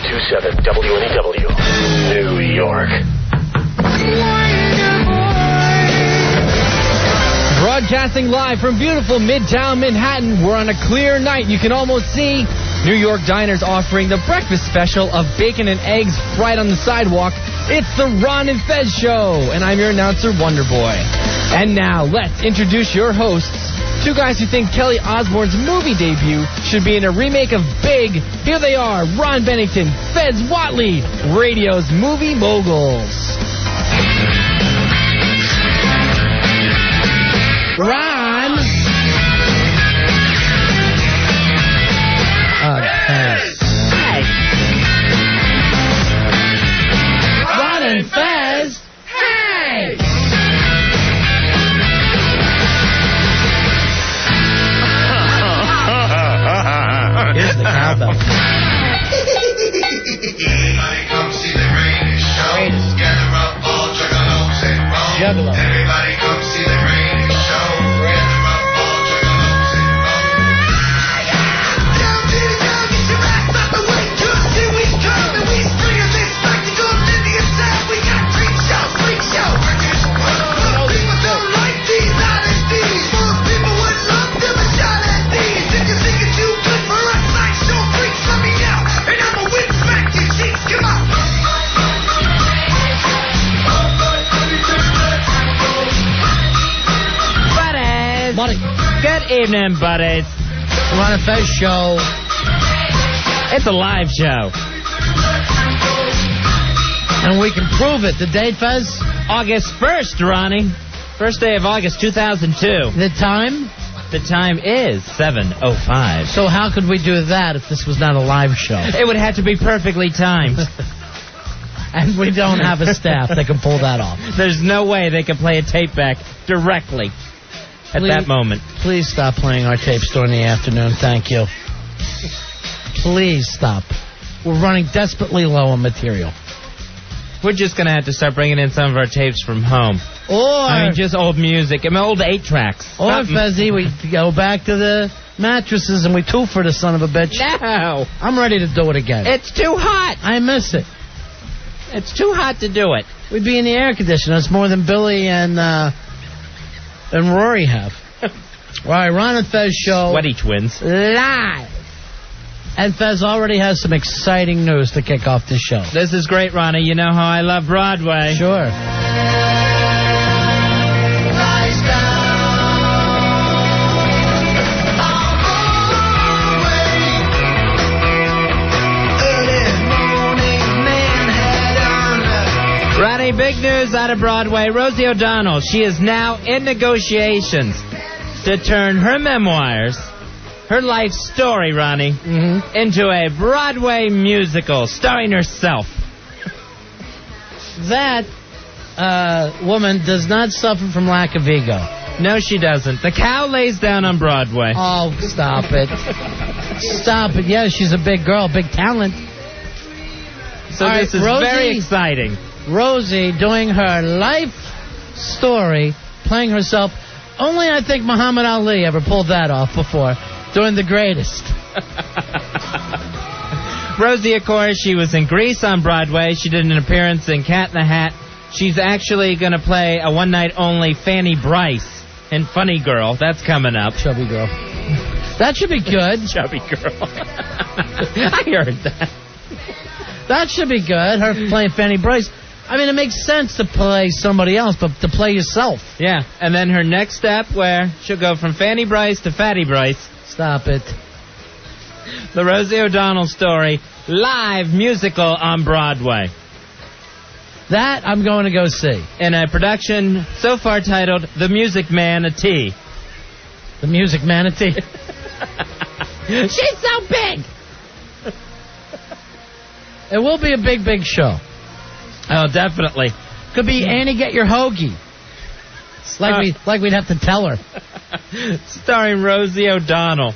1027 WNEW, New York. Broadcasting live from beautiful Midtown Manhattan. We're on a clear night. You can almost see New York diners offering the breakfast special of bacon and eggs fried on the sidewalk. It's the Ron and Fez Show, and I'm your announcer, Wonderboy. And now, let's introduce your hosts. Two guys who think Kelly Osbourne's movie debut should be in a remake of Big. Here they are, Ron Bennington, Fez Whatley, radio's movie moguls. Ron. Fez. Hey. Ron and Fez. Hey. Here's the cowbell. Everybody come see the rain show. Gather up all juggalos and roll. Juggalo. Everybody come see the rain show. Gather up all juggalos and roll. Down to the ground, get your ass up and wake up. Here we come and we spring this spectacle. Indian style, we got freak show, freak show. Most people don't like these honesties. Most people would love to have a shot at these. If you think it's too good for us, like show freaks, let me out. And I'ma win back your cheeks, come on. Buddies. Good evening, buddies. Ron and Fez Show. It's a live show. And we can prove it. The date, Fez? August 1st, Ronnie. First day of August 2002. The time? The time is 7:05. So how could we do that if this was not a live show? It would have to be perfectly timed. And we don't have a staff that can pull that off. There's no way they can play a tape back directly at that moment. Please stop playing our tapes during the afternoon. Thank you. Please stop. We're running desperately low on material. We're just going to have to start bringing in some of our tapes from home. Or, just old music. Old 8-tracks. Or, Fezzy, we go back to the mattresses and we twofer the son of a bitch. No. I'm ready to do it again. It's too hot. I miss it. It's too hot to do it. We'd be in the air conditioner. It's more than Billy and Rory have. All right, Ron and Fez Show. Sweaty twins. Live. And Fez already has some exciting news to kick off the show. This is great, Ronnie. You know how I love Broadway. Sure. Ronnie, big news out of Broadway. Rosie O'Donnell, she is now in negotiations to turn her memoirs, her life story, Ronnie, into a Broadway musical starring herself. That woman does not suffer from lack of ego. No, she doesn't. The cow lays down on Broadway. Oh, stop it. Stop it. Yeah, she's a big girl, big talent. So All this right, is Rosie, very exciting. Rosie doing her life story, playing herself. Only I think Muhammad Ali ever pulled that off before, doing The Greatest. Rosie, of course, she was in Grease on Broadway. She did an appearance in Cat in the Hat. She's actually going to play a one-night-only Fanny Bryce in Funny Girl. That's coming up. Chubby girl. That should be good. Chubby Girl. I heard that. That should be good, her playing Fanny Bryce. I mean, it makes sense to play somebody else, but to play yourself. Yeah, and then her next step where she'll go from Fanny Bryce to Fatty Bryce. Stop it. The Rosie O'Donnell story, live musical on Broadway. That I'm going to go see. In a production so far titled The Music Manatee. The Music Manatee. She's so big! It will be a big, big show. Oh, definitely. Could be Annie Get Your Hoagie. Like we'd have to tell her. Starring Rosie O'Donnell.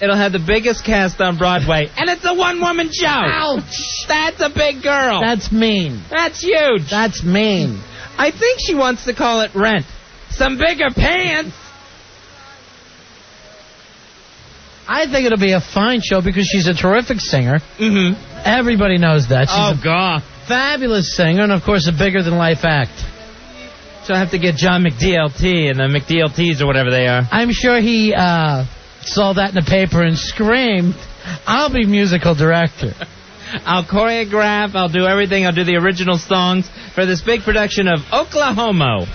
It'll have the biggest cast on Broadway, and it's a one-woman show. Ouch! That's a big girl. That's mean. That's huge. That's mean. I think she wants to call it Rent. Some bigger pants. I think it'll be a fine show because she's a terrific singer. Mm-hmm. Everybody knows that. She's a God. fabulous singer and, of course, a bigger-than-life act. So I have to get John McDLT and the McDLTs or whatever they are. I'm sure he saw that in the paper and screamed, I'll be musical director. I'll choreograph, I'll do everything, I'll do the original songs for this big production of Oklahoma.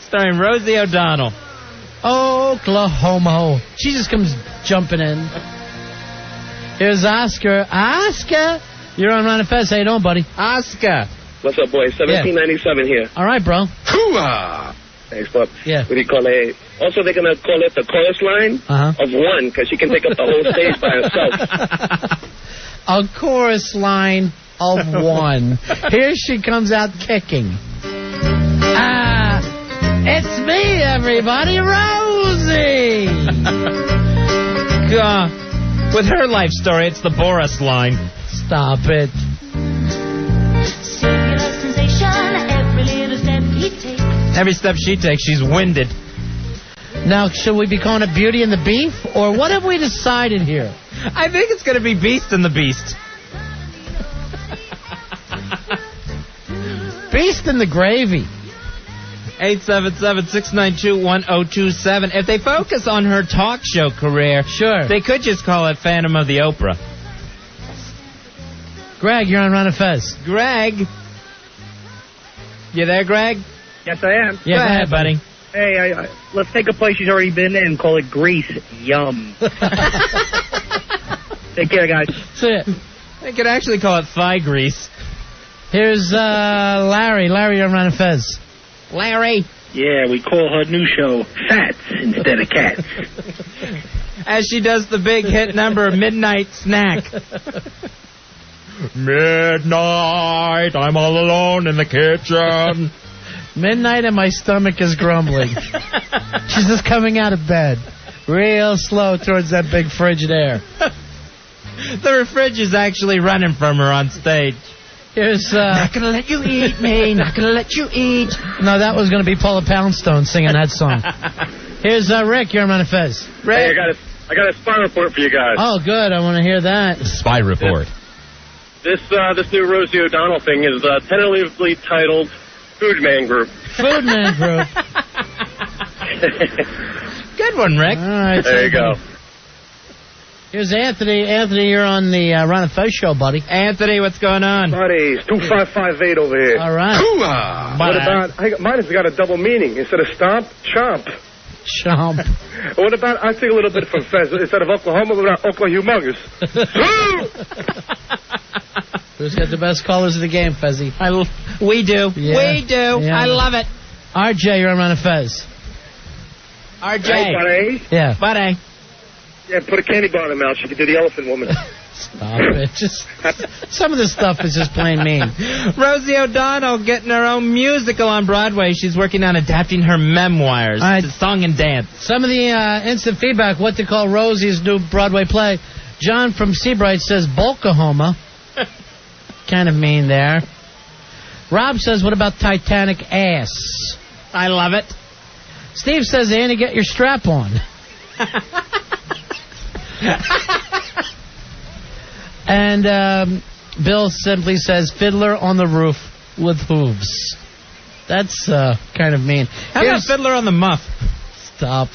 Starring Rosie O'Donnell. Oklahoma. She just comes jumping in. Here's Oscar. Oscar! You're on Ron and Fez. How you doing, buddy? Oscar. What's up, boys? 1797 here. All right, bro. Hoo-ah! Thanks, Bob. Yeah. What do you call it? Also, they're going to call it the chorus line of one, because she can take up the whole stage by herself. A chorus line of one. Here she comes out kicking. It's me, everybody, Rosie! God. With her life story, it's the Boris line. Stop it. Every step she takes, she's winded. Now, should we be calling it Beauty and the Beef? Or what have we decided here? I think it's going to be Beast and the Beast. Beast and the Gravy. 877-692-1027. If they focus on her talk show career, sure, they could just call it Phantom of the Oprah. Greg, you're on Ron and Fez. Greg? You there, Greg? Yes, I am. Yeah, go ahead, buddy. Hey, let's take a place she's already been in and call it Grease. Yum. Take care, guys. That's it. They could actually call it thigh grease. Here's Larry. Larry, you're on Ron and Fez. Larry. Yeah, we call her new show Fats instead of Cats. As she does the big hit number, Midnight Snack. Midnight, I'm all alone in the kitchen. Midnight and my stomach is grumbling. She's just coming out of bed. Real slow towards that big frigid air. The fridge is actually running from her on stage. Here's, not gonna let you eat me, not gonna let you eat. No, that was gonna be Paula Poundstone singing that song. Here's Rick, you're on Ron and Fez. Rick. Hey, I got a spy report for you guys. Oh, good, I want to hear that. Spy report. This new Rosie O'Donnell thing is tentatively titled Food Man Group. Food Man Group. Good one, Rick. All right, there you go. Here's Anthony. Anthony, you're on the Ron and Fez show, buddy. Anthony, what's going on? Buddies, 2558 over here. All right. What about, mine has got a double meaning. Instead of stomp, chomp. Chomp. What about, I take a little bit from Fez. Instead of Oklahoma, what about Oklahumongous? Who's got the best callers of the game, Fezzy? We do. Yeah. We do. Yeah. I love it. RJ, you're on Ron and Fez. RJ. Hey, buddy. Yeah. Buddy. Yeah, put a candy bar in her mouth. She could do the elephant woman. Stop it. Just some of this stuff is just plain mean. Rosie O'Donnell getting her own musical on Broadway. She's working on adapting her memoirs to song and dance. Some of the instant feedback, what to call Rosie's new Broadway play. John from Seabright says Bolkahoma. Kind of mean there. Rob says, what about Titanic ass? I love it. Steve says, Annie, get your strap on. And Bill simply says, Fiddler on the Roof with Hooves. That's kind of mean. How about Fiddler on the Muff? Stop.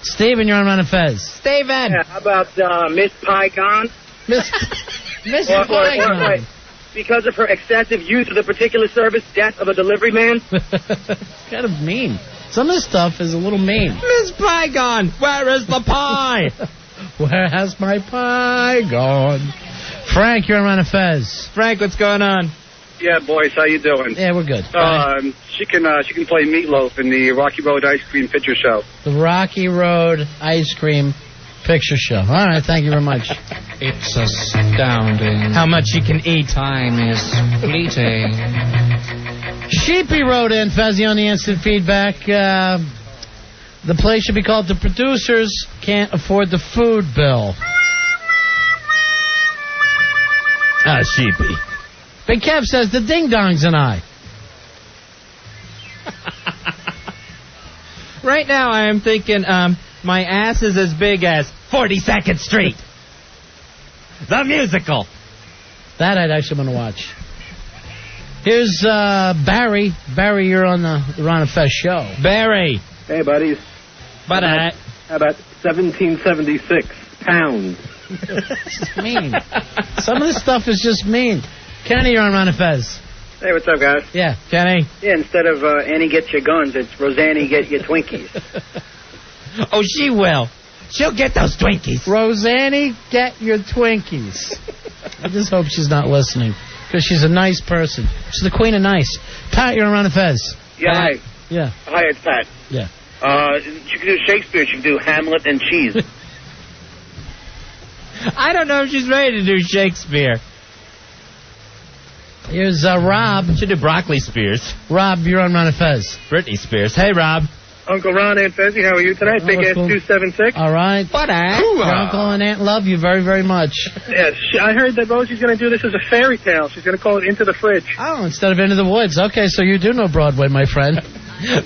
Steven, you're on Ron and Fez. Steven. Yeah, how about Miss Pygon? Miss Pygon. Because of her excessive use of the particular service, death of a delivery man. Kind of mean. Some of this stuff is a little mean. Miss Pygon, where is the pie? Where has my pie gone? Frank, you're on Ron and Fez. Frank, what's going on? Yeah, boys, how you doing? Yeah, we're good. She can play Meatloaf in the Rocky Road Ice Cream Picture Show. The Rocky Road Ice Cream Picture Show. All right, thank you very much. It's astounding how much you can eat. Time is fleeting. Sheepy wrote in, Fezzy, on the instant feedback. The play should be called The Producers Can't Afford the Food Bill. Sheepy. Big Kev says The Ding Dongs and I. Right now I am thinking My ass is as big as 42nd Street. The musical. That I'd actually want to watch. Here's Barry. Barry, you're on the Ron and Fez show. Barry. Hey, buddies. But How about 1776 pounds? It's mean. Some of this stuff is just mean. Kenny, you're on Ron and Fez. Hey, what's up, guys? Yeah. Kenny. Yeah, instead of Annie get your guns, it's Roseanne get your Twinkies. Oh, she will. She'll get those Twinkies. Roseanne, get your Twinkies. I just hope she's not listening, because she's a nice person. She's the queen of nice. Pat, you're on Ron and Fez. Yeah, hi. Yeah. Hi, it's Pat. Yeah. She could do Shakespeare. She could do Hamlet and cheese. I don't know if she's ready to do Shakespeare. Here's Rob. Should do Broccoli Spears. Rob, you're on Ron and Fez. Britney Spears. Hey, Rob. Uncle Ron and Fezzy, how are you tonight? Oh, Big Ass cool. 276. All right. What Your uncle and aunt love you very, very much. Yes, I heard that Rosie's going to do this as a fairy tale. She's going to call it Into the Fridge. Oh, instead of Into the Woods. Okay, so you do know Broadway, my friend.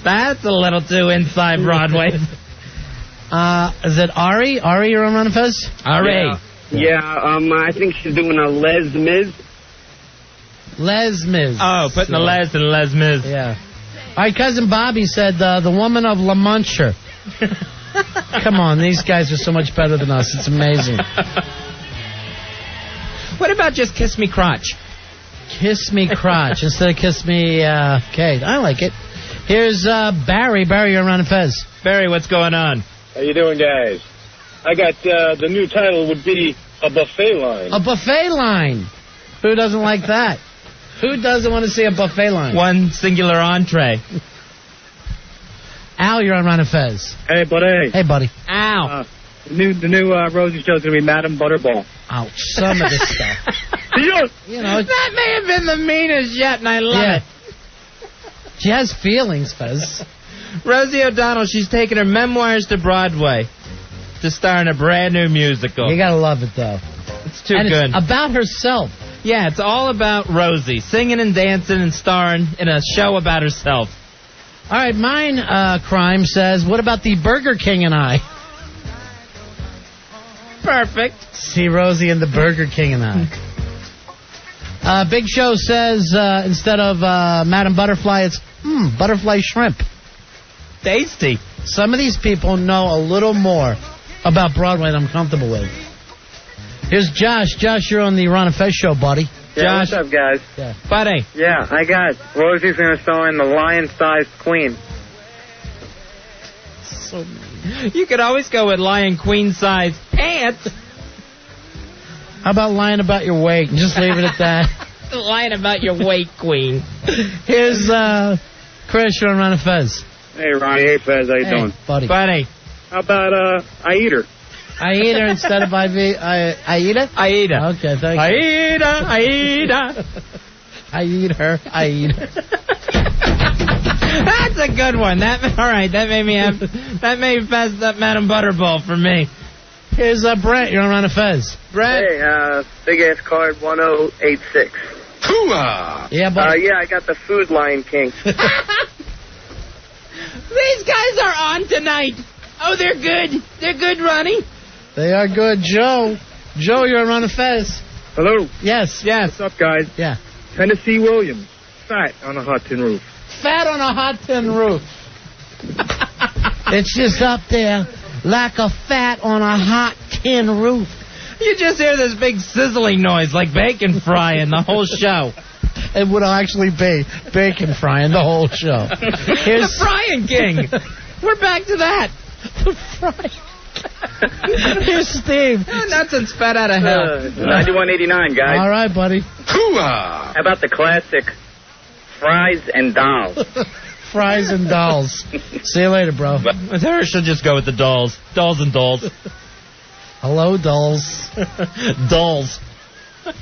That's a little too inside Broadway. Is it Ari? Ari, you're on Ron and Fez? Ari. Yeah, I think she's doing a Les Mis. Les Mis. Oh, putting the Les in Les Mis. Yeah. All right, Cousin Bobby said the woman of La Mancha. Come on, these guys are so much better than us. It's amazing. What about just Kiss Me Crotch? Kiss me crotch instead of kiss me Kate. I like it. Here's Barry. Barry, you're on Ron and Fez. Barry, what's going on? How you doing, guys? I got the new title would be A Buffet Line. A buffet line. Who doesn't like that? Who doesn't want to see a buffet line? One singular entree. Al, you're on Ron and Fez. Hey, buddy. Hey, buddy. Ow. The new Rosie show's going to be Madame Butterball. Ouch. Some of this stuff. You know, That may have been the meanest yet, and I love it. She has feelings, Fez. Rosie O'Donnell, she's taking her memoirs to Broadway to star in a brand new musical. You gotta love it, though. It's too and good. It's about herself. Yeah, it's all about Rosie, singing and dancing and starring in a show about herself. All right, mine crime says, what about the Burger King and I? Perfect. See Rosie and the Burger King and I. Big Show says, instead of Madam Butterfly, it's butterfly shrimp. Tasty. Some of these people know a little more about Broadway than I'm comfortable with. Here's Josh. Josh, you're on the Ron and Fez show, buddy. Yeah, Josh. what's up, guys? Yeah. Buddy. Yeah, I got Rosie's going to star in The Lion-Sized Queen. You could always go with lion queen size pants. How about lying about your weight and just leave it at that? Lying about your weight, queen. Here's Chris, you're on Ron and Fez. Hey, Ronnie. Hey, Fez. How you doing? Buddy. Buddy. How about I Eat Her? I eat her instead of I eat it? Aida. Okay, thank you. Aida. I eat her. I eat her. That's a good one. All right, that made Fez up Madam Butterball for me. Here's Brent, you're on Ron and Fez. Brett. Hey, big ass card 1086. Yeah, buddy. Yeah, I got the Food Lion King. These guys are on tonight. Oh, they're good. They're good, Ronnie. They are good. Joe. Joe, you're on Ron and Fez. Hello. Yes. What's up, guys? Yeah. Tennessee Williams. Fat on a hot tin roof. Fat on a hot tin roof. It's just up there like a fat on a hot tin roof. You just hear this big sizzling noise like bacon frying the whole show. It would actually be bacon frying the whole show. The Frying King. We're back to that. The frying. Here's Steve. Nuts and spat out of hell. 9189, guys. All right, buddy. How about the classic Fries and Dolls? Fries and dolls. See you later, bro. With her, she'll just go with the dolls. Dolls and dolls. Hello, dolls. Dolls.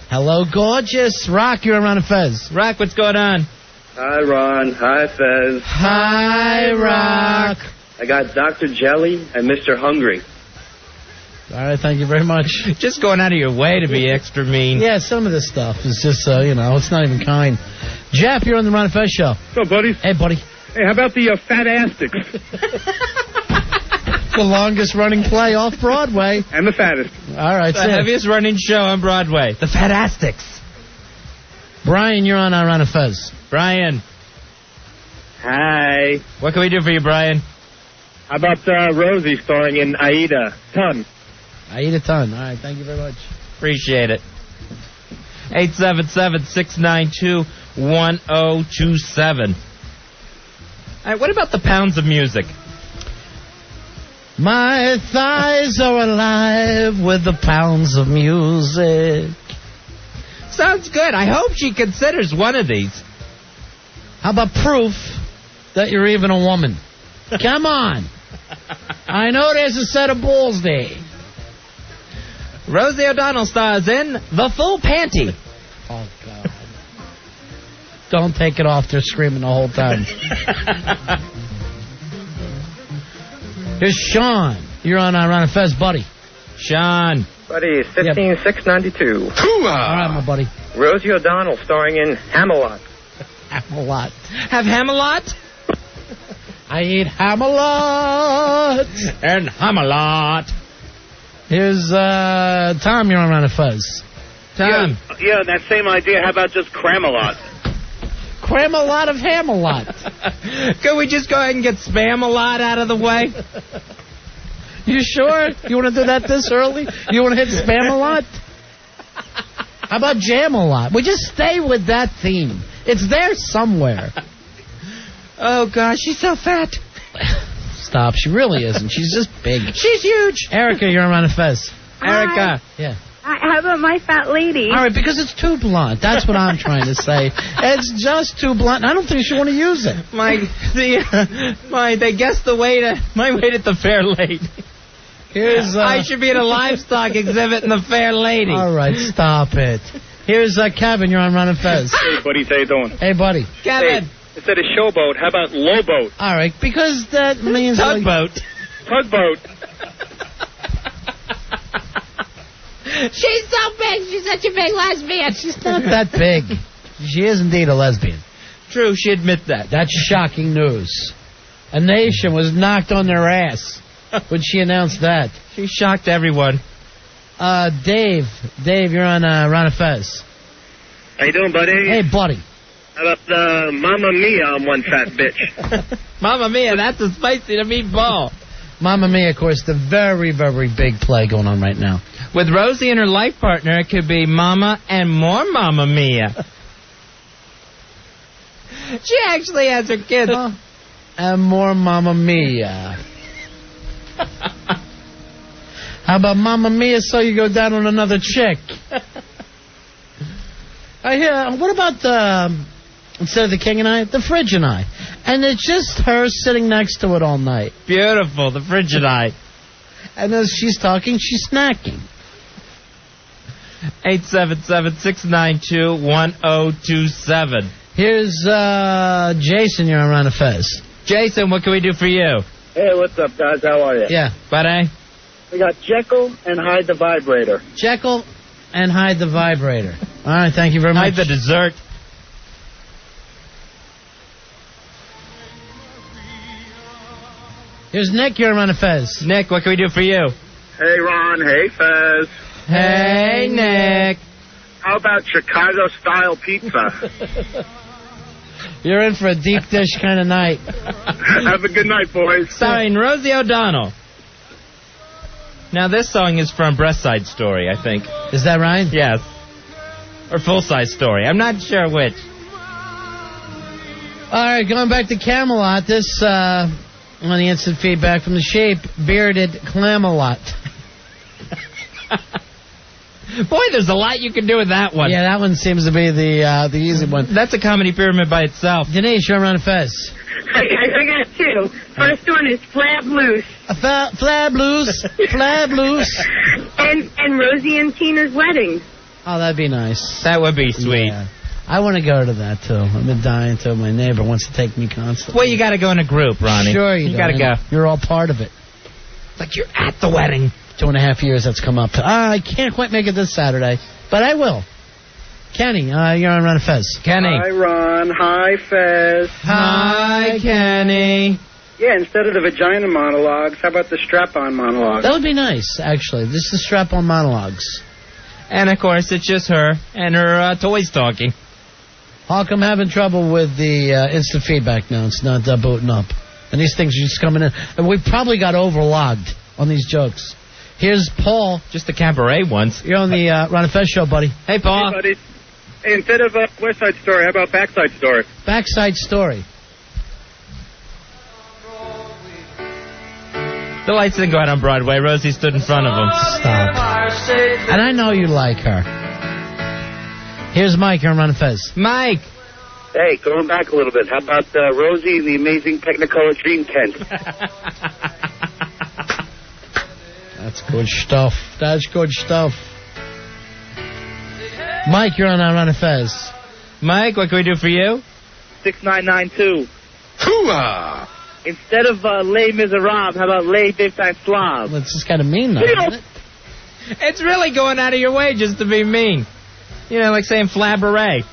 Hello, gorgeous. Rock, you're on Ron and Fez. Rock, what's going on? Hi, Ron. Hi, Fez. Hi, Rock. I got Dr. Jelly and Mr. Hungry. All right, thank you very much. Just going out of your way to be extra mean. Yeah, some of this stuff is just, it's not even kind. Jeff, you're on the Ron and Fez show. What's up, buddy? Hey, buddy. Hey, how about the fat astics? the longest running play off Broadway. And the fattest. All right, The see ya. heaviest running show on Broadway. The Fatastics. Brian, you're on Ron and Fez. Brian, Hi. what can we do for you, Brian? How about Rosie starring in Aida? Ton. I eat a ton. All right, thank you very much. Appreciate it. 877-692-1027. All right, what about the pounds of music? My thighs are alive with the pounds of music. Sounds good. I hope she considers one of these. How about proof that you're even a woman? Come on. I know there's a set of balls there. Rosie O'Donnell stars in The Full Panty. Oh, God. Don't take it off. They're screaming the whole time. Here's Sean. You're on Ron and Fez, buddy. Sean. Buddy, 15692. All right, my buddy. Rosie O'Donnell starring in Hamelot. Ham-a-lot. Have Ham-a-lot? I eat ham-a-lot. And Ham-a-lot. Here's Tom. You're on Ron and Fez. Tom. Yeah, that same idea. How about just Cram-a-lot? Cram a lot of ham-a-lot. Could we just go ahead and get Spam-a-lot out of the way? You sure? You want to do that this early? You want to hit Spam-a-lot? How about Jam-a-lot? We just stay with that theme. It's there somewhere. Oh, gosh, she's so fat. Stop. She really isn't. She's just big. She's huge. Erica, you're on Ron and Fez. Erica. Yeah. How about my fat lady? All right, because it's too blunt. That's what I'm trying to say. It's just too blunt. I don't think you want to use it. They guessed the weight at my weight at the Fair Lady. Here's I should be at a livestock exhibit in the Fair Lady. All right, stop it. Here's Kevin. You're on Ron and Fez. Hey, buddy, how you doing? Hey, buddy. Kevin. Hey, instead of showboat, how about lowboat? All right, because that means Tugboat. Tugboat. She's so big. She's such a big lesbian. She's not that big. She is indeed a lesbian. True, she admits that. That's shocking news. A nation was knocked on their ass when she announced that. She shocked everyone. Dave, you're on Ron and Fez. How you doing, buddy? Hey, buddy. How about Mamma Mia, I'm one fat bitch. Mamma Mia, that's a spicy to meatball. Mamma Mia, of course, the very, very big play going on right now. With Rosie and her life partner, it could be Mama and more Mamma Mia. She actually has her kids. And more Mamma Mia. How about Mamma Mia, so you go down on another chick? I hear. What about instead of the King and I, the Fridge and I? And it's just her sitting next to it all night. Beautiful, the Frigidite. And as she's talking, she's snacking. 877-692-1027. Here's Jason. You're on Ron and Fez. Jason, what can we do for you? Hey, what's up, guys? How are you? Yeah. Buddy? We got Jekyll and Hyde the Vibrator. Jekyll and Hyde the Vibrator. All right, thank you very much. Hide the dessert. Here's Nick. You're on Ron and Fez. Nick, what can we do for you? Hey, Ron. Hey, Fez. Hey, Nick. How about Chicago-style pizza? You're in for a deep dish kind of night. Have a good night, boys. Starring Rosie O'Donnell. Now, this song is from Breast Side Story, I think. Is that right? Yes. Or Full Size Story. I'm not sure which. All right, going back to Camelot. This, on the instant feedback from the Shape, bearded Clamalot. Boy, there's a lot you can do with that one. Yeah, that one seems to be the easy one. That's a comedy pyramid by itself. Denise, you're on Fez. I got two. First one is Flab Loose. Flab loose. Flab loose. And Rosie and Tina's wedding. Oh, that'd be nice. That would be sweet. Yeah. I want to go to that, too. I've been dying to. My neighbor wants to take me constantly. Well, you got to go in a group, Ronnie. Sure you do. got to go. You're all part of it. Like you're at the wedding. 2.5 years that's come up. I can't quite make it this Saturday, but I will. Kenny, you're on Ron and Fez. Kenny. Hi, Ron. Hi, Fez. Hi, Kenny. Yeah, instead of the vagina monologues, how about the strap-on monologues? That would be nice, actually. This is strap-on monologues. And, of course, it's just her and her toys talking. Hawk, I'm having trouble with the instant feedback now. It's not booting up. And these things are just coming in. And we probably got overlogged on these jokes. Here's Paul. Just the cabaret ones. You're on the Ron and Fez show, buddy. Hey, Paul. Hey, buddy. Hey, instead of West Side Story, how about Backside Story? Backside Story. The lights didn't go out on Broadway. Rosie stood in front of them. Stop. And I know you like her. Here's Mike. You're on Ron and Fez. Mike. Hey, going back a little bit, how about Rosie and the Amazing Technicolor Dream Tent? That's good stuff. That's good stuff. Mike, you're on Ron and Fez. Mike, what can we do for you? 6992. Hooah! Instead of Les Miserables, how about Les Big Time Slob? That's just kind of mean, though, isn't it? It's really going out of your way just to be mean. You know, like saying flabberay.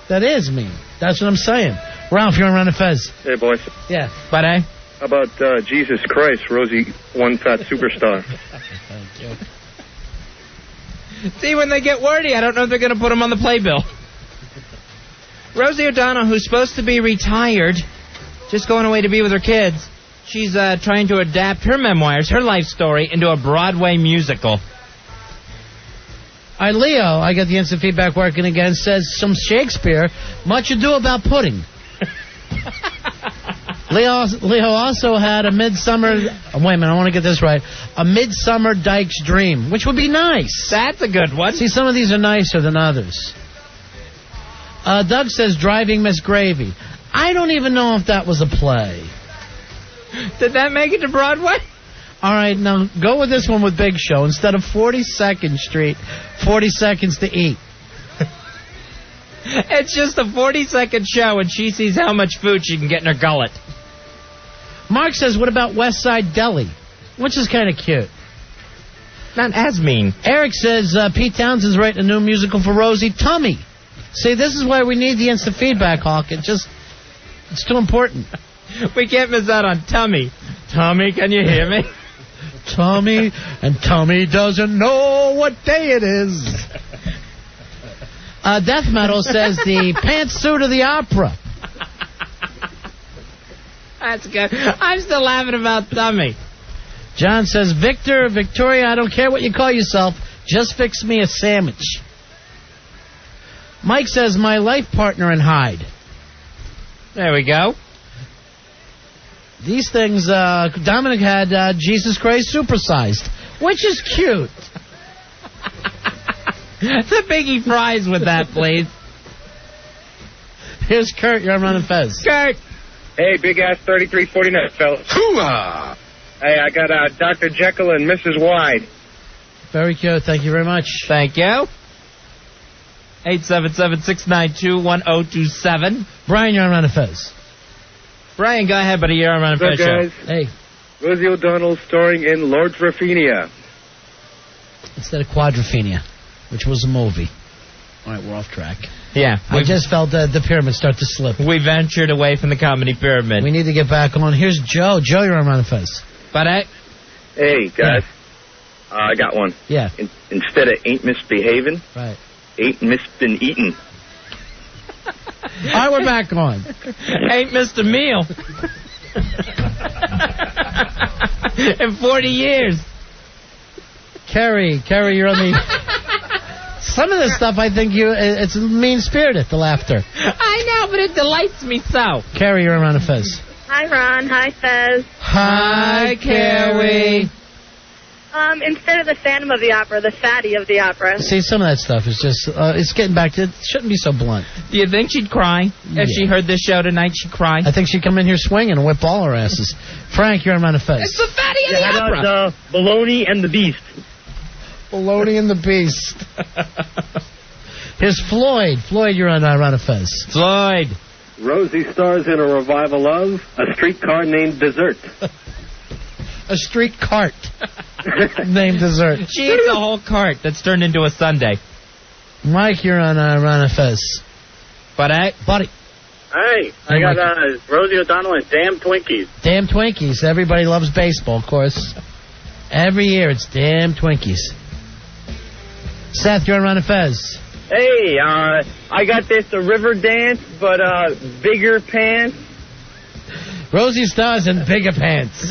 That is mean. That's what I'm saying. Ralph, you're on Ron and Fez. Hey, boys. Yeah. But, How about Jesus Christ, Rosie, one fat superstar? Thank you. See, when they get wordy, I don't know if they're going to put them on the playbill. Rosie O'Donnell, who's supposed to be retired, just going away to be with her kids, she's trying to adapt her memoirs, her life story, into a Broadway musical. All right, Leo, I got the instant feedback working again, says some Shakespeare, much ado about pudding. Leo also had a midsummer, wait a minute, I want to get this right, a Midsummer Dyke's Dream, which would be nice. That's a good one. See, some of these are nicer than others. Doug says Driving Miss Gravy. I don't even know if that was a play. Did that make it to Broadway? All right, now go with this one with Big Show. Instead of 42nd Street, 40 Seconds to Eat. It's just a 40-second show, and she sees how much food she can get in her gullet. Mark says, what about West Side Deli? Which is kind of cute. Not as mean. Eric says Pete Townsend's writing a new musical for Rosie, Tummy. See, this is why we need the instant feedback, Hawk. It's too important. We can't miss out on Tummy. Tommy, can you hear me? Tommy, and Tommy doesn't know what day it is. Death Metal says the pantsuit of the opera. That's good. I'm still laughing about Tummy. John says, Victoria, I don't care what you call yourself, just fix me a sandwich. Mike says, my life partner in Hyde. There we go. These things, Dominic had Jesus Christ supersized, which is cute. The biggie fries with that, please. Here's Kurt. You're on Ron and Fez. Kurt. Hey, big ass 3349, fellas. Hooah! Hey, I got Dr. Jekyll and Mrs. Hyde. Very cute. Thank you very much. Thank you. 877-692-1027. Brian, you're on Ron and Fez. Brian, go ahead, buddy. You're on Ron and Fez show. Guys? Hey. Rosie O'Donnell starring in Lord Raffenia. Instead of Quadrophenia, which was a movie. All right, we're off track. Yeah. I just felt the pyramid start to slip. We ventured away from the comedy pyramid. We need to get back on. Here's Joe. Joe, you're on Ron and Fez. But Hey, guys. I got one. Yeah. Instead of ain't misbehaving, Right. ain't misbeen eating. All right, we're back on. ain't missed a meal. In 40 years. Kerry, you're on the... Some of this stuff, I think it's mean-spirited, the laughter. I know, but it delights me so. Carrie, you're on Ron and Fez. Hi, Ron. Hi, Fez. Hi, Carrie. Instead of the Phantom of the Opera, the Fatty of the Opera. See, some of that stuff is just, it's getting back to, it shouldn't be so blunt. Do you think she'd cry? If she heard this show tonight, she'd cry? I think she'd come in here swinging and whip all her asses. Frank, you're on Ron and Fez. It's the Fatty of the Opera. How about Baloney and the Beast? Baloney and the Beast. Here's Floyd. Floyd, you're on Ron and Fez. Floyd. Rosie stars in a revival of A Streetcar Named Dessert. A street cart named Dessert. She eats a whole cart that's turned into a sundae. Mike, you're on Ron and Fez. Buddy. Hey, I got Rosie O'Donnell and Damn Twinkies. Damn Twinkies. Everybody loves baseball, of course. Every year it's Damn Twinkies. Seth, you're on Ron and Fez. Hey, I got this a river dance, but bigger pants. Rosie Starr's in bigger pants.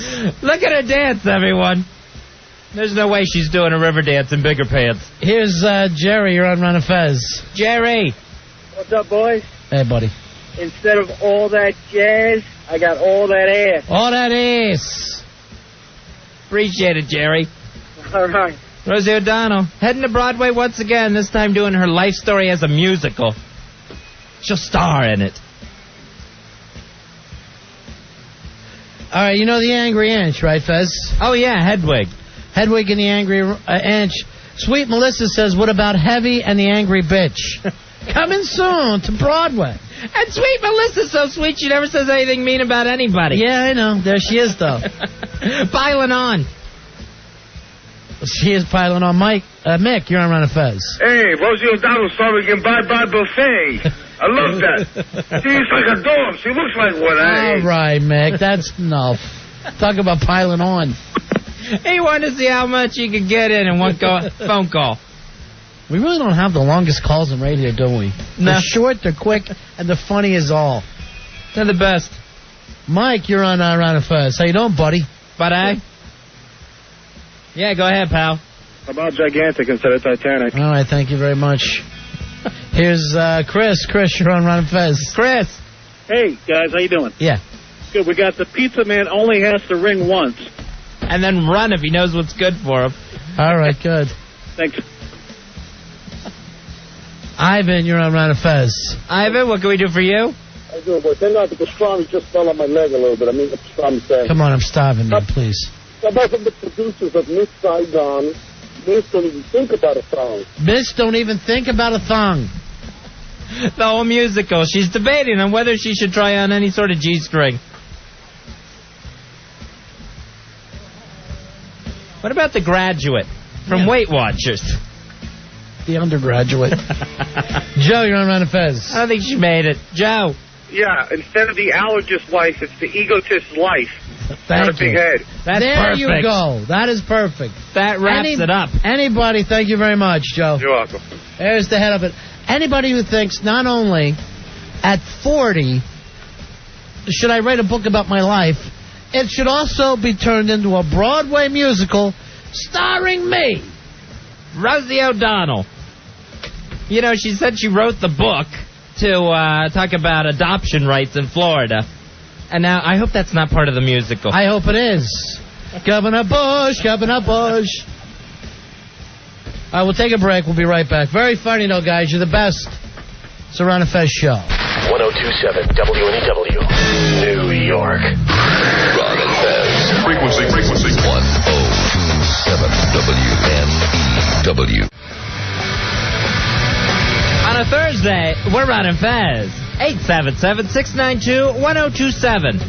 Look at her dance, everyone. There's no way she's doing a river dance in bigger pants. Here's Jerry. You're on Ron and Fez. Jerry. What's up, boys? Hey, buddy. Instead of all that jazz, I got all that ass. All that ass. Appreciate it, Jerry. All right. Rosie O'Donnell, heading to Broadway once again, this time doing her life story as a musical. She'll star in it. All right, you know the Angry Inch, right, Fez? Oh, yeah, Hedwig. Hedwig and the Angry Inch. Sweet Melissa says, what about Heavy and the Angry Bitch? Coming soon to Broadway. And Sweet Melissa's so sweet, she never says anything mean about anybody. Yeah, I know. There she is, though. Piling on. She is piling on. Mick, you're on Ron and Fez. Hey, Rosie O'Donnell starring in Bye Bye Buffet. I love that. She's like a dog. She looks like one. All right, Mick. That's enough. Talk about piling on. He wanted to see how much he could get in one phone call. We really don't have the longest calls in radio, do we? No. They're short, they're quick, and the funny is all. They're the best. Mike, you're on Ron and Fez. How you doing, buddy? Buddy? Yeah, go ahead, pal. About Gigantic instead of Titanic. All right, thank you very much. Here's Chris. Chris, you're on Ron and Fez. Chris. Hey, guys, how you doing? Yeah. Good. We got the pizza man only has to ring once. And then run if he knows what's good for him. All right, good. Thanks. Ivan, you're on Ron and Fez. Ivan, what can we do for you? I do, but then the pastrami just fell on my leg a little bit. I mean, the pastrami thing. Come on, I'm starving, man, please. About the producers of Miss Saigon, Miss don't even think about a song. Miss don't even think about a thong. The whole musical. She's debating on whether she should try on any sort of G-string. What about The Graduate from Weight Watchers? The undergraduate. Joe, you're on Ron and Fez. I don't think she made it. Joe. Yeah, instead of the allergist's life, it's the egotist's life. Thank Not a big you. head. That's there perfect. you go. That is perfect. That wraps it up. Anybody, thank you very much, Joe. You're welcome. There's the head of it. Anybody who thinks not only at 40 should I write a book about my life, it should also be turned into a Broadway musical starring me. Rosie O'Donnell. You know, she said she wrote the book to talk about adoption rights in Florida. And now I hope that's not part of the musical. I hope it is. Governor Bush, Governor Bush. All right, we'll take a break. We'll be right back. Very funny, though, guys. You're the best. It's the Ron and Fez Show. 1027 WNEW, New York. Ron and Fez. Frequency 1027 WNEW. On a Thursday, we're Ron and Fez. 877-692-1027.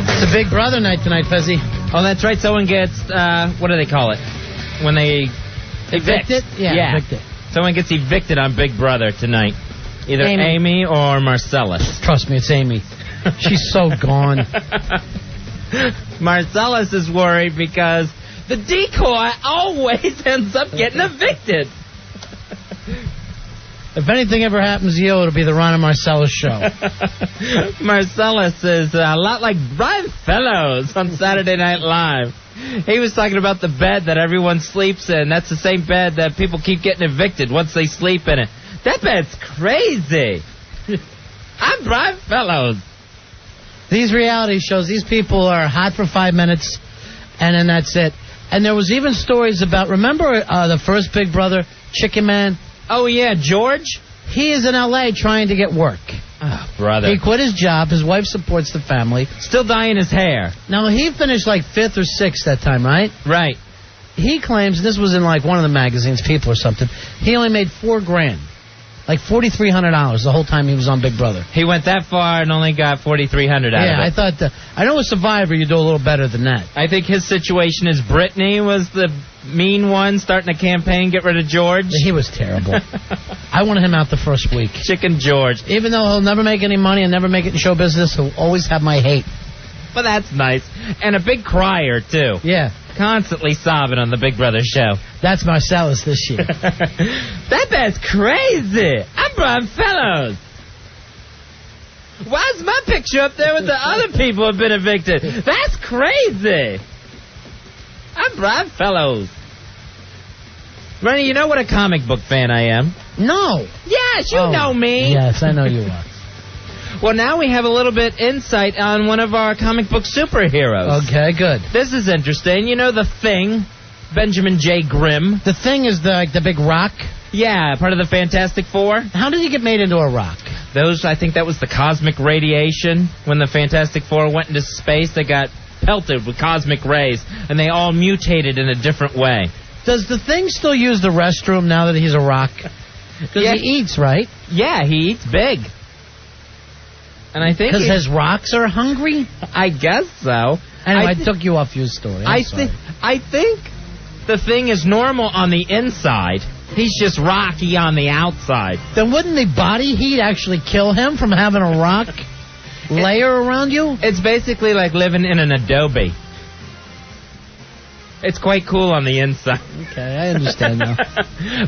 It's a Big Brother night tonight, Fezzy. Oh, that's right. Someone gets, what do they call it? When they evict. Evicted? Yeah, evicted. Someone gets evicted on Big Brother tonight. Either Amy or Marcellus. Trust me, it's Amy. She's so gone. Marcellus is worried because the decoy always ends up getting evicted. If anything ever happens to you, it'll be the Ron and Marcellus show. Marcellus is a lot like Brian Fellows on Saturday Night Live. He was talking about the bed that everyone sleeps in. That's the same bed that people keep getting evicted once they sleep in it. That bed's crazy. I'm Brian Fellows. These reality shows, these people are hot for 5 minutes, and then that's it. And there was even stories about, remember the first Big Brother, Chicken Man? Oh, yeah, George? He is in L.A. trying to get work. Oh, brother. He quit his job. His wife supports the family. Still dyeing his hair. Now, he finished like 5th or 6th that time, right? Right. He claims, this was in like one of the magazines, People or something, he only made $4,000. Like $4,300 the whole time he was on Big Brother. He went that far and only got $4,300 out of it. Yeah, I thought, I know a Survivor, you do a little better than that. I think his situation is Brittany was the mean one, starting a campaign, get rid of George. He was terrible. I wanted him out the first week. Chicken George. Even though he'll never make any money and never make it in show business, he'll always have my hate. But that's nice. And a big crier, too. Yeah. Constantly sobbing on the Big Brother show. That's Marcellus this year. That man's crazy. I'm Brian Fellows. Why's my picture up there with the other people who have been evicted? That's crazy. I'm Brian Fellows. Ronnie, you know what a comic book fan I am? No. Yes, you know me. Yes, I know you are. Well, now we have a little bit insight on one of our comic book superheroes. Okay, good. This is interesting. You know The Thing, Benjamin J. Grimm. The Thing is the big rock? Yeah, part of the Fantastic Four. How did he get made into a rock? I think that was the cosmic radiation. When the Fantastic Four went into space, they got pelted with cosmic rays, and they all mutated in a different way. Does the Thing still use the restroom now that he's a rock? Because he eats, right? Yeah, he eats big. And I think because his rocks are hungry? I guess so. Anyway, I took you off your story. I think the Thing is normal on the inside. He's just rocky on the outside. Then wouldn't the body heat actually kill him from having a rock layer around you? It's basically like living in an adobe. It's quite cool on the inside. Okay, I understand now.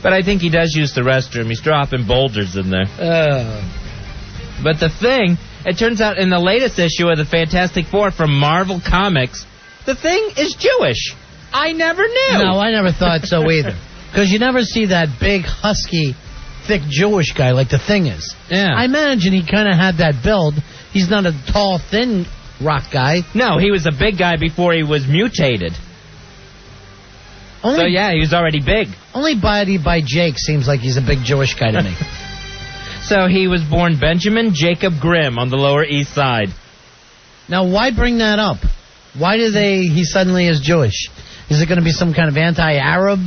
But I think he does use the restroom. He's dropping boulders in there. But the Thing, it turns out in the latest issue of the Fantastic Four from Marvel Comics, the Thing is Jewish. I never knew. No, I never thought so either. Because you never see that big, husky, thick Jewish guy like the Thing is. Yeah. I imagine he kind of had that build. He's not a tall, thin rock guy. No, he was a big guy before he was mutated. So, yeah, he was already big. Only Body by Jake seems like he's a big Jewish guy to me. So he was born Benjamin Jacob Grimm on the Lower East Side. Now, why bring that up? Why do he suddenly is Jewish? Is it going to be some kind of anti-Arab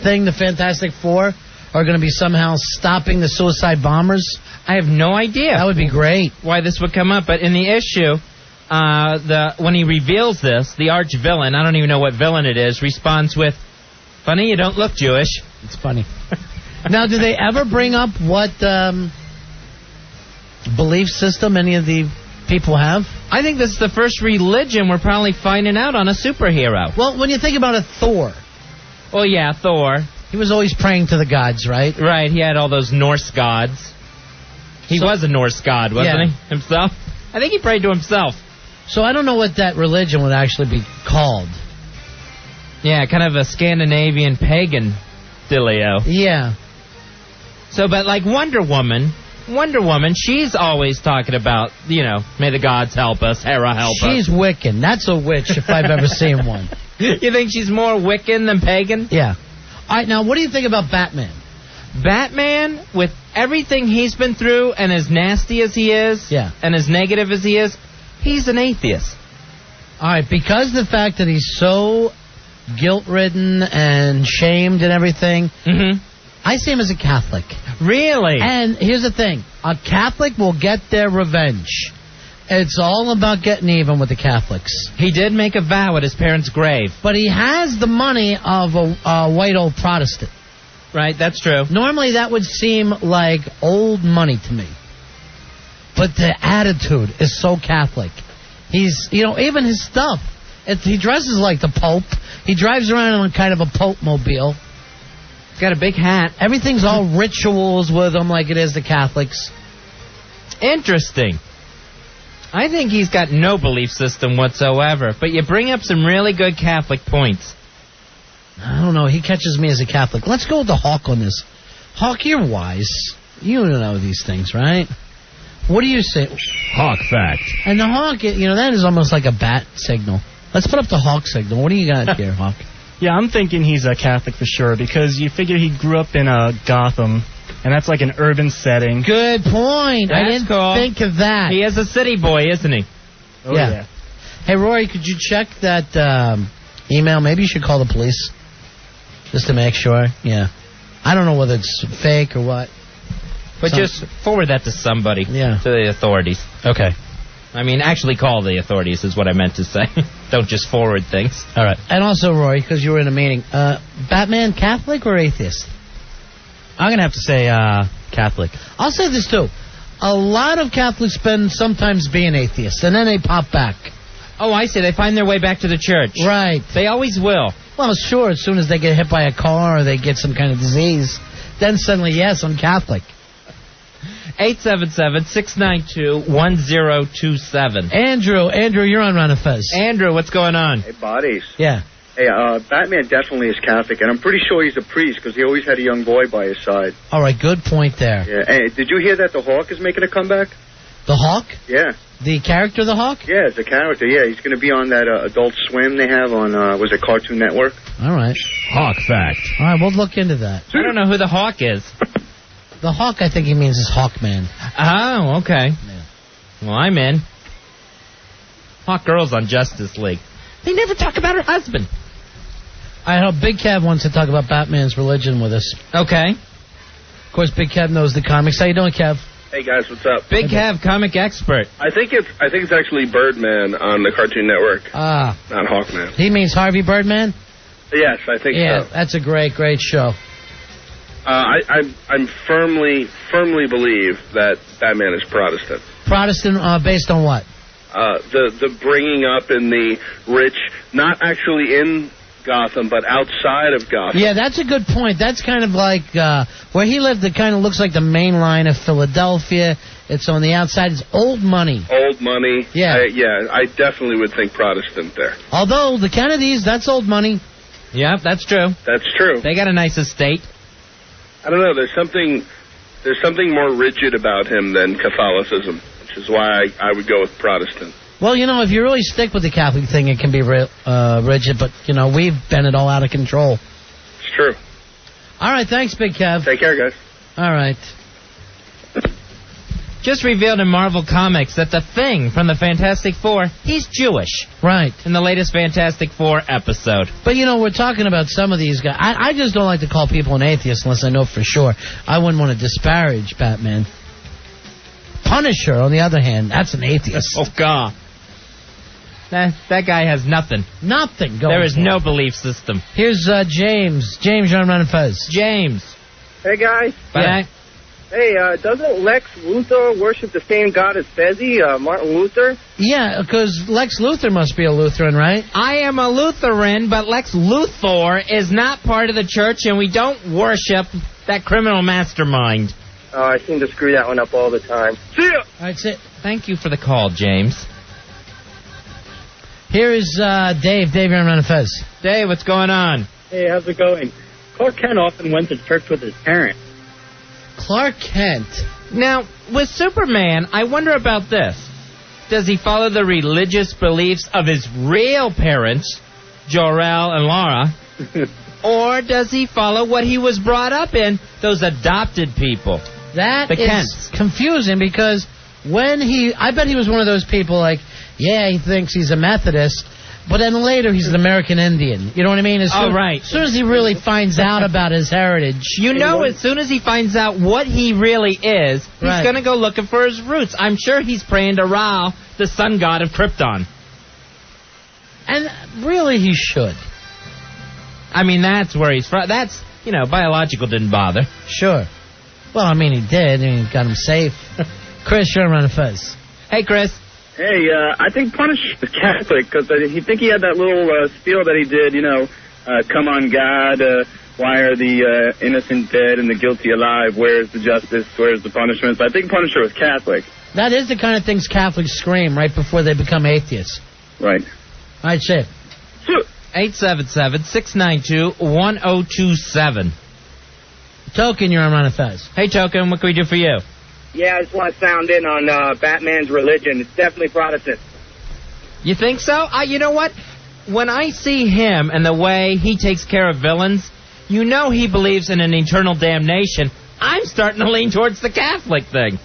thing, the Fantastic Four? Are going to be somehow stopping the suicide bombers? I have no idea. That would be great. Why this would come up. But in the issue, when he reveals this, the arch villain, I don't even know what villain it is, responds with, "Funny, you don't look Jewish." It's funny. Now, do they ever bring up what belief system any of the people have? I think this is the first religion we're probably finding out on a superhero. Well, when you think about it, Thor. Well, yeah, Thor. He was always praying to the gods, right? Right, he had all those Norse gods. He was a Norse god, wasn't he? Himself? I think he prayed to himself. So I don't know what that religion would actually be called. Yeah, kind of a Scandinavian pagan dealio. Yeah. So, but like Wonder Woman, she's always talking about, may the gods help us, Hera help us. She's Wiccan. That's a witch if I've ever seen one. You think she's more Wiccan than pagan? Yeah. All right, now what do you think about Batman? Batman, with everything he's been through and as nasty as he is, and as negative as he is, he's an atheist. All right, because the fact that he's so guilt-ridden and shamed and everything, I see him as a Catholic. Really? And here's the thing. A Catholic will get their revenge. It's all about getting even with the Catholics. He did make a vow at his parents' grave. But he has the money of a white old Protestant. Right, that's true. Normally that would seem like old money to me. But the attitude is so Catholic. He's, even his stuff. He dresses like the Pope. He drives around in kind of a Pope-mobile. He's got a big hat. Everything's all rituals with him like it is the Catholics. Interesting. I think he's got no belief system whatsoever, but you bring up some really good Catholic points. I don't know. He catches me as a Catholic. Let's go with the Hawk on this. Hawk, you're wise. You know these things, right? What do you say? Hawk fact. And the Hawk, that is almost like a bat signal. Let's put up the Hawk signal. What do you got here, Hawk? Yeah, I'm thinking he's a Catholic for sure, because you figure he grew up in Gotham, and that's like an urban setting. Good point. I didn't think of that. He is a city boy, isn't he? Oh, yeah. Hey, Rory, could you check that email? Maybe you should call the police, just to make sure. Yeah. I don't know whether it's fake or what. But just forward that to somebody. Yeah. To the authorities. Okay. I mean, actually call the authorities is what I meant to say. don't just forward things. All right. And also, Rory, because you were in a meeting, Batman Catholic or atheist? I'm going to have to say Catholic. I'll say this, too. A lot of Catholics spend sometimes being atheists, and then they pop back. Oh, I see. They find their way back to the church. Right. They always will. Well, sure, as soon as they get hit by a car or they get some kind of disease, then suddenly, yes, I'm Catholic. 877-692-1027. Andrew, you're on Ron and Fez. Andrew, what's going on? Hey, buddies. Yeah. Hey, Batman definitely is Catholic, and I'm pretty sure he's a priest because he always had a young boy by his side. All right, good point there. Yeah. Hey, did you hear that the Hawk is making a comeback? The Hawk? Yeah. The character, the Hawk? Yeah, it's a character. Yeah, he's going to be on that Adult Swim they have on, was it Cartoon Network? All right. Hawk fact. All right, we'll look into that. I don't know who the Hawk is. The Hawk, I think he means is Hawkman. Oh, okay. Yeah. Well, I'm in. Hawk Girl's on Justice League. They never talk about her husband. I hope Big Kev wants to talk about Batman's religion with us. Okay. Of course, Big Kev knows the comics. How you doing, Kev? Hey guys, what's up? Big Kev, comic expert. I think it's actually Birdman on the Cartoon Network. Ah. Not Hawkman. He means Harvey Birdman? Yes, I think yeah, so. That's a great show. I'm firmly believe that Batman is Protestant. Protestant based on what? The bringing up in the rich, not actually in Gotham, but outside of Gotham. Yeah, that's a good point. That's kind of like where he lived. It kind of looks like the main line of Philadelphia. It's on the outside. It's old money. Old money. Yeah. I definitely would think Protestant there. Although the Kennedys, that's old money. Yeah, that's true. That's true. They got a nice estate. I don't know. There's something more rigid about him than Catholicism, which is why I would go with Protestant. Well, if you really stick with the Catholic thing, it can be rigid, but, we've bent it all out of control. It's true. All right, thanks, Big Kev. Take care, guys. All right. Just revealed in Marvel Comics that the Thing from the Fantastic Four, he's Jewish. Right. In the latest Fantastic Four episode. But, we're talking about some of these guys. I just don't like to call people an atheist unless I know for sure. I wouldn't want to disparage Batman. Punisher, on the other hand, that's an atheist. Oh, God. That guy has nothing. Nothing going on. There is no belief system. Here's James. James, you're on Ron and Fez. James. Hey, guys. Yeah. Hey, doesn't Lex Luthor worship the same God as Fezzi, Martin Luther? Yeah, because Lex Luthor must be a Lutheran, right? I am a Lutheran, but Lex Luthor is not part of the church, and we don't worship that criminal mastermind. Oh, I seem to screw that one up all the time. See ya! All right, sit. Thank you for the call, James. Here is Dave. Dave, you're on Ron and Fez. Dave, what's going on? Hey, how's it going? Clark Kent often went to church with his parents. Clark Kent. Now, with Superman, I wonder about this. Does he follow the religious beliefs of his real parents, Jor-El and Lara, or does he follow what he was brought up in, those adopted people? That the is Kents. Confusing because I bet he was one of those people like, yeah, he thinks he's a Methodist, but then later he's an American Indian. You know what I mean? Right. As soon as he really finds out about his heritage. As soon as he finds out what he really is, he's going to go looking for his roots. I'm sure he's praying to Ra, the sun god of Krypton. And really he should. I mean, that's where he's from. That's, biological didn't bother. Sure. Well, I mean, he did. He got him safe. Chris, you're on Ron and Fez. Hey, Chris. Hey, I think Punisher is Catholic because I think he had that little spiel that he did, come on, God, why are the innocent dead and the guilty alive? Where's the justice? Where's the punishment? So I think Punisher was Catholic. That is the kind of things Catholics scream right before they become atheists. Right. All right, say it. 877-692-1027. Token, you're on Ron and Fez. Hey, Token, what can we do for you? Yeah, I just want to sound in on Batman's religion. It's definitely Protestant. You think so? You know what? When I see him and the way he takes care of villains, he believes in an eternal damnation. I'm starting to lean towards the Catholic thing.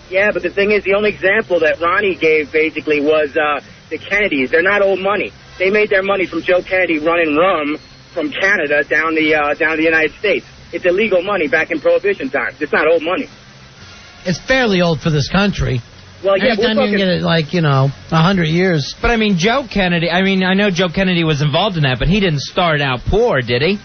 Yeah, but the thing is, the only example that Ronnie gave basically was the Kennedys. They're not old money. They made their money from Joe Kennedy running rum from Canada down the United States. It's illegal money back in Prohibition times. It's not old money. It's fairly old for this country. Well, yeah, Anytime you can get it, 100 years. But, I mean, Joe Kennedy, I know Joe Kennedy was involved in that, but he didn't start out poor, did he?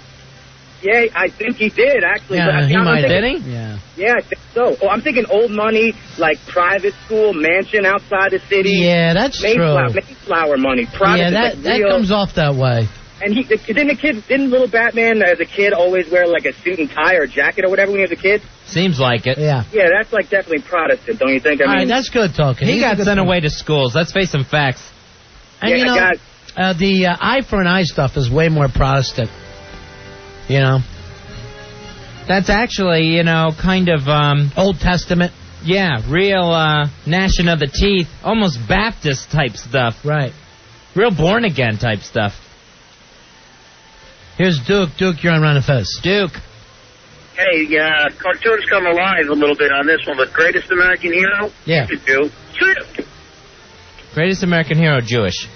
Yeah, I think he did, actually. Yeah, but he might have. Did he? Yeah. Yeah, I think so. Oh, I'm thinking old money, like private school, mansion outside the city. Yeah, that's true. Mayflower money. Private, Yeah, that comes off that way. And didn't little Batman as a kid always wear like a suit and tie or a jacket or whatever when he was a kid? Seems like it. Yeah. Yeah, that's like definitely Protestant, don't you think? All right, that's good talking. He got sent away to schools. Let's face some facts. And Yeah, the eye for an eye stuff is way more Protestant. You know? That's actually, kind of... Old Testament. Yeah, real gnashing of the teeth. Almost Baptist type stuff. Right. Real born-again type stuff. Here's Duke. Duke, you're on Ron and Fez. Duke. Hey, cartoons come alive a little bit on this one, but Greatest American Hero? Yeah. You do. Greatest American Hero, Jewish.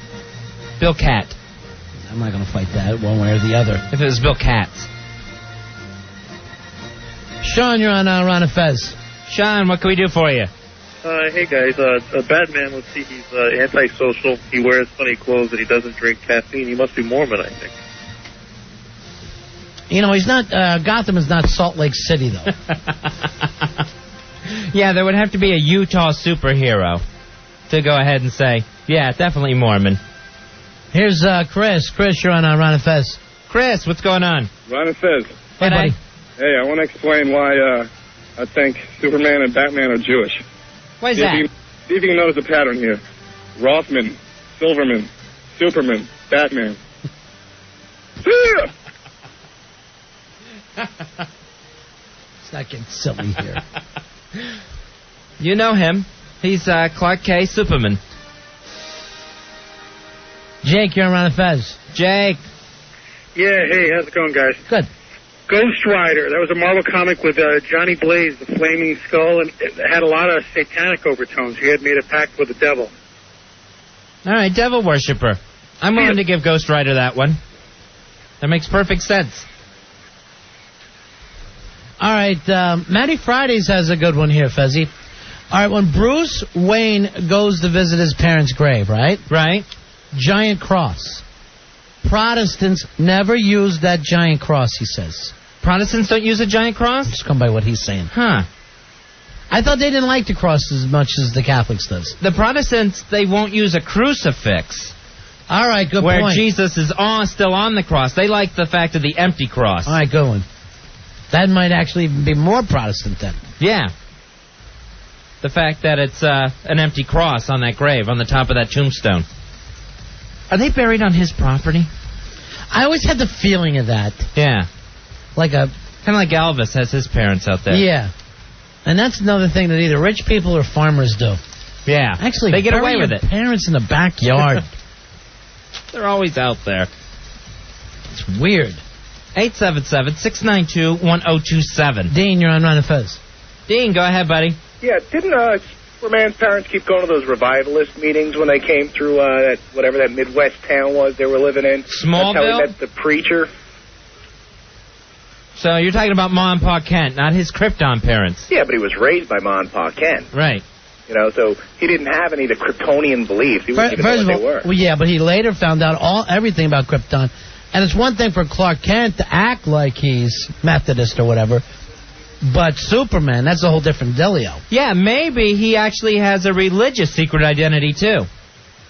Bill Cat. I'm not going to fight that one way or the other. If it was Bill Katz. Sean, you're on Ron and Fez. Sean, what can we do for you? Hey guys, Batman, let's see, he's antisocial, he wears funny clothes, and he doesn't drink caffeine. He must be Mormon, I think. He's not, Gotham is not Salt Lake City, though. Yeah, there would have to be a Utah superhero to go ahead and say, yeah, definitely Mormon. Here's Chris. Chris, you're on Ron and Fez. Chris, what's going on? Ron and Fez. Hey, buddy. Hey, I want to explain why I think Superman and Batman are Jewish. Why is that? See if you can notice a pattern here. Rothman, Silverman, Superman, Batman. It's not getting silly here. You know him. He's Clark K. Superman. Jake, you're on Ron and Fez. Jake. Yeah, hey, how's it going, guys? Good. Ghost Rider, that was a Marvel comic with Johnny Blaze, the Flaming Skull, and it had a lot of satanic overtones. He had made a pact with the devil. All right, devil worshiper. I'm willing to give Ghost Rider that one. That makes perfect sense. All right, Matty Fridays has a good one here, Fezzy. All right, when Bruce Wayne goes to visit his parents' grave, right? Right. Giant cross. Protestants never use that giant cross, he says. Protestants don't use a giant cross? Just come by what he's saying. Huh. I thought they didn't like the cross as much as the Catholics does. The Protestants, they won't use a crucifix. All right, good point. Where Jesus is still on the cross. They like the fact of the empty cross. All right, good one. That might actually be more Protestant then. Yeah. The fact that it's an empty cross on that grave, on the top of that tombstone. Are they buried on his property? I always had the feeling of that. Yeah. Kind of like Elvis has his parents out there. Yeah. And that's another thing that either rich people or farmers do. Yeah. Actually, they get away with your it. Parents in the backyard. They're always out there. It's weird. 877-692-1027. Dean, you're on Ron and Fez. Dean, go ahead, buddy. Yeah, didn't Superman's parents keep going to those revivalist meetings when they came through whatever that Midwest town was they were living in? Smallville? That's how he met the preacher. So you're talking about Ma and Pa Kent, not his Krypton parents. Yeah, but he was raised by Ma and Pa Kent. Right. So he didn't have any of the Kryptonian beliefs. He wasn't even know what they were. Well, yeah, but he later found out everything about Krypton. And it's one thing for Clark Kent to act like he's Methodist or whatever, but Superman, that's a whole different dealio. Yeah, maybe he actually has a religious secret identity, too,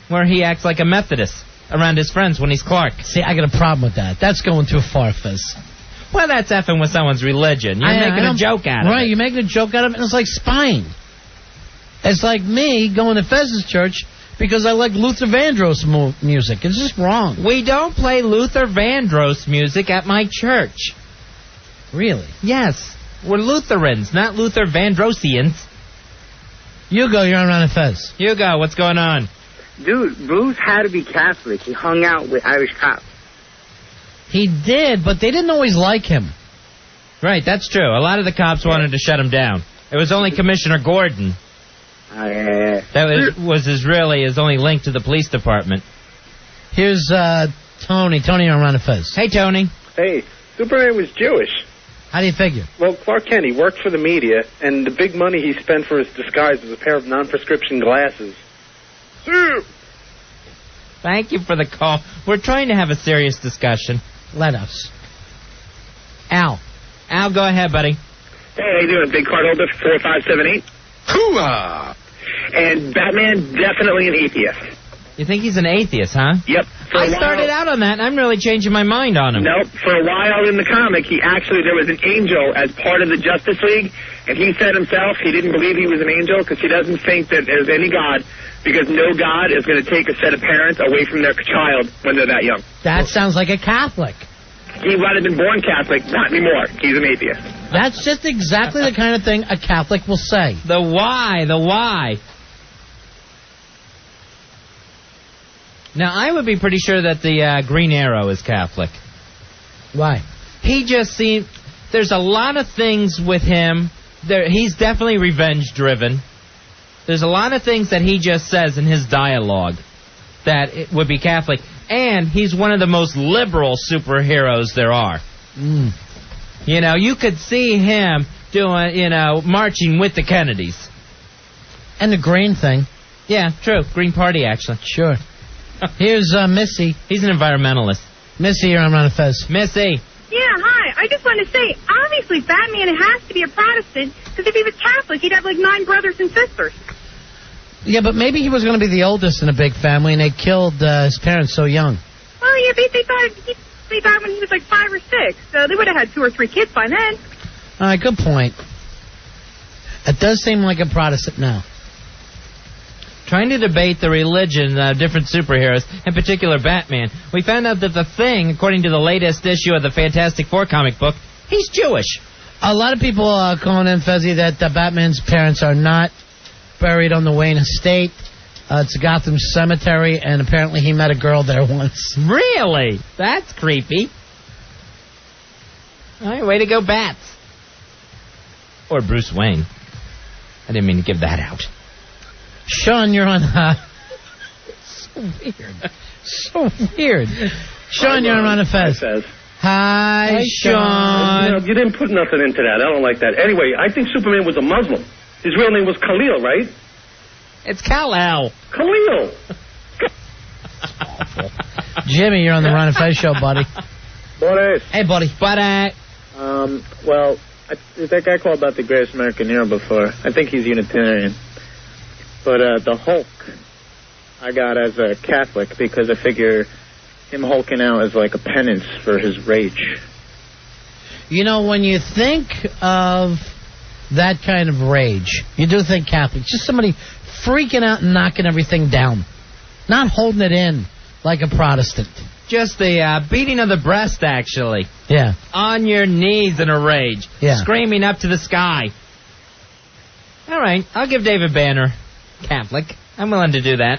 where he acts like a Methodist around his friends when he's Clark. See, I got a problem with that. That's going too far, Fizz. Well, that's effing with someone's religion. You're making a joke out of it. Right, you're making a joke out of it, and it's like spying. It's like me going to Fez's church because I like Luther Vandross music. It's just wrong. We don't play Luther Vandross music at my church. Really? Yes. We're Lutherans, not Luther Vandrossians. Hugo, you're on Ron and Fez. Hugo, what's going on? Dude, Bruce had to be Catholic. He hung out with Irish cops. He did, but they didn't always like him. Right, that's true. A lot of the cops wanted to shut him down. It was only Commissioner Gordon. That was his only link to the police department. Here's Tony. Tony on Ron and Fez. Hey, Tony. Hey, Superman was Jewish. How do you figure? Well, Clark Kent, he worked for the media, and the big money he spent for his disguise was a pair of non-prescription glasses. Thank you for the call. We're trying to have a serious discussion. Let us. Al. Al, go ahead, buddy. Hey, how you doing? Big card holder, 4578. Hooah! And Batman, definitely an atheist. You think he's an atheist, huh? Yep. I started out on that, and I'm really changing my mind on him. Nope. For a while in the comic, there was an angel as part of the Justice League, and he said himself he didn't believe he was an angel because he doesn't think that there's any God, because no God is going to take a set of parents away from their child when they're that young. That sounds like a Catholic. He might have been born Catholic, not anymore. He's an atheist. That's just exactly the kind of thing a Catholic will say. The why. Now, I would be pretty sure that the Green Arrow is Catholic. Why? He just seems... There's a lot of things with him. He's definitely revenge-driven. There's a lot of things that he just says in his dialogue that it would be Catholic. And he's one of the most liberal superheroes there are. Mm. You know, you could see him doing, marching with the Kennedys. And the green thing. Yeah, true. Green Party, actually. Sure. Here's Missy. He's an environmentalist. Missy, you're on Ron and Fez. Missy. Yeah, hi. I just wanted to say, obviously Batman has to be a Protestant, because if he was Catholic, he'd have like 9 brothers and sisters. Yeah, but maybe he was going to be the oldest in a big family, and they killed his parents so young. Well, yeah, they died when he was like 5 or 6, so they would have had 2 or 3 kids by then. All right, good point. It does seem like a Protestant now. Trying to debate the religion of different superheroes, in particular Batman, we found out that the Thing, according to the latest issue of the Fantastic Four comic book, he's Jewish. A lot of people are calling in, Fezzy, that Batman's parents are not buried on the Wayne estate. It's a Gotham cemetery, and apparently he met a girl there once. Really? That's creepy. All right, way to go, Bats. Or Bruce Wayne. I didn't mean to give that out. Sean, you're on... So weird. So weird. Sean, you're on Ron and Fez. Hi, Sean. You didn't put nothing into that. I don't like that. Anyway, I think Superman was a Muslim. His real name was Khalil, right? It's Kal-El. Khalil. Jimmy, you're on the Ron and Fez show, buddy. Boris. Hey, buddy. Buddy. Well, that guy called about the greatest American hero before. I think he's Unitarian. But the Hulk, I got as a Catholic because I figure him hulking out is like a penance for his rage. You know, when you think of that kind of rage, you do think Catholic. Just somebody freaking out and knocking everything down. Not holding it in like a Protestant. Just the beating of the breast, actually. Yeah. On your knees in a rage. Yeah. Screaming up to the sky. All right, I'll give David Banner Catholic. I'm willing to do that.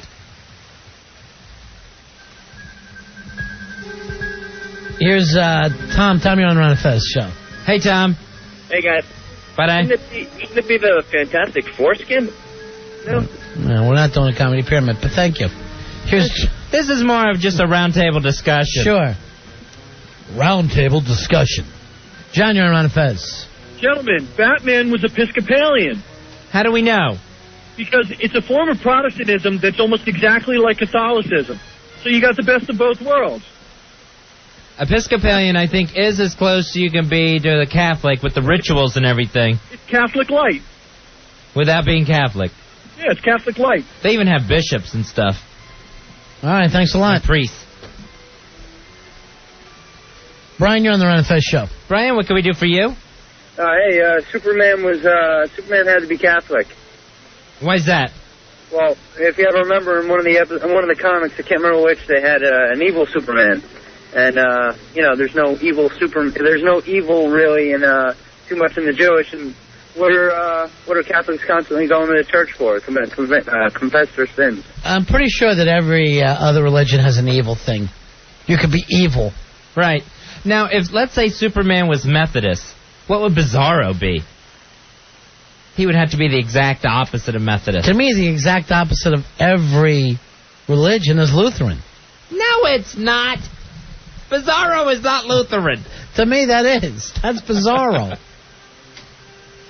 Here's Tom. Tom, you're on the Ron and Fez show. Hey, Tom. Hey, guys. Buddy. Shouldn't it be the Fantastic Foreskin? No? No, we're not doing a comedy pyramid, but thank you. This is more of just a roundtable discussion. Sure. Roundtable discussion. John, you're on Ron and Fez. Gentlemen, Batman was Episcopalian. How do we know? Because it's a form of Protestantism that's almost exactly like Catholicism. So you got the best of both worlds. Episcopalian, I think, is as close as you can be to the Catholic with the rituals and everything. It's Catholic light. Without being Catholic. Yeah, it's Catholic light. They even have bishops and stuff. All right, thanks a lot. And priests. Brian, you're on the Ron and Fez show. Brian, what can we do for you? Superman had to be Catholic. Why's that? Well, if you ever remember in one of the comics, I can't remember which, they had an evil Superman, and there's no evil really in too much in the Jewish. And what are Catholics constantly going to the church for? Confess their sins. I'm pretty sure that every other religion has an evil thing. You could be evil, right? Now, if let's say Superman was Methodist, what would Bizarro be? He would have to be the exact opposite of Methodist. To me, the exact opposite of every religion is Lutheran. No, it's not. Bizarro is not Lutheran. To me, that is. That's bizarro.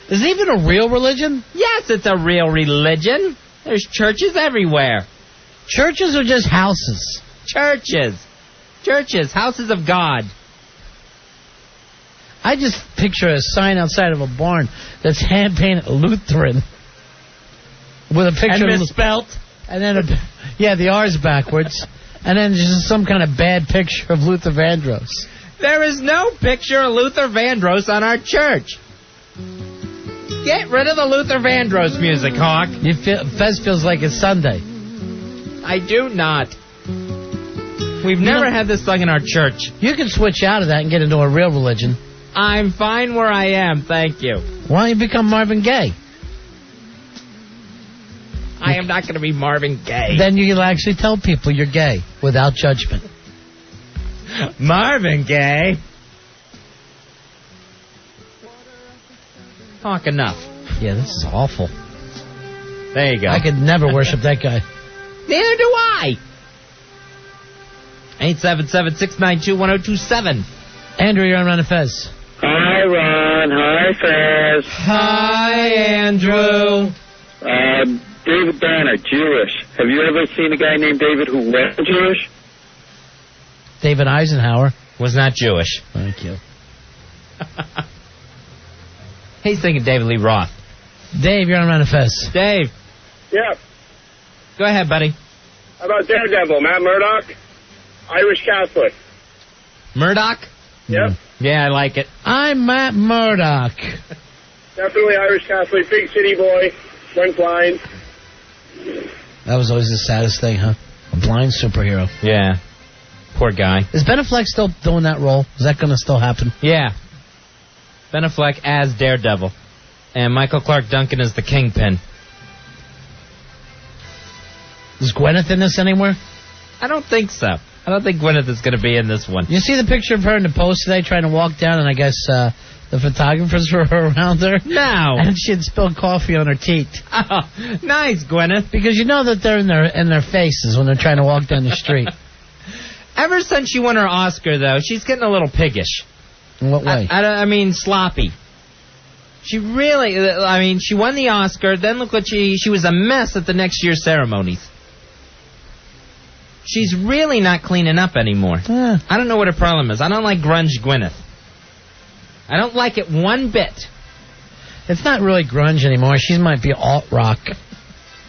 Is it even a real religion? Yes, it's a real religion. There's churches everywhere. Churches are just houses. Churches, houses of God. I just picture a sign outside of a barn that's hand-painted Lutheran with a picture and misspelt. And then, the R's backwards. And then just some kind of bad picture of Luther Vandross. There is no picture of Luther Vandross on our church. Get rid of the Luther Vandross music, Hawk. Fez feels like it's Sunday. I do not. We've never had this sung in our church. You can switch out of that and get into a real religion. I'm fine where I am, thank you. Why don't you become Marvin Gaye? I am not going to be Marvin Gaye. Then you can actually tell people you're gay without judgment. Marvin Gaye? Talk enough. Yeah, this is awful. There you go. I could never worship that guy. Neither do I. 877-692-1027. Andrew, you're on Ron and Fez. Hi, Ron. Hi, Fez. Hi, Andrew. David Banner, Jewish. Have you ever seen a guy named David who was Jewish? David Eisenhower. Was not Jewish. Thank you. He's thinking David Lee Roth. Dave, you're on Ron and Fez. Dave. Yeah. Go ahead, buddy. How about Daredevil, Matt Murdock? Irish Catholic. Murdoch? Yep. Yeah, I like it. I'm Matt Murdock. Definitely Irish Catholic, big city boy, went blind. That was always the saddest thing, huh? A blind superhero. Yeah. Poor guy. Is Ben Affleck still doing that role? Is that going to still happen? Yeah. Ben Affleck as Daredevil. And Michael Clark Duncan as the Kingpin. Is Gwyneth in this anywhere? I don't think so. I don't think Gwyneth is going to be in this one. You see the picture of her in the post today trying to walk down, and I guess the photographers were around her? No. And she had spilled coffee on her teeth. Oh, nice, Gwyneth. Because you know that they're in their faces when they're trying to walk down the street. Ever since she won her Oscar, though, she's getting a little piggish. In what way? I mean, sloppy. She really, she won the Oscar, then look what she was a mess at the next year's ceremonies. She's really not cleaning up anymore. Yeah. I don't know what her problem is. I don't like grunge Gwyneth. I don't like it one bit. It's not really grunge anymore. She might be alt-rock,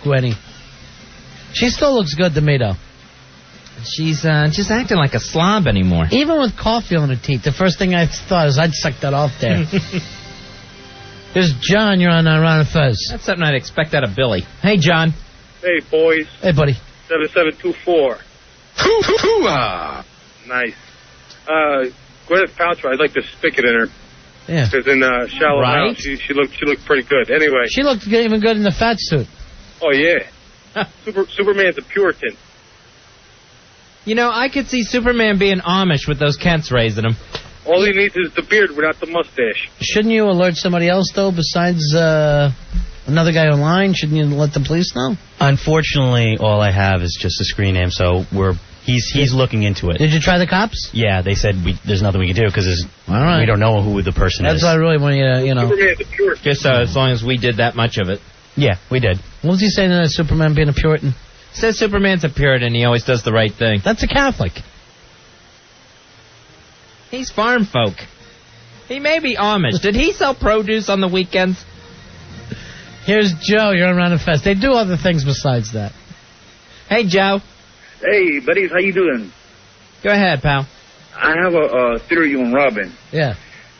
Gwenny. She still looks good to me, though. She's just acting like a slob anymore. Even with coffee on her teeth, the first thing I thought is I'd suck that off there. There's John. You're on Ron and Fez. That's something I'd expect out of Billy. Hey, John. Hey, boys. Hey, buddy. 7724. Hoo-hoo-ah! Nice. Gwyneth Paltrow, I'd like to stick it in her. Yeah. Because in Shallow Right? House, she looked pretty good. Anyway. She looked even good in the fat suit. Oh, yeah. Superman's a Puritan. You know, I could see Superman being Amish with those Kents raising him. All he needs is the beard without the mustache. Shouldn't you alert somebody else, though, besides another guy online? Shouldn't you let the police know? Unfortunately, all I have is just a screen name, so he's looking into it. Did you try the cops? Yeah, they said there's nothing we can do because right. we don't know who the person That's is. what I really want you to, Superman's a Puritan. Just as long as we did that much of it. Yeah, we did. What was he saying about Superman being a Puritan? Says Superman's a Puritan. He always does the right thing. That's a Catholic. He's farm folk. He may be Amish. Did he sell produce on the weekends? Here's Joe. You're on Ron and Fez. They do other things besides that. Hey, Joe. Hey, buddies. How you doing? Go ahead, pal. I have a theory on Robin. Yeah.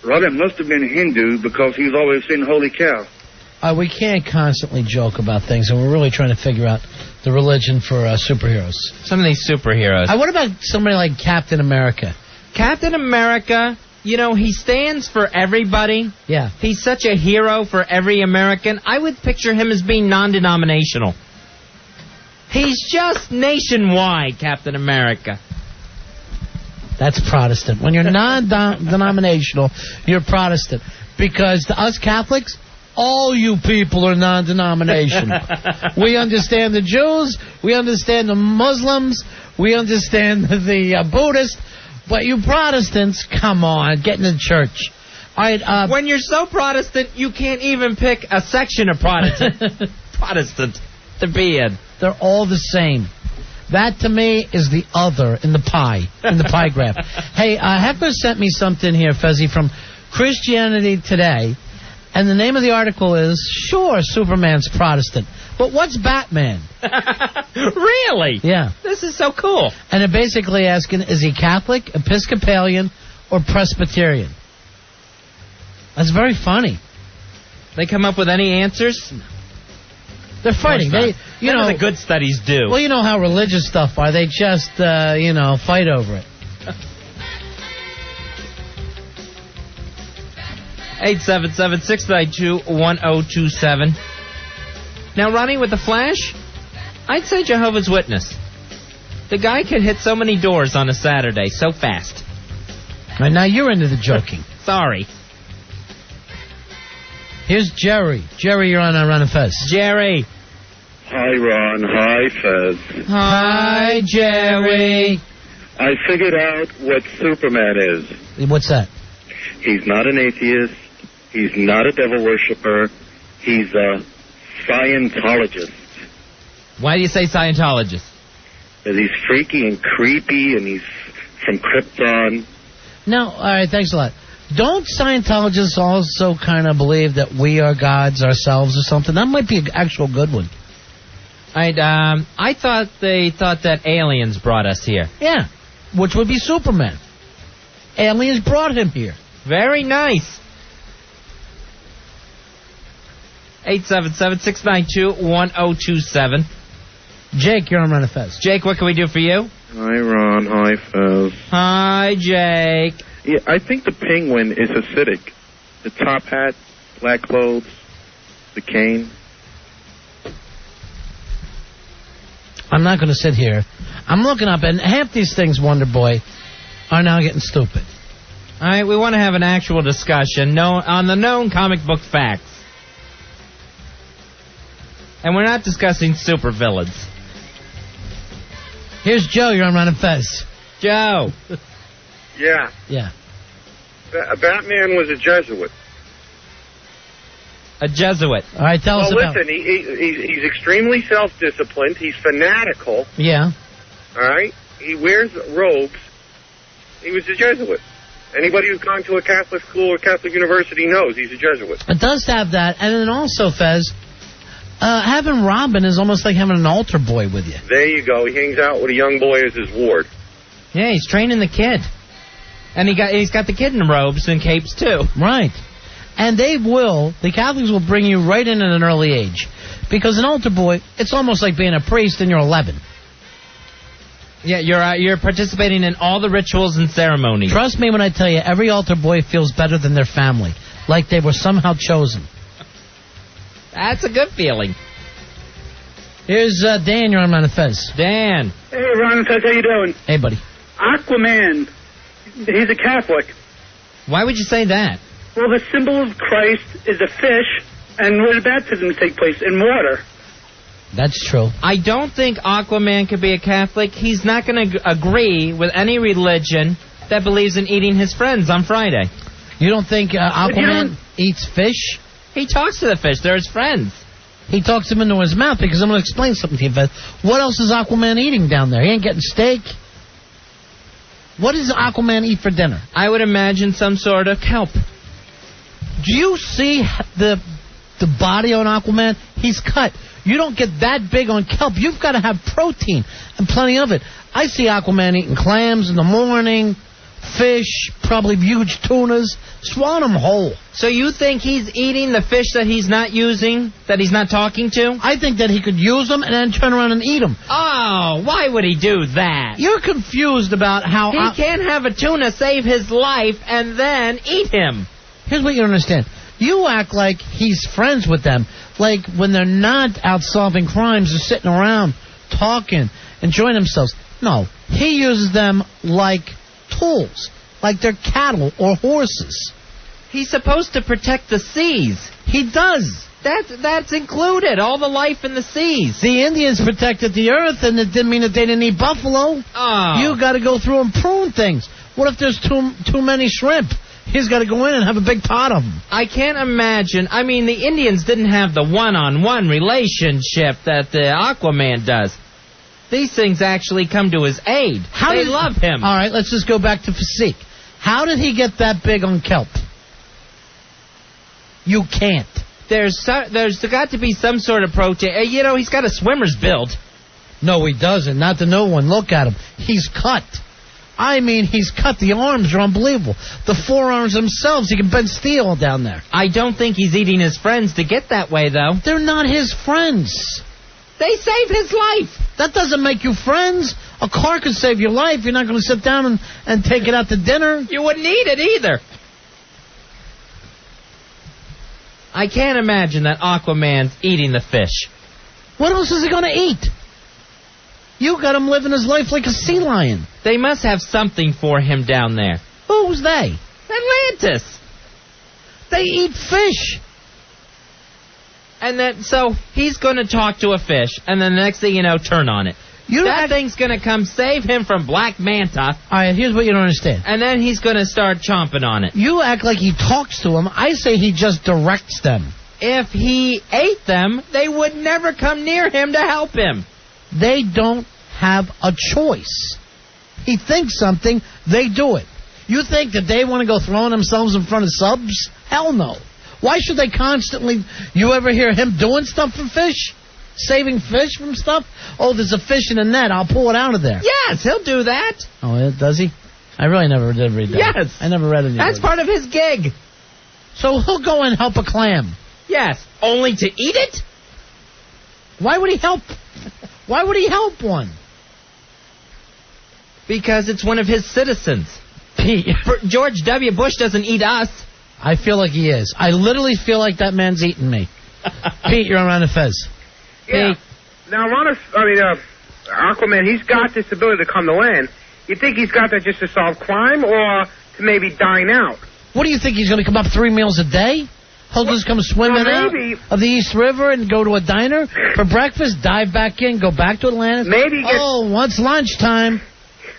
Robin must have been Hindu because he's always saying holy cow. We can't constantly joke about things, and we're really trying to figure out the religion for superheroes. Some of these superheroes. What about somebody like Captain America? Captain America, he stands for everybody. Yeah. He's such a hero for every American. I would picture him as being non-denominational. He's just nationwide, Captain America. That's Protestant. When you're non-denominational, you're Protestant. Because to us Catholics, all you people are non-denomination. We understand the Jews. We understand the Muslims. We understand the Buddhists. But you Protestants, come on, get in the church. All right, when you're so Protestant, you can't even pick a section of Protestant to be in. They're all the same. That, to me, is the other in the pie graph. Hey, Heckler sent me something here, Fezzy, from Christianity Today, and the name of the article is, sure, Superman's Protestant, but what's Batman? Really? Yeah. This is so cool. And they're basically asking, is he Catholic, Episcopalian, or Presbyterian? That's very funny. They come up with any answers? They're fighting. They, you know, the good studies do. Well, you know how religious stuff are. They just, fight over it. 877-692-1027. Now, Ronnie, with the Flash, I'd say Jehovah's Witness. The guy could hit so many doors on a Saturday so fast. All right, now you're into the joking. Sorry. Here's Jerry. Jerry, you're on Ron and Fez. Jerry. Hi, Ron. Hi, Fez. Hi, Jerry. I figured out what Superman is. What's that? He's not an atheist. He's not a devil worshiper. He's a Scientologist. Why do you say Scientologist? Because he's freaky and creepy, and he's from Krypton. No, all right, thanks a lot. Don't Scientologists also kind of believe that we are gods ourselves or something? That might be an actual good one. I thought they thought that aliens brought us here. Yeah, which would be Superman. Aliens brought him here. Very nice. 877-692-1027. Jake, you're on Run of Fez. Jake, what can we do for you? Hi, Ron. Hi, Fez. Hi, Jake. Yeah, I think the penguin is Hasidic. The top hat, black clothes, the cane. I'm not going to sit here. I'm looking up, and half these things, Wonder Boy, are now getting stupid. All right, we want to have an actual discussion on the known comic book facts. And we're not discussing supervillains. Here's Joe. You're on Ron and Fez. Joe. Yeah. Yeah. Batman was a Jesuit. A Jesuit. All right, tell us about... Well, listen, he's extremely self-disciplined. He's fanatical. Yeah. All right? He wears robes. He was a Jesuit. Anybody who's gone to a Catholic school or Catholic university knows he's a Jesuit. It does have that. And then also, Fez, having Robin is almost like having an altar boy with you. There you go. He hangs out with a young boy as his ward. Yeah, he's training the kid. And he's got the kid in robes and capes, too. Right. And the Catholics will bring you right in at an early age. Because an altar boy, it's almost like being a priest and you're 11. Yeah, you're participating in all the rituals and ceremonies. Trust me when I tell you, every altar boy feels better than their family. Like they were somehow chosen. That's a good feeling. Here's Dan, you're on Ron and Fez. Dan. Hey, Ron and Fez, how you doing? Hey, buddy. Aquaman, he's a Catholic. Why would you say that? Well, the symbol of Christ is a fish, and where do baptisms take place? In water. That's true. I don't think Aquaman could be a Catholic. He's not going to agree with any religion that believes in eating his friends on Friday. You don't think Aquaman eats fish? He talks to the fish. They're his friends. He talks them into his mouth because I'm going to explain something to you, Fez. What else is Aquaman eating down there? He ain't getting steak. What does Aquaman eat for dinner? I would imagine some sort of kelp. Do you see the body on Aquaman? He's cut. You don't get that big on kelp. You've got to have protein and plenty of it. I see Aquaman eating clams in the morning, fish, probably huge tunas. Swallow them whole. So you think he's eating the fish that he's not using, that he's not talking to? I think that he could use them and then turn around and eat them. Oh, why would he do that? You're confused about how... He can't have a tuna save his life and then eat him. Here's what you don't understand. You act like he's friends with them. Like when they're not out solving crimes, they're sitting around talking, enjoying themselves. No, he uses them like tools, like they're cattle or horses. He's supposed to protect the seas. He does. That's included, all the life in the seas. The Indians protected the earth, and it didn't mean that they didn't eat buffalo. Oh. You got to go through and prune things. What if there's too many shrimp? He's got to go in and have a big pot of them. I can't imagine. I mean, the Indians didn't have the one-on-one relationship that the Aquaman does. These things actually come to his aid. They love him. All right, let's just go back to physique. How did he get that big on kelp? You can't. There's got to be some sort of protein. You know, he's got a swimmer's build. No, he doesn't. Not to no one. Look at him. He's cut. I mean, he's cut. The arms are unbelievable. The forearms themselves, he can bend steel down there. I don't think he's eating his friends to get that way, though. They're not his friends. They saved his life. That doesn't make you friends. A car could save your life. You're not going to sit down and take it out to dinner. You wouldn't eat it either. I can't imagine that Aquaman's eating the fish. What else is he going to eat? You got him living his life like a sea lion. They must have something for him down there. Who's they? Atlantis. They eat fish. And then, so he's going to talk to a fish, and then the next thing you know, turn on it. That thing's going to come save him from Black Manta. All right, here's what you don't understand. And then he's going to start chomping on it. You act like he talks to them. I say he just directs them. If he ate them, they would never come near him to help him. They don't have a choice. He thinks something, they do it. You think that they want to go throwing themselves in front of subs? Hell no. Why should they constantly... You ever hear him doing stuff for fish? Saving fish from stuff? Oh, there's a fish in a net. I'll pull it out of there. Yes, he'll do that. Oh, does he? I really never did read that. Yes. I never read it. That's part of his gig. So he'll go and help a clam. Yes. Only to eat it? Why would he help? Why would he help one? Because it's one of his citizens. Pete. George W. Bush doesn't eat us. I feel like he is. I literally feel like that man's eating me. Pete, you're on the Fez. Yeah. Now, Aquaman, he's got this ability to come to land. You think he's got that just to solve crime or to maybe dine out? What do you think? He's going to come up 3 meals a day? He'll just come swimming out of the East River and go to a diner for breakfast, dive back in, go back to Atlantis? Maybe once lunchtime.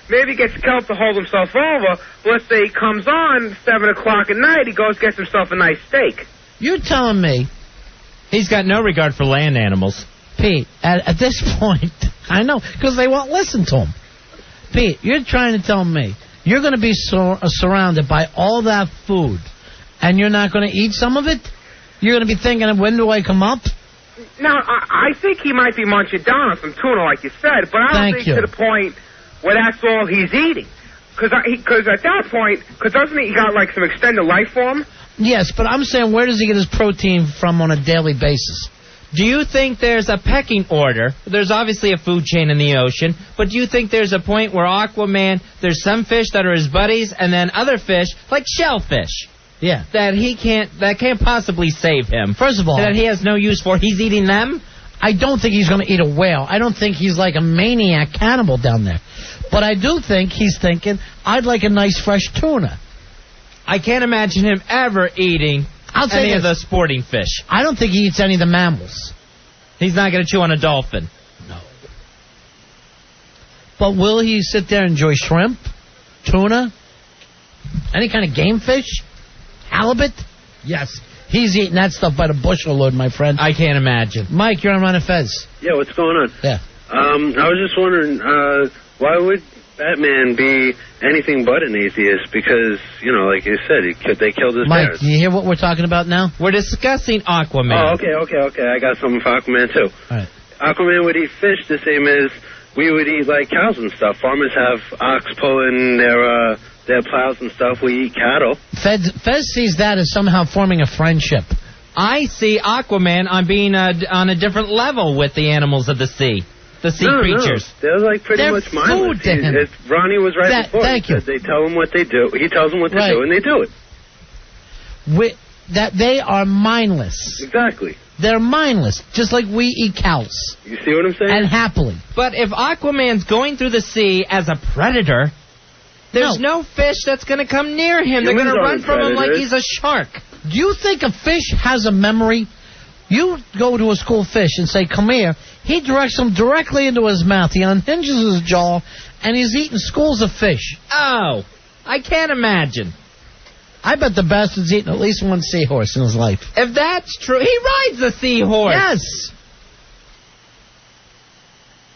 Maybe he gets kelp to hold himself over. Let's say he comes on 7 o'clock at night, he goes gets himself a nice steak. You're telling me... He's got no regard for land animals. Pete, at this point, I know, because they won't listen to him. Pete, you're trying to tell me you're going to be surrounded by all that food, and you're not going to eat some of it? You're going to be thinking, when do I come up? Now, I think he might be munching down on some tuna, like you said, but I don't think to the point where that's all he's eating. Because at that point, doesn't he got like some extended life form? Yes, but I'm saying, where does he get his protein from on a daily basis? Do you think there's a pecking order? There's obviously a food chain in the ocean, but do you think there's a point where Aquaman, there's some fish that are his buddies, and then other fish, like shellfish, that can't possibly save him? First of all, that he has no use for. He's eating them? I don't think he's going to eat a whale. I don't think he's like a maniac cannibal down there. But I do think he's thinking, I'd like a nice fresh tuna. I can't imagine him ever eating any of the sporting fish. I don't think he eats any of the mammals. He's not going to chew on a dolphin. No. But will he sit there and enjoy shrimp, tuna, any kind of game fish, halibut? Yes. He's eating that stuff by the bushel load, my friend. I can't imagine. Mike, you're on Run of Fez. Yeah, what's going on? Yeah. I was just wondering, why would Batman be anything but an atheist? Because, like you said, they killed his Mike, parents. do you hear what we're talking about now? We're discussing Aquaman. Oh, okay. I got something for Aquaman, too. All right. Aquaman would eat fish the same as we would eat, like, cows and stuff. Farmers have ox pulling their plows and stuff. We eat cattle. Fez sees that as somehow forming a friendship. I see Aquaman on being on a different level with the animals of the sea. The sea creatures. They're like pretty much mindless. Food to him. Ronnie was right before. Thank you. They tell him what they do. He tells them what to do, and they do it. That they are mindless. Exactly. They're mindless, just like we eat cows. You see what I'm saying? And happily. But if Aquaman's going through the sea as a predator, there's no fish that's going to come near him. They're going to run from him like he's a shark. Do you think a fish has a memory? You go to a school fish and say, come here. He directs them directly into his mouth. He unhinges his jaw, and he's eating schools of fish. Oh. I can't imagine. I bet the bastard's eaten at least one seahorse in his life. If that's true, he rides a seahorse. Yes.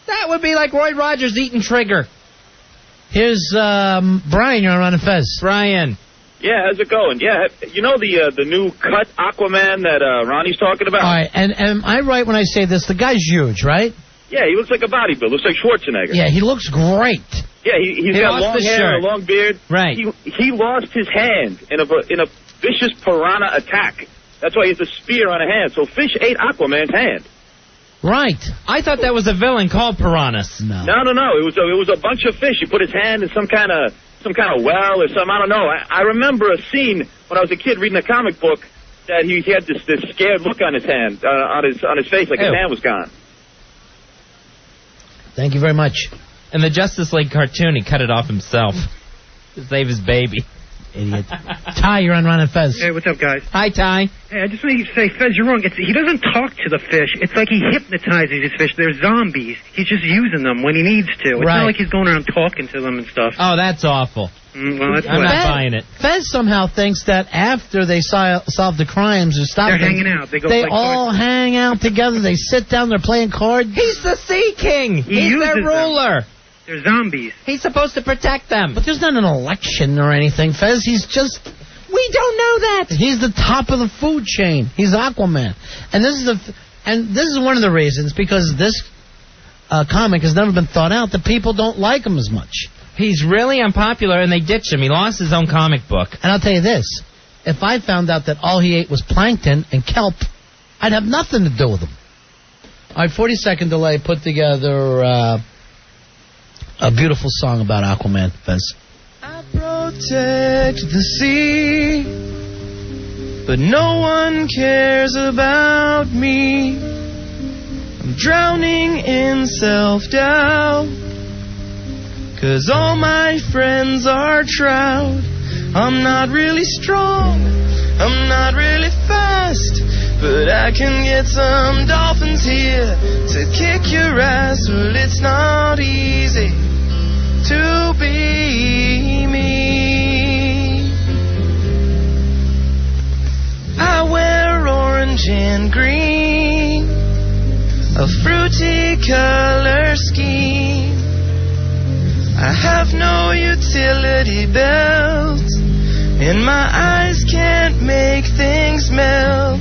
That would be like Roy Rogers eating Trigger. Here's Brian. You're on Fez. Brian. Yeah, how's it going? Yeah, you know the new cut Aquaman that Ronnie's talking about? All right, and am I right when I say this? The guy's huge, right? Yeah, he looks like a bodybuilder. Looks like Schwarzenegger. Yeah, he looks great. Yeah, he's got long hair, a long beard. Right. He lost his hand in a vicious piranha attack. That's why he has a spear on a hand. So fish ate Aquaman's hand. Right. I thought that was a villain called Piranhas. No. It was a bunch of fish. He put his hand in some kind of well or something. I don't know. I remember a scene when I was a kid reading a comic book that he had this scared look on his hand, on his face, like his hand was gone. Thank you very much. In the Justice League cartoon, he cut it off himself to save his baby. Idiot. Ty, you're on Ron and Fez. Hey, what's up, guys? Hi, Ty. Hey, I just want to say, Fez, you're wrong. He doesn't talk to the fish. It's like he hypnotizes his fish. They're zombies. He's just using them when he needs to. It's not like he's going around talking to them and stuff. Oh, that's awful. Well, that's I'm not buying it. Fez somehow thinks that after they solve the crimes or stop they're them, hanging out. They all hang out together. They sit down. They're playing cards. He's the Sea King. He's their ruler. They're zombies. He's supposed to protect them. But there's not an election or anything, Fez. He's just... We don't know that. He's the top of the food chain. He's Aquaman. And this is one of the reasons, because this comic has never been thought out, that people don't like him as much. He's really unpopular, and they ditched him. He lost his own comic book. And I'll tell you this. If I found out that all he ate was plankton and kelp, I'd have nothing to do with him. All right, 40-second delay put together a beautiful song about Aquaman, Fez. I protect the sea, but no one cares about me. I'm drowning in self-doubt, 'cause all my friends are trout. I'm not really strong, I'm not really fast, but I can get some dolphins here to kick your ass. Well, it's not easy to be me. I wear orange and green, a fruity color scheme. I have no utility belt, and my eyes can't make things melt.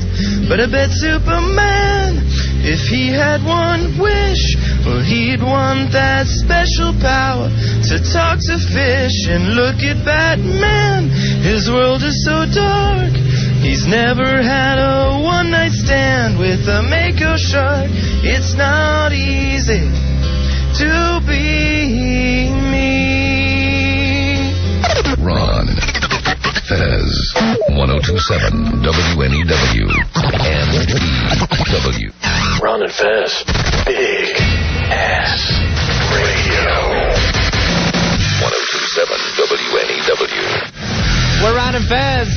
But I bet Superman, if he had one wish, well, he'd want that special power to talk to fish. And look at Batman, his world is so dark. He's never had a one-night stand with a Mako shark. It's not easy to be me. Ron, Fez, 1027 WNEW and DW. Ron and Fez, Big Ass Radio. 1027 WNEW. We're Ron and Fez,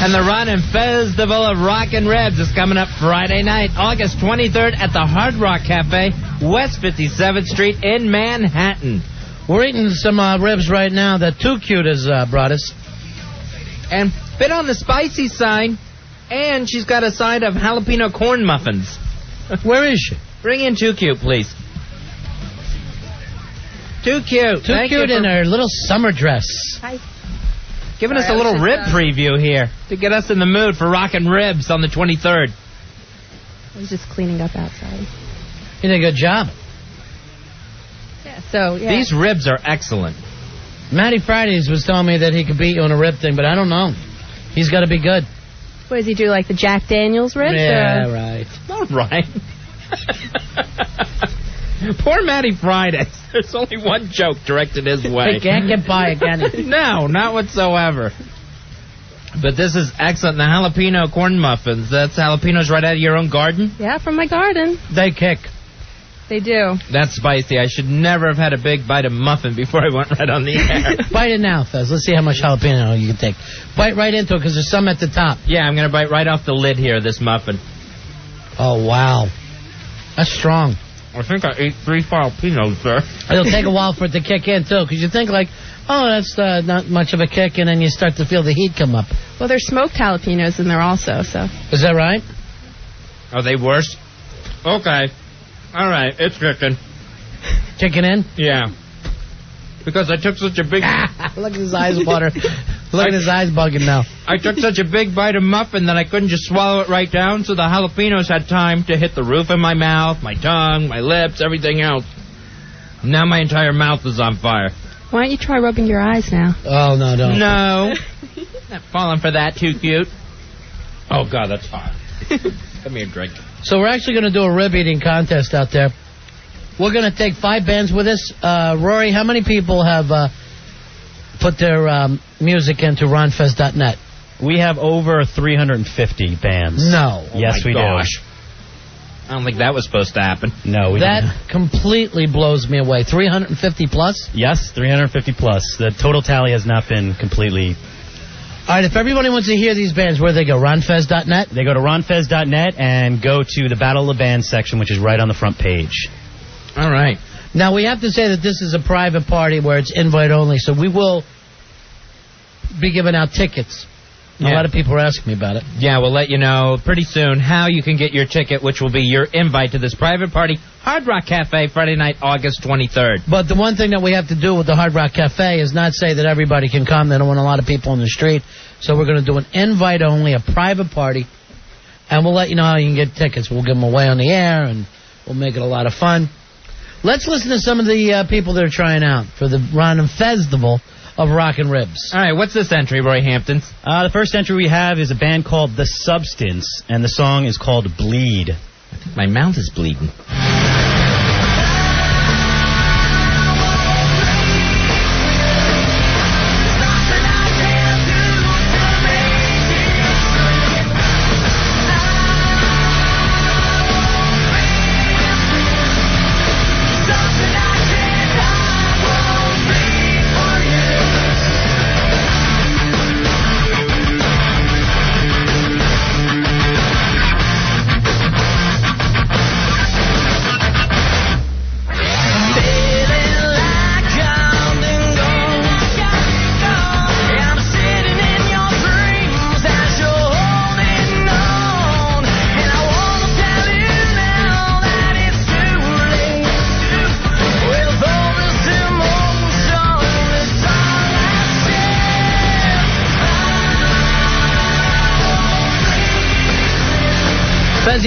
and the Ron and Festival of Rockin' Ribs is coming up Friday night, August 23rd at the Hard Rock Cafe, West 57th Street in Manhattan. We're eating some ribs right now that Too Cute has brought us. And bit on the spicy side, and she's got a side of jalapeno corn muffins. Where is she? Bring in Too Cute, please. Too Cute. Too Cute in her little summer dress. Hi. Giving us a little rib preview here to get us in the mood for rockin' ribs on the 23rd. I was just cleaning up outside. You did a good job. Yeah, so, yeah. These ribs are excellent. Matty Fridays was telling me that he could beat you on a rib thing, but I don't know. He's got to be good. What does he do, like the Jack Daniels ribs? Yeah, right. All right. Poor Matty Fridays. There's only one joke directed his way. He can't get by again. No, not whatsoever. But this is excellent. The jalapeno corn muffins. That's jalapenos right out of your own garden? Yeah, from my garden. They kick. They do. That's spicy. I should never have had a big bite of muffin before I went right on the air. Bite it now, Fez. Let's see how much jalapeno you can take. Bite right into it, because there's some at the top. Yeah, I'm going to bite right off the lid here of this muffin. Oh, wow. That's strong. I think I ate 3 jalapenos there. It'll take a while for it to kick in, too, because you think, like, Oh, that's not much of a kick, and then you start to feel the heat come up. Well, there's smoked jalapenos in there also, so. Is that right? Are they worse? Okay. All right, it's kicking. Kicking in? Yeah. Because I took such a big... Look at his eyes water. Look at his eyes bugging now. I took such a big bite of muffin that I couldn't just swallow it right down, so the jalapenos had time to hit the roof of my mouth, my tongue, my lips, everything else. Now my entire mouth is on fire. Why don't you try rubbing your eyes now? Oh, no, don't. No. Not falling for that, too cute. Oh, God, that's hot. Give me a drink. So we're actually going to do a rib eating contest out there. We're going to take 5 bands with us. Rory, how many people have put their music into ronfez.net? We have over 350 bands. No. Yes, we do. I don't think that was supposed to happen. No, we That didn't. completely blows me away. 350 plus? Yes, 350 plus. The total tally has not been completely... All right, if everybody wants to hear these bands, where do they go? ronfez.net? They go to ronfez.net and go to the Battle of the Bands section, which is right on the front page. All right. Now, we have to say that this is a private party where it's invite only, so we will be giving out tickets. A lot of people are asking me about it. Yeah, we'll let you know pretty soon how you can get your ticket, which will be your invite to this private party, Hard Rock Cafe, Friday night, August 23rd. But the one thing that we have to do with the Hard Rock Cafe is not say that everybody can come. They don't want a lot of people on the street. So we're going to do an invite only, a private party, and we'll let you know how you can get tickets. We'll give them away on the air, and we'll make it a lot of fun. Let's listen to some of the people that are trying out for the Ron Festival of Rockin' Ribs. All right, what's this entry, Roy Hamptons? The first entry we have is a band called The Substance, and the song is called Bleed. I think my mouth is bleeding.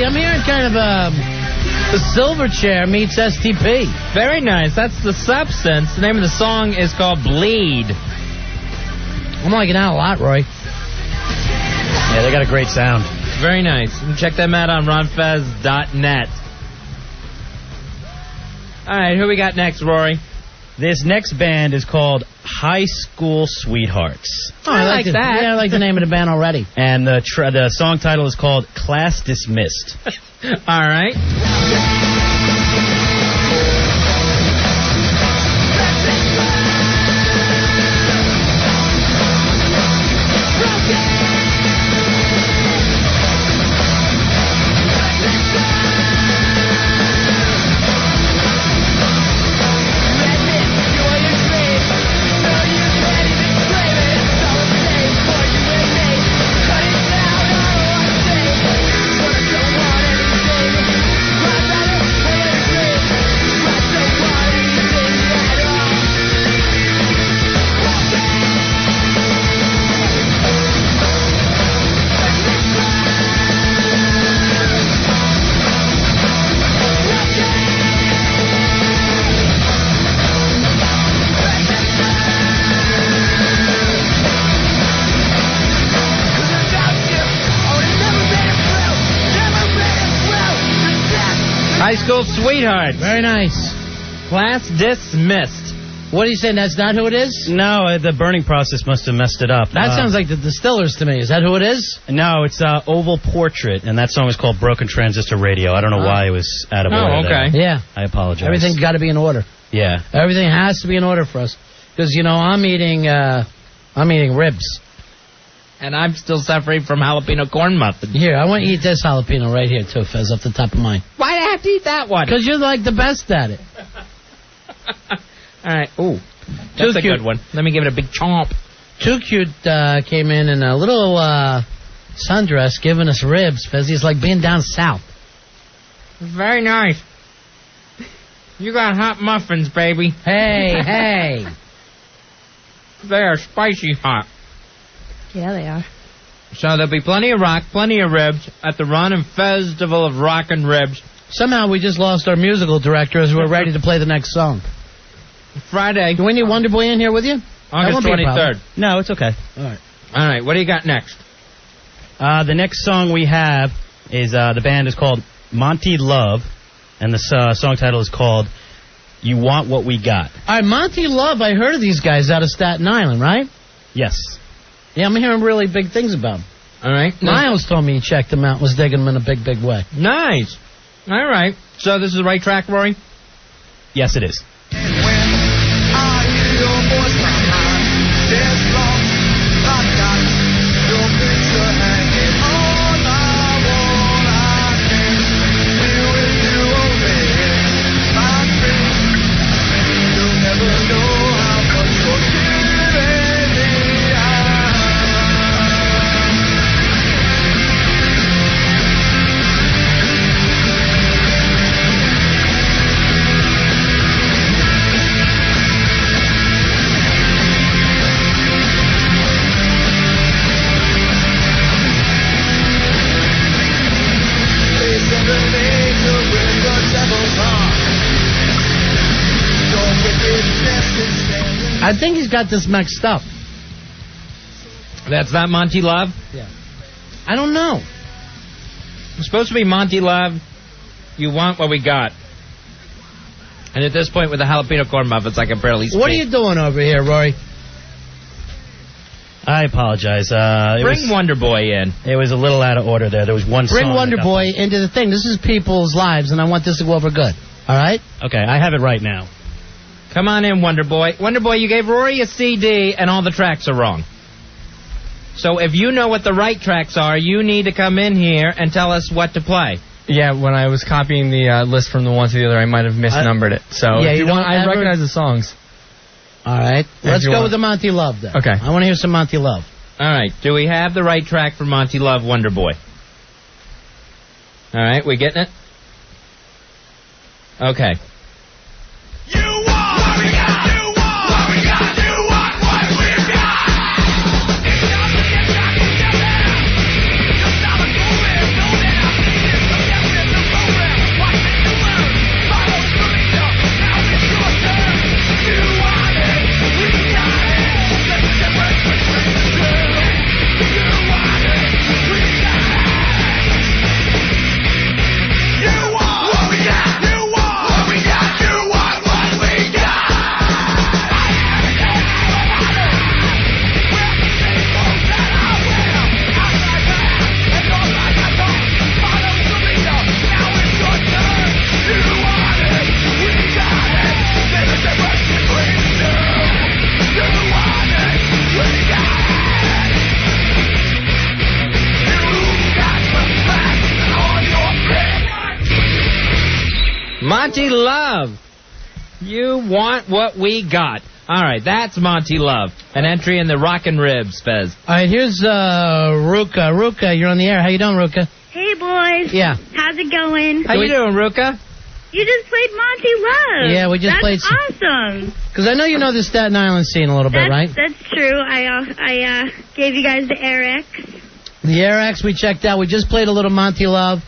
I'm hearing kind of the Silverchair meets STP. Very nice. That's The Substance. The name of the song is called Bleed. I'm liking that a lot, Roy. Yeah, they got a great sound. Very nice. You can check them out on ronfez.net. All right, who we got next, Rory? This next band is called High School Sweethearts. Oh, I like that. Yeah, I like the name of the band already. And the song title is called Class Dismissed. All right. High School Sweetheart. Very nice. Class dismissed. What are you saying? That's not who it is? No, the burning process must have messed it up. That sounds like the Distillers to me. Is that who it is? No, it's Oval Portrait, and that song is called Broken Transistor Radio. I don't know why it was out of order. Oh, okay. There. Yeah. I apologize. Everything's got to be in order. Yeah. Everything has to be in order for us. Because, you know, I'm eating ribs. And I'm still suffering from jalapeno corn muffins. Here, I want to eat this jalapeno right here, too, Fez, off the top of mine. Why do I have to eat that one? Because you're, like, the best at it. All right. Ooh. That's a good one. Let me give it a big chomp. Too Cute came in a little sundress giving us ribs, Fez. He's like being down south. Very nice. You got hot muffins, baby. Hey, hey. They are spicy hot. Yeah, they are. So there'll be plenty of rock, plenty of ribs at the Ron and Festival of Rock and Ribs. Somehow we just lost our musical director as we're ready to play the next song. Friday. Do we need Wonder Boy in here with you? August 23rd. No, it's okay. All right, what do you got next? The next song we have is, the band is called Monty Love, and the song title is called You Want What We Got. All right, Monty Love, I heard of these guys out of Staten Island, right? Yes. Yeah, I'm hearing really big things about them. All right. Miles told me he checked them out, was digging them in a big, big way. Nice. All right. So this is the right track, Rory? Yes, it is. I think he's got this mixed up. That's not Monty Love? Yeah. I don't know. It's supposed to be Monty Love, You Want What We Got. And at this point with the jalapeno corn muffins, I can barely speak. What are you doing over here, Rory? I apologize. Bring Wonder Boy in. It was a little out of order there. There was one song. Bring Wonder Boy into the thing. This is people's lives, and I want this to go over good. All right? Okay, I have it right now. Come on in, Wonder Boy. Wonder Boy, you gave Rory a CD, and all the tracks are wrong. So if you know what the right tracks are, you need to come in here and tell us what to play. Yeah, when I was copying the list from the one to the other, I might have misnumbered it. So yeah, if you want, I recognize the songs. All right. Let's go with the Monty Love, then. Okay. I want to hear some Monty Love. All right. Do we have the right track for Monty Love, Wonder Boy? All right. We getting it? Okay. Monty Love, You Want What We Got. All right, that's Monty Love. An entry in the Rockin' Ribs, Fez. All right, here's Ruka. Ruka, you're on the air. How you doing, Ruka? Hey, boys. Yeah. How's it going? How you doing, Ruka? You just played Monty Love. Yeah, we just played. That's awesome. Because I know you know the Staten Island scene a little bit, right? That's true. I gave you guys the Air X. The Air X we checked out. We just played a little Monty Love.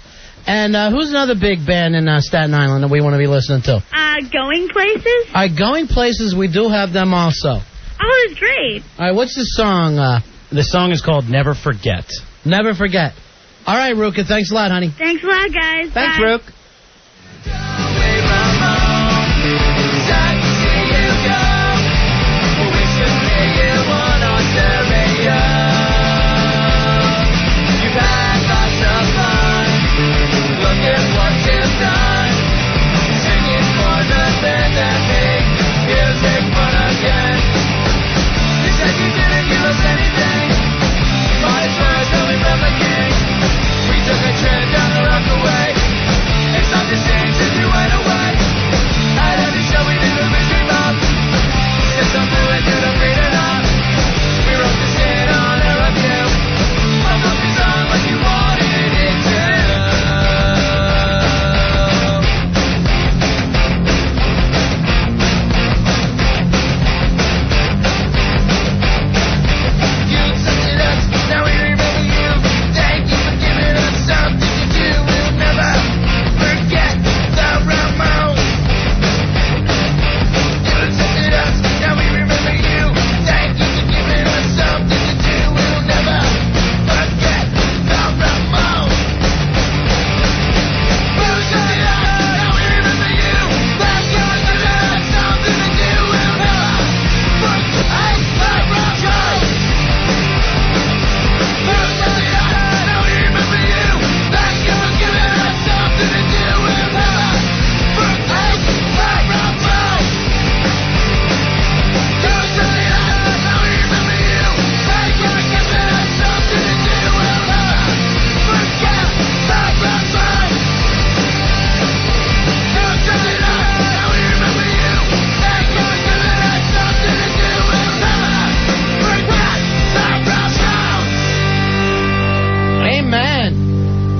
And who's another big band in Staten Island that we want to be listening to? Going Places. All right, Going Places, we do have them also. Oh, that's great. All right, what's the song? The song is called Never Forget. Never Forget. All right, Ruka, thanks a lot, honey. Thanks a lot, guys. Thanks, Bye. Rook. Trip down the Rockaway.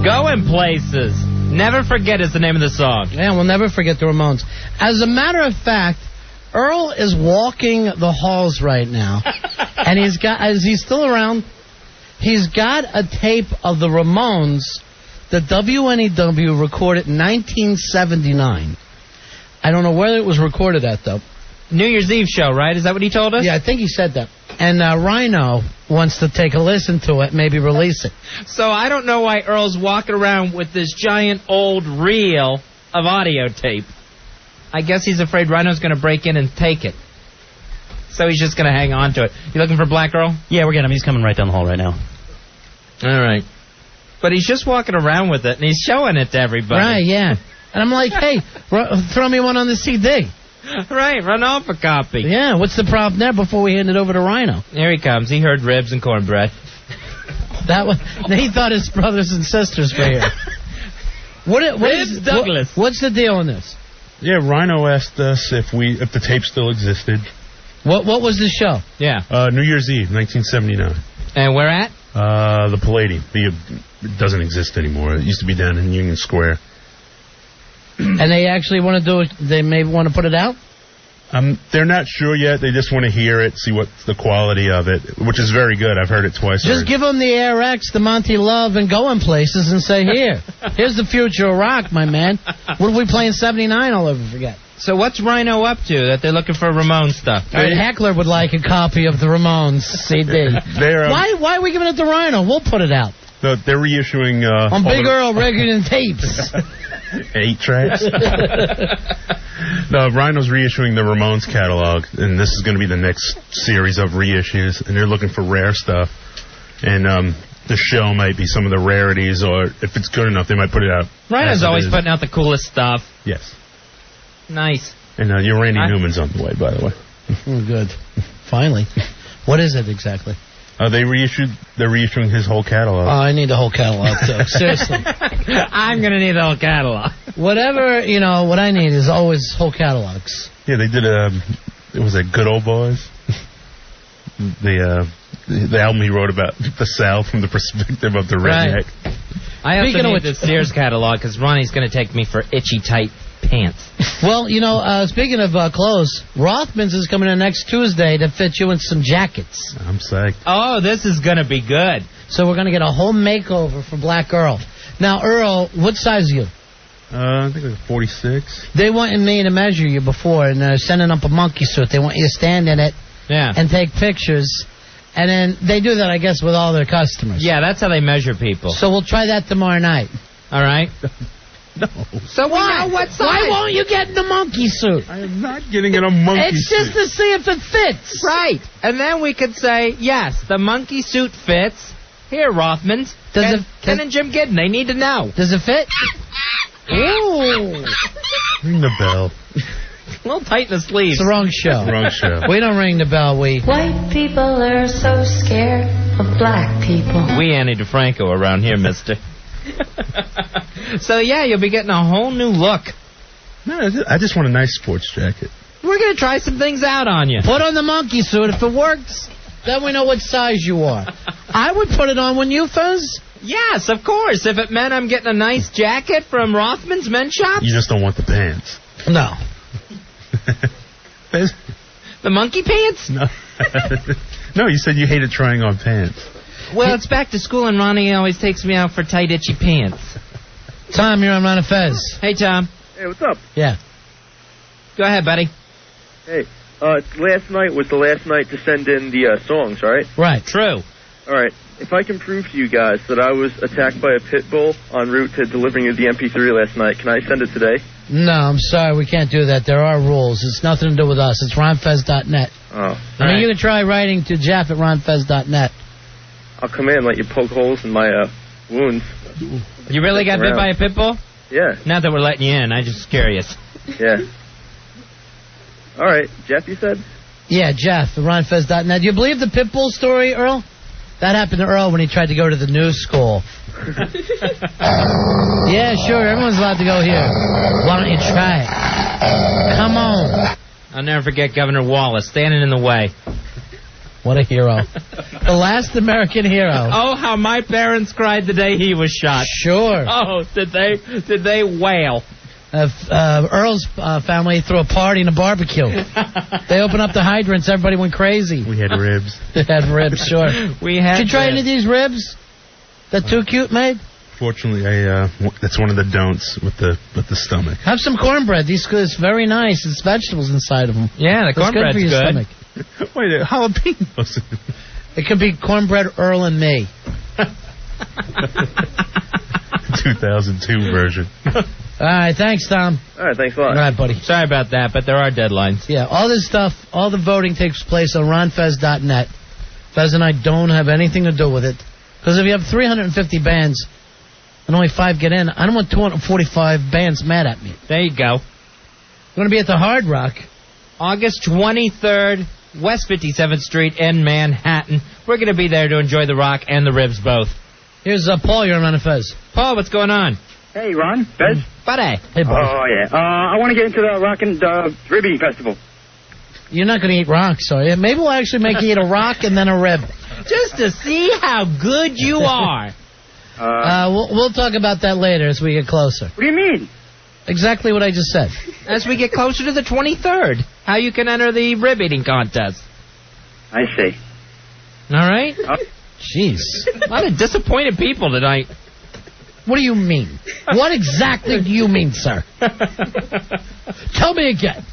Going Places. Never Forget is the name of the song. Yeah, we'll never forget the Ramones. As a matter of fact, Earl is walking the halls right now, and he's still around, he's got a tape of the Ramones that WNEW recorded in 1979. I don't know where it was recorded at, though. New Year's Eve show, right? Is that what he told us? Yeah, I think he said that. And Rhino wants to take a listen to it, maybe release it. So I don't know why Earl's walking around with this giant old reel of audio tape. I guess he's afraid Rhino's going to break in and take it. So he's just going to hang on to it. You looking for Black Earl? Yeah, we're getting him. He's coming right down the hall right now. All right. But he's just walking around with it, and he's showing it to everybody. Right, yeah. And I'm like, hey, throw me one on the CD. Right, run off a copy. Yeah, what's the problem there before we hand it over to Rhino? Here he comes. He heard ribs and cornbread. He thought his brothers and sisters were here. Douglas. What's the deal on this? Yeah, Rhino asked us if the tape still existed. What was the show? Yeah. New Year's Eve, 1979. And where at? The Palladium. It doesn't exist anymore. It used to be down in Union Square. And they actually want to do it, they may want to put it out? They're not sure yet. They just want to hear it, see what's the quality of it, which is very good. I've heard it twice. Just give them the ARX, the Monty Love, and Going Places and say, here's the future of rock, my man. What are we playing 79 all over forget? So what's Rhino up to that they're looking for Ramones stuff? Heckler would like a copy of the Ramones CD. Why are we giving it to Rhino? We'll put it out. No, they're reissuing... on Big Earl record and tapes. 8 tracks. No, Rhino's reissuing the Ramones catalog, and this is going to be the next series of reissues, and they're looking for rare stuff. And the show might be some of the rarities, or if it's good enough, they might put it out. Rhino's always putting out the coolest stuff. Yes. Nice. And your Randy Newman's on the way, by the way. Oh, good. Finally. What is it exactly? They're reissuing his whole catalog. Oh, I need the whole catalog, too. Seriously. I'm going to need the whole catalog. Whatever, what I need is always whole catalogs. Yeah, they did it was Good Old Boys. The album he wrote about the South from the perspective of the redneck. Right. I also need the Sears catalog because Ronnie's going to take me for itchy tight pants. Well, speaking of clothes, Rothman's is coming in next Tuesday to fit you in some jackets. I'm psyched. Oh, this is going to be good. So we're going to get a whole makeover for Black Earl. Now, Earl, what size are you? I think it was 46. They wanted me to measure you before, and they're sending up a monkey suit. They want you to stand in it and take pictures. And then they do that, I guess, with all their customers. Yeah, that's how they measure people. So we'll try that tomorrow night. All right. No. So why? What size? Why won't you get in the monkey suit? I am not getting in a monkey suit. It's just to see if it fits. Right. And then we could say, yes, the monkey suit fits. Here, Rothmans. Ken and Jim Giddens, they need to know. Does it fit? Ooh. Ring the bell. A little tight in the sleeves. It's the wrong show. Wrong show. We don't ring the bell, we... White people are so scared of black people. We Annie DeFranco around here, mister. So, yeah, you'll be getting a whole new look. No, I just want a nice sports jacket. We're going to try some things out on you. Put on the monkey suit. If it works, then we know what size you are. I would put it on, wouldn't you, Fez? Yes, of course. If it meant I'm getting a nice jacket from Rothman's Men's Shop. You just don't want the pants. No. The monkey pants? No. No, you said you hated trying on pants. Well, it's back to school, and Ronnie always takes me out for tight, itchy pants. Tom, you're on Ron and Fez. Hey, Tom. Hey, what's up? Yeah. Go ahead, buddy. Hey, last night was the last night to send in the songs, right? Right. True. All right. If I can prove to you guys that I was attacked by a pit bull en route to delivering you the MP3 last night, can I send it today? No, I'm sorry. We can't do that. There are rules. It's nothing to do with us. It's ronfez.net. Oh. I mean, you can try writing to Jeff at ronfez.net. I'll come in and let you poke holes in my wounds. You really got bit by a pit bull? Yeah. Not that we're letting you in. I'm just curious. Yeah. All right. Jeff, you said? Yeah, Jeff at ronfez.net. Do you believe the pit bull story, Earl? That happened to Earl when he tried to go to the new school. Yeah, sure. Everyone's allowed to go here. Why don't you try it? Come on. I'll never forget Governor Wallace standing in the way. What a hero. The last American hero. Oh, how my parents cried the day he was shot. Sure. Oh, did they wail? Earl's family threw a party and a barbecue. They opened up the hydrants. Everybody went crazy. We had ribs. They had ribs, sure. Did you try any of these ribs that Too Cute made? Fortunately, that's one of the don'ts with the stomach. Have some cornbread. It's very nice. It's vegetables inside of them. Yeah, the cornbread's good. For your good. stomach. Wait, jalapenos. It could be cornbread, Earl, and me. 2002 version. All right, thanks, Tom. All right, thanks a lot. All right, buddy. Sorry about that, but there are deadlines. Yeah, all this stuff, all the voting takes place on ronfez.net. Fez and I don't have anything to do with it. Because if you have 350 bands and only 5 get in, I don't want 245 bands mad at me. There you go. We're going to be at the Hard Rock. August 23rd, West 57th Street in Manhattan. We're going to be there to enjoy the rock and the ribs both. Here's Paul. You're on Fez. Paul, what's going on? Hey, Ron. Fez. Buddy. Hey, buddy. Oh, yeah. I want to get into the Rock and Rib Eating Festival. You're not going to eat rocks, are you? Maybe we'll actually make you eat a rock and then a rib. Just to see how good you are. We'll talk about that later as we get closer. What do you mean? Exactly what I just said. As we get closer to the 23rd, how you can enter the rib eating contest. I see. All right? Jeez. A lot of disappointed people tonight. What do you mean? What exactly do you mean, sir? Tell me again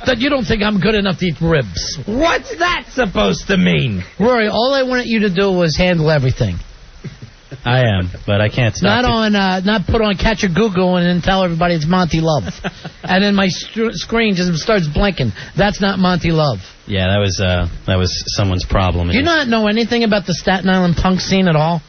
that you don't think I'm good enough to eat ribs. What's that supposed to mean? Rory, all I wanted you to do was handle everything. I am, but I can't stop. Not put on Catch a Goo-Goo and then tell everybody it's Monty Love. And then my screen just starts blinking. That's not Monty Love. Yeah, that was someone's problem. Do you not know anything about the Staten Island punk scene at all?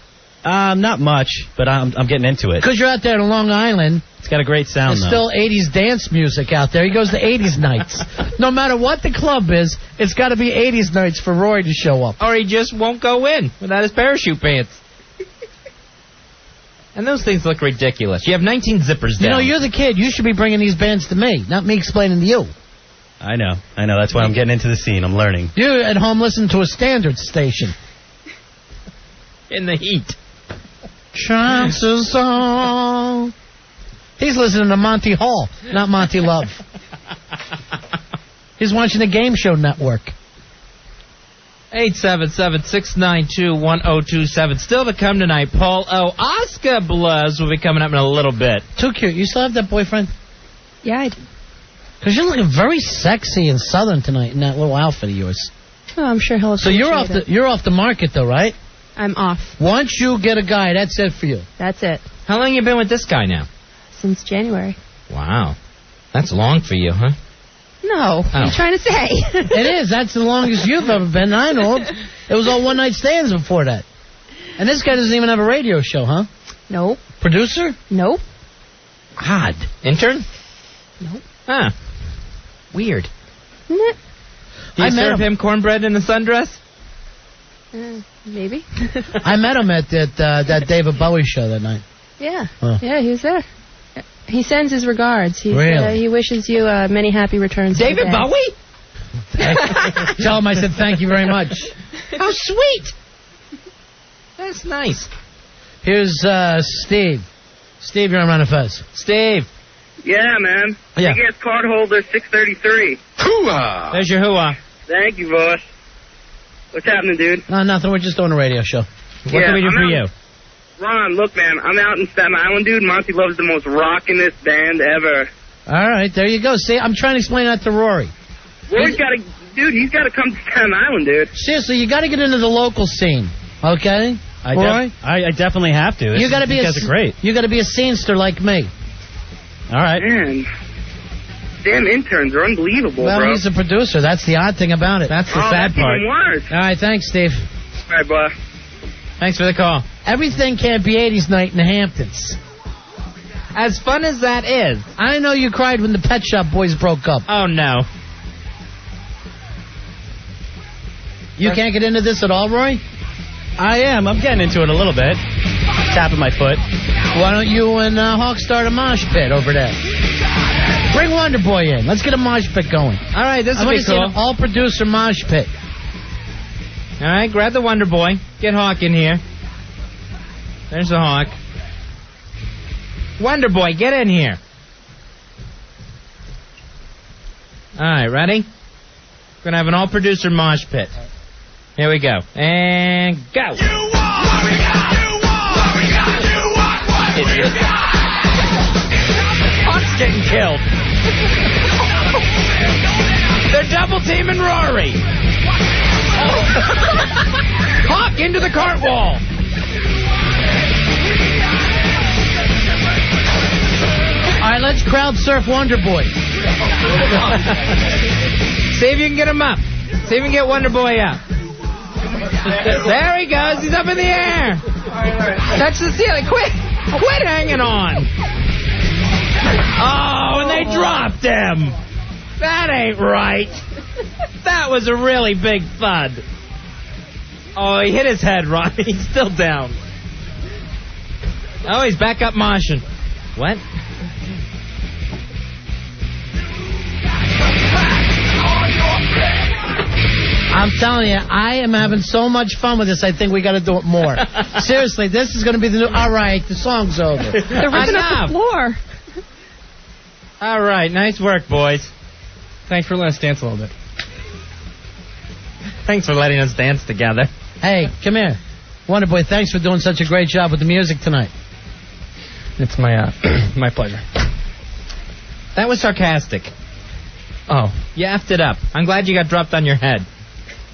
Not much, but I'm getting into it. Because you're out there in Long Island. It's got a great sound, There's still 80s dance music out there. He goes to 80s nights. No matter what the club is, it's got to be 80s nights for Roy to show up. Or he just won't go in without his parachute pants. And those things look ridiculous. You have 19 zippers down. You know, you're the kid. You should be bringing these bands to me, not me explaining to you. I know. That's why I'm getting into the scene. I'm learning. You at home listen to a standard station. In the heat. Chances are. He's listening to Monty Hall, not Monty Love. He's watching the Game Show Network. 877-692-1027. Still to come tonight, Paul O. Oscar Bluz will be coming up in a little bit. Too cute. You still have that boyfriend? Yeah, I do. Because you're looking very sexy and southern tonight in that little outfit of yours. Oh, I'm sure he'll So you're off the market, though, right? I'm off. Once you get a guy, that's it for you. That's it. How long you been with this guy now? Since January. Wow. That's long for you, huh? No. What are you trying to say? It is. That's the longest you've ever been. I know. It was all one-night stands before that. And this guy doesn't even have a radio show, huh? Nope. Producer? Nope. Odd. Intern? Nope. Huh. Weird. Isn't it? Do you serve him cornbread in the sundress? Maybe. I met him at that David Bowie show that night. Yeah. Oh. Yeah, he was there. He sends his regards. Really? He wishes you many happy returns. David Bowie? Tell him I said thank you very much. How sweet. That's nice. Here's Steve. Steve, you're on Run of Fez. Steve. Yeah, man. Yeah. Big ass card holder 633. Hooah! There's your hooah. Thank you, boss. What's happening, dude? Nothing. We're just doing a radio show. What can we do for you? Ron, look, man. I'm out in Staten Island, dude. Monty Love's the most rockin'est band ever. All right, there you go. See, I'm trying to explain that to Rory. Rory's got to, dude, he's got to come to Staten Island, dude. Seriously, you got to get into the local scene, okay? Roy? I definitely have to. You got to be are great. You got to be a scenester like me. All right. Man, damn interns are unbelievable, well, bro. he's a producer. That's the odd thing about it. That's the sad part. Even worse. All right, thanks, Steve. All right, bye. Thanks for the call. Everything can't be 80s night in the Hamptons. As fun as that is. I know you cried when the Pet Shop Boys broke up. Oh, no. You can't get into this at all, Roy? I am. I'm getting into it a little bit. Tapping my foot. Why don't you and Hawk start a mosh pit over there? Bring Wonder Boy in. Let's get a mosh pit going. All right, this will be cool. An all-producer mosh pit. All right, grab the Wonder Boy. Get Hawk in here. There's the Hawk. Wonder Boy, get in here. All right, ready? We're going to have an all-producer mosh pit. Here we go. And go. Idiot. Hawk's getting killed. They're double-teaming Rory. Hawk into the cart wall. All right, let's crowd surf Wonder Boy. See if you can get him up. See if you can get Wonder Boy up. There he goes. He's up in the air. Touch the ceiling. Quit hanging on. Oh, and they dropped him. That ain't right. That was a really big thud. Oh, he hit his head, Ron. He's still down. Oh, he's back up moshing. What? I'm telling you, I am having so much fun with this, I think we got to do it more. Seriously, this is going to be the new... All right, the song's over. They're ripping up the floor. All right, nice work, boys. Thanks for letting us dance a little bit. Thanks for letting us dance together. Hey, come here. Wonder Boy, thanks for doing such a great job with the music tonight. It's my my pleasure. That was sarcastic. Oh, you effed it up. I'm glad you got dropped on your head.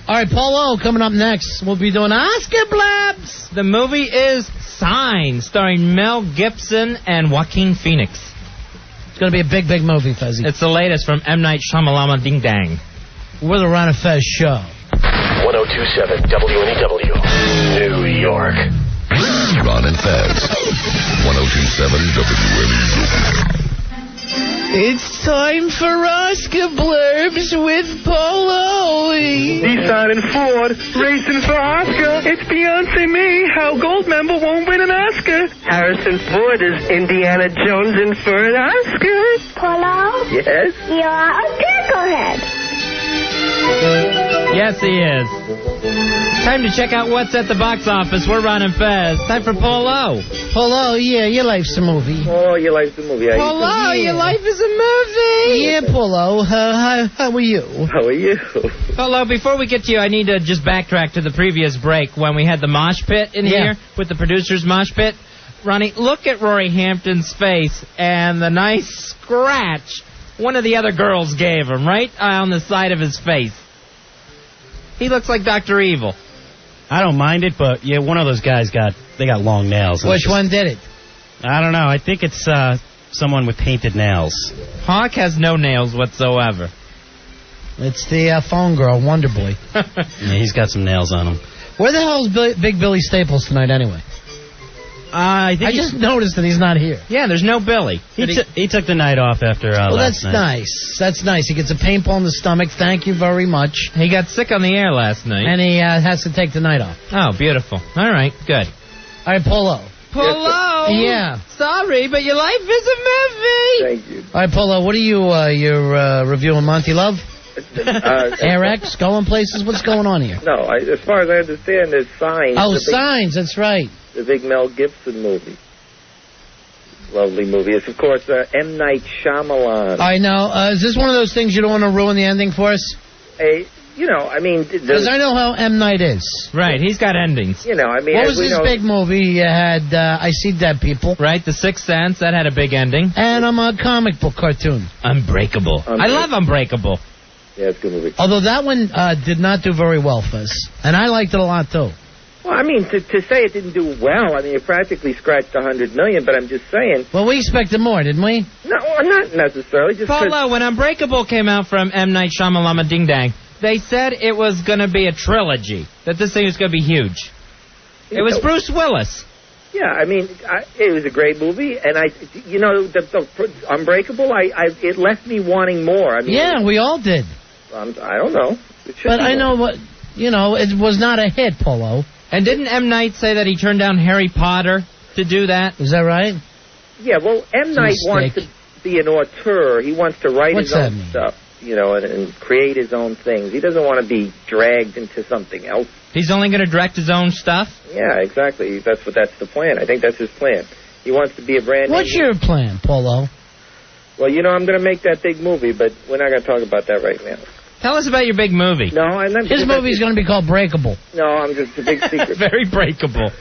All right, Paul O coming up next. We'll be doing Oscar Blabs. The movie is Sign, starring Mel Gibson and Joaquin Phoenix. It's going to be a big, big movie, Fezzy. It's the latest from M. Night Shyamalan Ding Dang. We're the Ron and Fez show. 1027 WNEW, New York. Ron and Fez. 1027 WNEW. It's time for Oscar Blurbs with Polo. Nissan and Ford racing for Oscar. It's Beyonce me. How Goldmember won't win an Oscar. Harrison Ford is Indiana Jones in for an Oscar. Polo? Yes? You're a picklehead. Yes, he is. Time to check out what's at the box office. We're Ron and Fez. Time for Polo. Polo, yeah, your life's a movie. Oh, your life's a movie. Polo, your life is a movie. Yeah, Polo. How are you? How are you? Polo, before we get to you, I need to just backtrack to the previous break when we had the mosh pit in here with the producer's mosh pit. Ronnie, look at Rory Hampton's face and the nice scratch one of the other girls gave him right on the side of his face. He looks like Dr. Evil. I don't mind it, but yeah, one of those guys got long nails. Which one did it? I don't know. I think it's someone with painted nails. Hawk has no nails whatsoever. It's the phone girl, Wonder Boy. Yeah, he's got some nails on him. Where the hell is Big Billy Staples tonight anyway? I just noticed that he's not here. Yeah, there's no Billy. He took the night off after well, last night. Nice. That's nice. He gets a paintball in the stomach. Thank you very much. He got sick on the air last night. And he has to take the night off. Oh, beautiful. All right, good. All right, Polo. Polo! Yeah. Sorry, but your life is a movie! Thank you. All right, Polo, what are you're reviewing Monty Love? Air X, going places? What's going on here? No, as far as I understand, there's Signs. Oh, Signs, that's right. The big Mel Gibson movie. Lovely movie. It's, of course, M. Night Shyamalan. I know. Is this one of those things you don't want to ruin the ending for us? Because I know how M. Night is. Right, he's got endings. What was this big movie? You had I See Dead People. Right, The Sixth Sense, that had a big ending. And a comic book cartoon. Unbreakable. I love Unbreakable. Yeah, it's a good movie. Although that one did not do very well, Fizz. And I liked it a lot, too. Well, to say it didn't do well, it practically scratched $100 million, but I'm just saying. Well, we expected more, didn't we? No, not necessarily. Just Polo, when Unbreakable came out from M. Night Shyamalan Ding Dang, they said it was going to be a trilogy, that this thing was going to be huge. It was Bruce Willis. Yeah, it was a great movie, and the Unbreakable, it left me wanting more. Yeah, we all did. I don't know. But I know what, it was not a hit, Polo. And didn't M. Night say that he turned down Harry Potter to do that? Is that right? Yeah, well, M. Night wants to be an auteur. He wants to write his own stuff. and create his own things. He doesn't want to be dragged into something else. He's only going to direct his own stuff? Yeah, exactly. That's the plan. I think that's his plan. He wants to be a brand. What's your plan, Polo? Well, I'm going to make that big movie, but we're not going to talk about that right now. Tell us about your big movie. No, I'm not. His movie's going to be called Breakable. No, I'm just a big secret. Very breakable.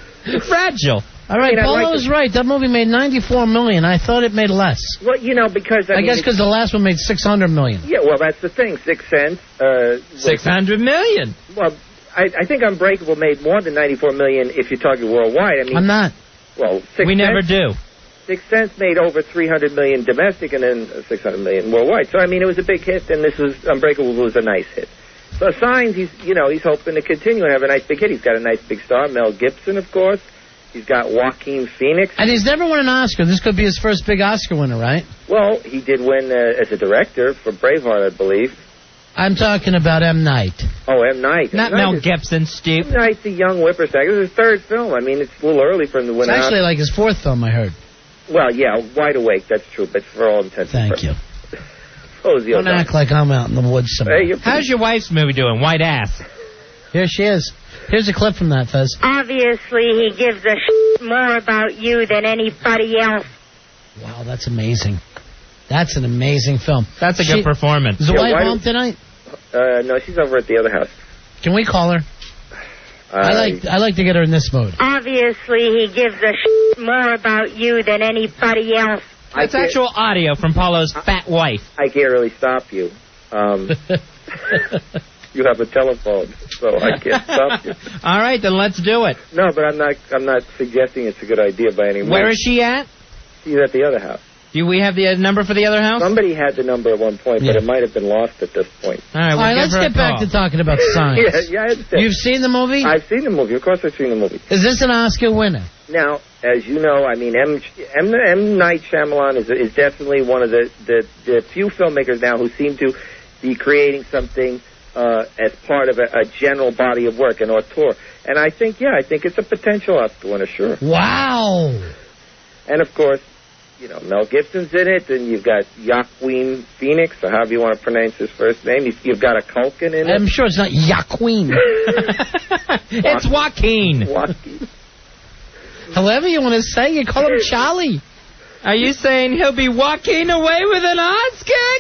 Fragile. All right, Polo's right. That movie made $94 million. I thought it made less. Well, because I guess because the last one made $600 million. Yeah, well, that's the thing. 6 cents. $600 million. Well, I think Unbreakable made more than $94 million if you're talking worldwide. I mean, I'm not. Well, we never do. 6 Cents made over $300 million domestic and then $600 million worldwide. So, I mean, it was a big hit, and Unbreakable was a nice hit. So, Signs, he's hoping to continue and have a nice big hit. He's got a nice big star, Mel Gibson, of course. He's got Joaquin Phoenix. And he's never won an Oscar. This could be his first big Oscar winner, right? Well, he did win as a director for Braveheart, I believe. I'm talking about M. Night. Oh, M. Night. Not Mel Gibson, Steve. M. Night's a young whippersnapper. It was his third film. I mean, it's a little early for him to win an Oscar. It's actually like his fourth film, I heard. Well, yeah, Wide Awake, that's true, but for all intents and purposes. Thank you. Rosie Don't act like I'm out in the woods somewhere. Hey, how's your wife's movie doing? White ass. Here she is. Here's a clip from that, Fez. Obviously, he gives a shit more about you than anybody else. Wow, that's amazing. That's an amazing film. That's a good performance. Is the wife home tonight? No, she's over at the other house. Can we call her? I like to get her in this mode. Obviously, he gives a shit more about you than anybody else. That's actual audio from Paulo's fat wife. I can't really stop you. You have a telephone, so I can't stop you. All right, then let's do it. No, but I'm not suggesting it's a good idea by any means. Where is she at? She's at the other house. Do we have the number for the other house? Somebody had the number at one point, but it might have been lost at this point. All right, let's get back to talking about Signs. Yeah, I understand. You've seen the movie? I've seen the movie. Of course I've seen the movie. Is this an Oscar winner? Now, as you know, I mean, M. Night Shyamalan is definitely one of the few filmmakers now who seem to be creating something as part of a general body of work, an auteur. And I think it's a potential Oscar winner, sure. Wow. And, of course, Mel Gibson's in it, and you've got Joaquin Phoenix, or however you want to pronounce his first name. You've got a Culkin in it. I'm sure it's not Joaquin. It's Joaquin. However you want to say, you call him Charlie. Are you saying he'll be walking away with an Oscar?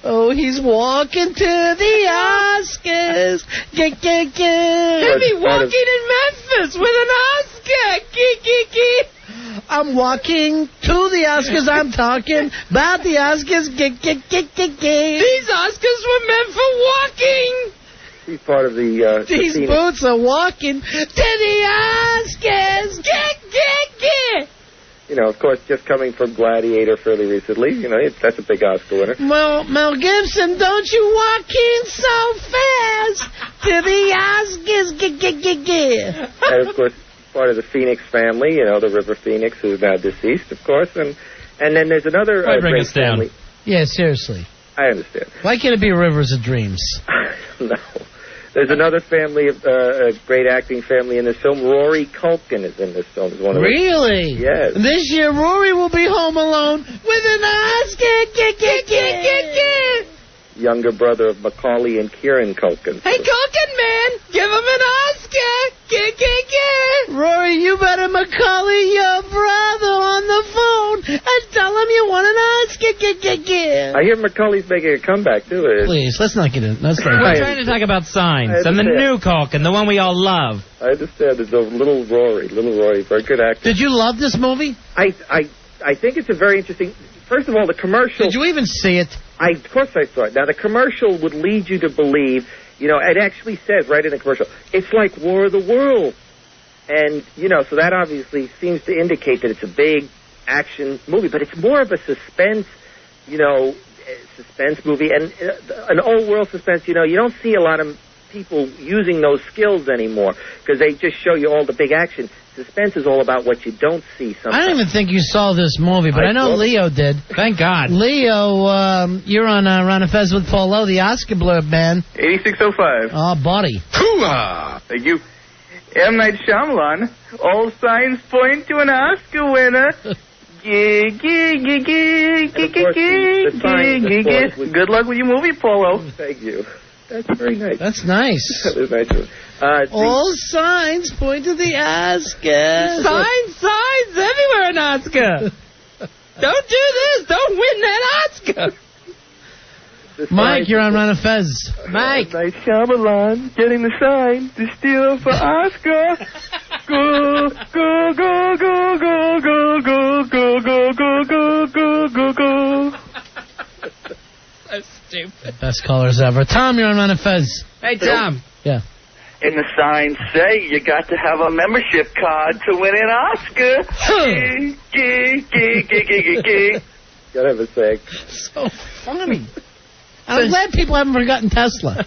Oh, he's walking to the Oscars. He'll be walking in Memphis with an Oscar. I'm walking to the Oscars. I'm talking about the Oscars. These Oscars were meant for walking. He's part of the... These boots are walking to the Oscars. Of course, just coming from Gladiator fairly recently, that's a big Oscar winner. Well, Mel Gibson, don't you walk in so fast to the Oscars. And, of course, part of the Phoenix family, the River Phoenix, who's now deceased, of course. And then there's another great family. Yeah, seriously. I understand. Why can't it be Rivers of Dreams? No. There's another family, a great acting family in this film. Rory Culkin is in this film. Really? Yes. This year, Rory will be home alone with an Oscar. Younger brother of Macaulay and Kieran Culkin. Hey, Culkin, man, give him an Oscar. Rory, you better Macaulay your brother on the phone and tell him you want an Oscar. I hear Macaulay's making a comeback, too. Please, let's not get in. We're trying to talk about Signs and the new Culkin, the one we all love. I understand. There's a little Rory, very good actor. Did you love this movie? I think it's a very interesting... First of all, the commercial... Did you even see it? Of course I saw it. Now, the commercial would lead you to believe, it actually says right in the commercial, it's like War of the Worlds. And, so that obviously seems to indicate that it's a big action movie, but it's more of a suspense, suspense movie. And an old world suspense, you don't see a lot of people using those skills anymore because they just show you all the big action. Suspense is all about what you don't see sometimes. I don't even think you saw this movie, but I know Leo did. Thank God. Leo, you're on Ron and Fez with Polo, the Oscar blurb, man. 8605. Oh, buddy. Hoo-ah! Thank you. M. Night Shyamalan, all signs point to an Oscar winner. Good luck with your movie, Polo. Thank you. That's very nice. That's nice. That was nice. All signs point to the Oscar. Signs everywhere in Oscar. Don't do this. Don't win that Oscar. Mike, you're on Ron and Fez. Mike. Night Shyamalan getting the sign to steal for Oscar. Go, go, go, go, go, go, go, go, go, go, go, go, go. So stupid. Best callers ever. Tom, you're on Ron and Fez. Hey, Tom. Yeah. And the signs say you got to have a membership card to win an Oscar. Gotta have a sec. So funny. I'm glad people haven't forgotten Tesla.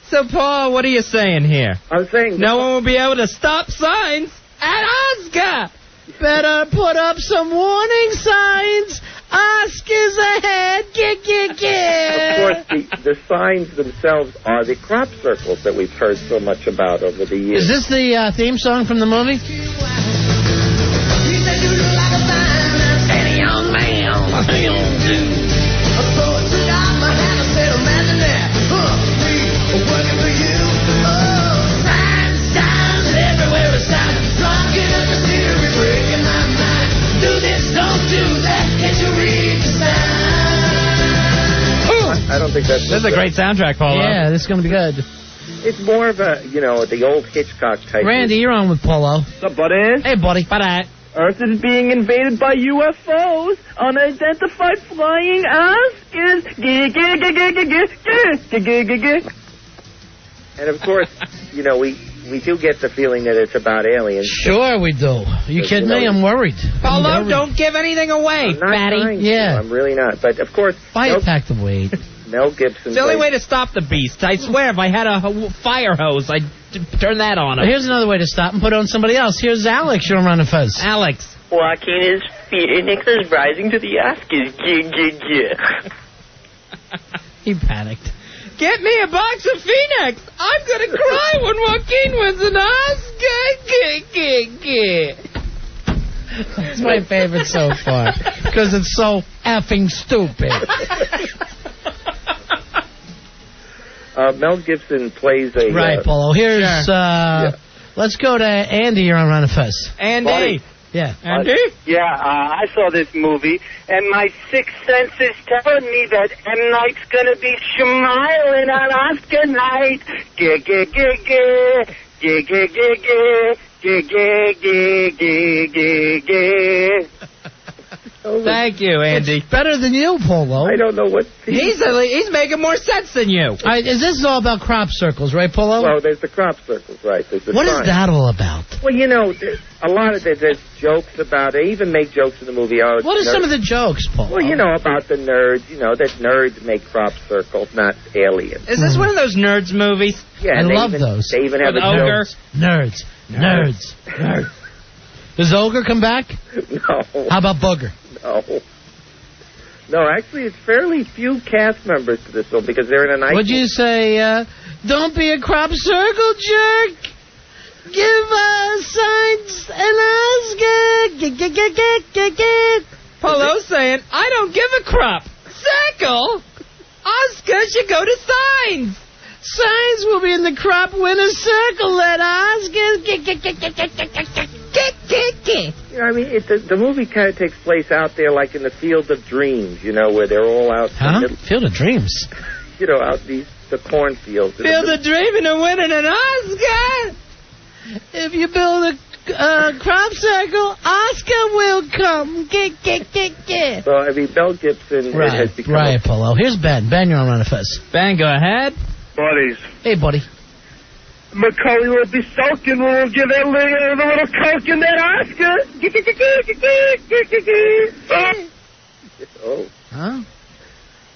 So, Paul, what are you saying here? I'm saying no one will be able to stop signs at Oscar. Better put up some warning signs. Oscar's ahead. Get. Of course, the signs themselves are the crop circles that we've heard so much about over the years. Is this the theme song from the movie? Young man, working for you. Signs everywhere. It's time. Locking up the theory, breaking my mind. Do this, don't do that. Can't you read the sign? I don't think that's. This is a great soundtrack, Paulo. Yeah, this is going to be good. It's more of a, the old Hitchcock type. Randy, you're on with Polo. What's up, buddy? Hey, buddy. Earth is being invaded by UFOs. Unidentified flying Oscars. And of course, we do get the feeling that it's about aliens. Sure we do. Are you kidding me? I'm worried. Paulo, don't give anything away, fatty. Yeah. I'm really not. But of course, pack the weight. Mel Gibson. It's the only way to stop the beast. I swear, if I had a fire hose, I'd turn that on him. Here's another way to stop and put on somebody else. Here's Alex. You're on Ron and Fez. Alex. Joaquin Phoenix is rising to the Oscars. He panicked. Get me a box of Phoenix. I'm going to cry when Joaquin wins an Oscar. It's my favorite so far because it's so effing stupid. Mel Gibson plays a... Right, Polo. Here's... Let's go to Andy. You're on Ron and Fez. Andy. Buddy. Yeah. Andy? Yeah, I saw this movie, and my sixth sense is telling me that M. Night's gonna be smiling on Oscar night. Thank you, Andy. It's better than you, Polo. I don't know what... He's making more sense than you. All right, this is all about crop circles, right, Polo? Well, there's the crop circles, right. What is that all about? Well, a lot of there's jokes about it. They even make jokes in the movie. What are some of the jokes, Polo? Well, about the nerds. That nerds make crop circles, not aliens. Is this one of those nerds movies? Yeah, I love those. They even have a ogre. Nerds. Does Ogre come back? No. How about Booger? No, actually, it's fairly few cast members to this film because they're in a night. Would you say, don't be a crop circle jerk? Give signs an Oscar. Polo's saying, I don't give a crop. Circle? Oscar should go to signs. Signs will be in the crop winner's circle at Oscar. The movie kind of takes place out there like in the Field of Dreams, where they're all out. Field of Dreams? Out the cornfields. Field of Dreaming and winning an Oscar. If you build a crop circle, Oscar will come. So, Mel Gibson has become... Right, Polo. Here's Ben. Ben, you're on Ron and Fez. Ben, go ahead. Buddies. Hey, buddy. Macaulay will be sulking when we'll give that little coke in that Oscar. Oh. Huh?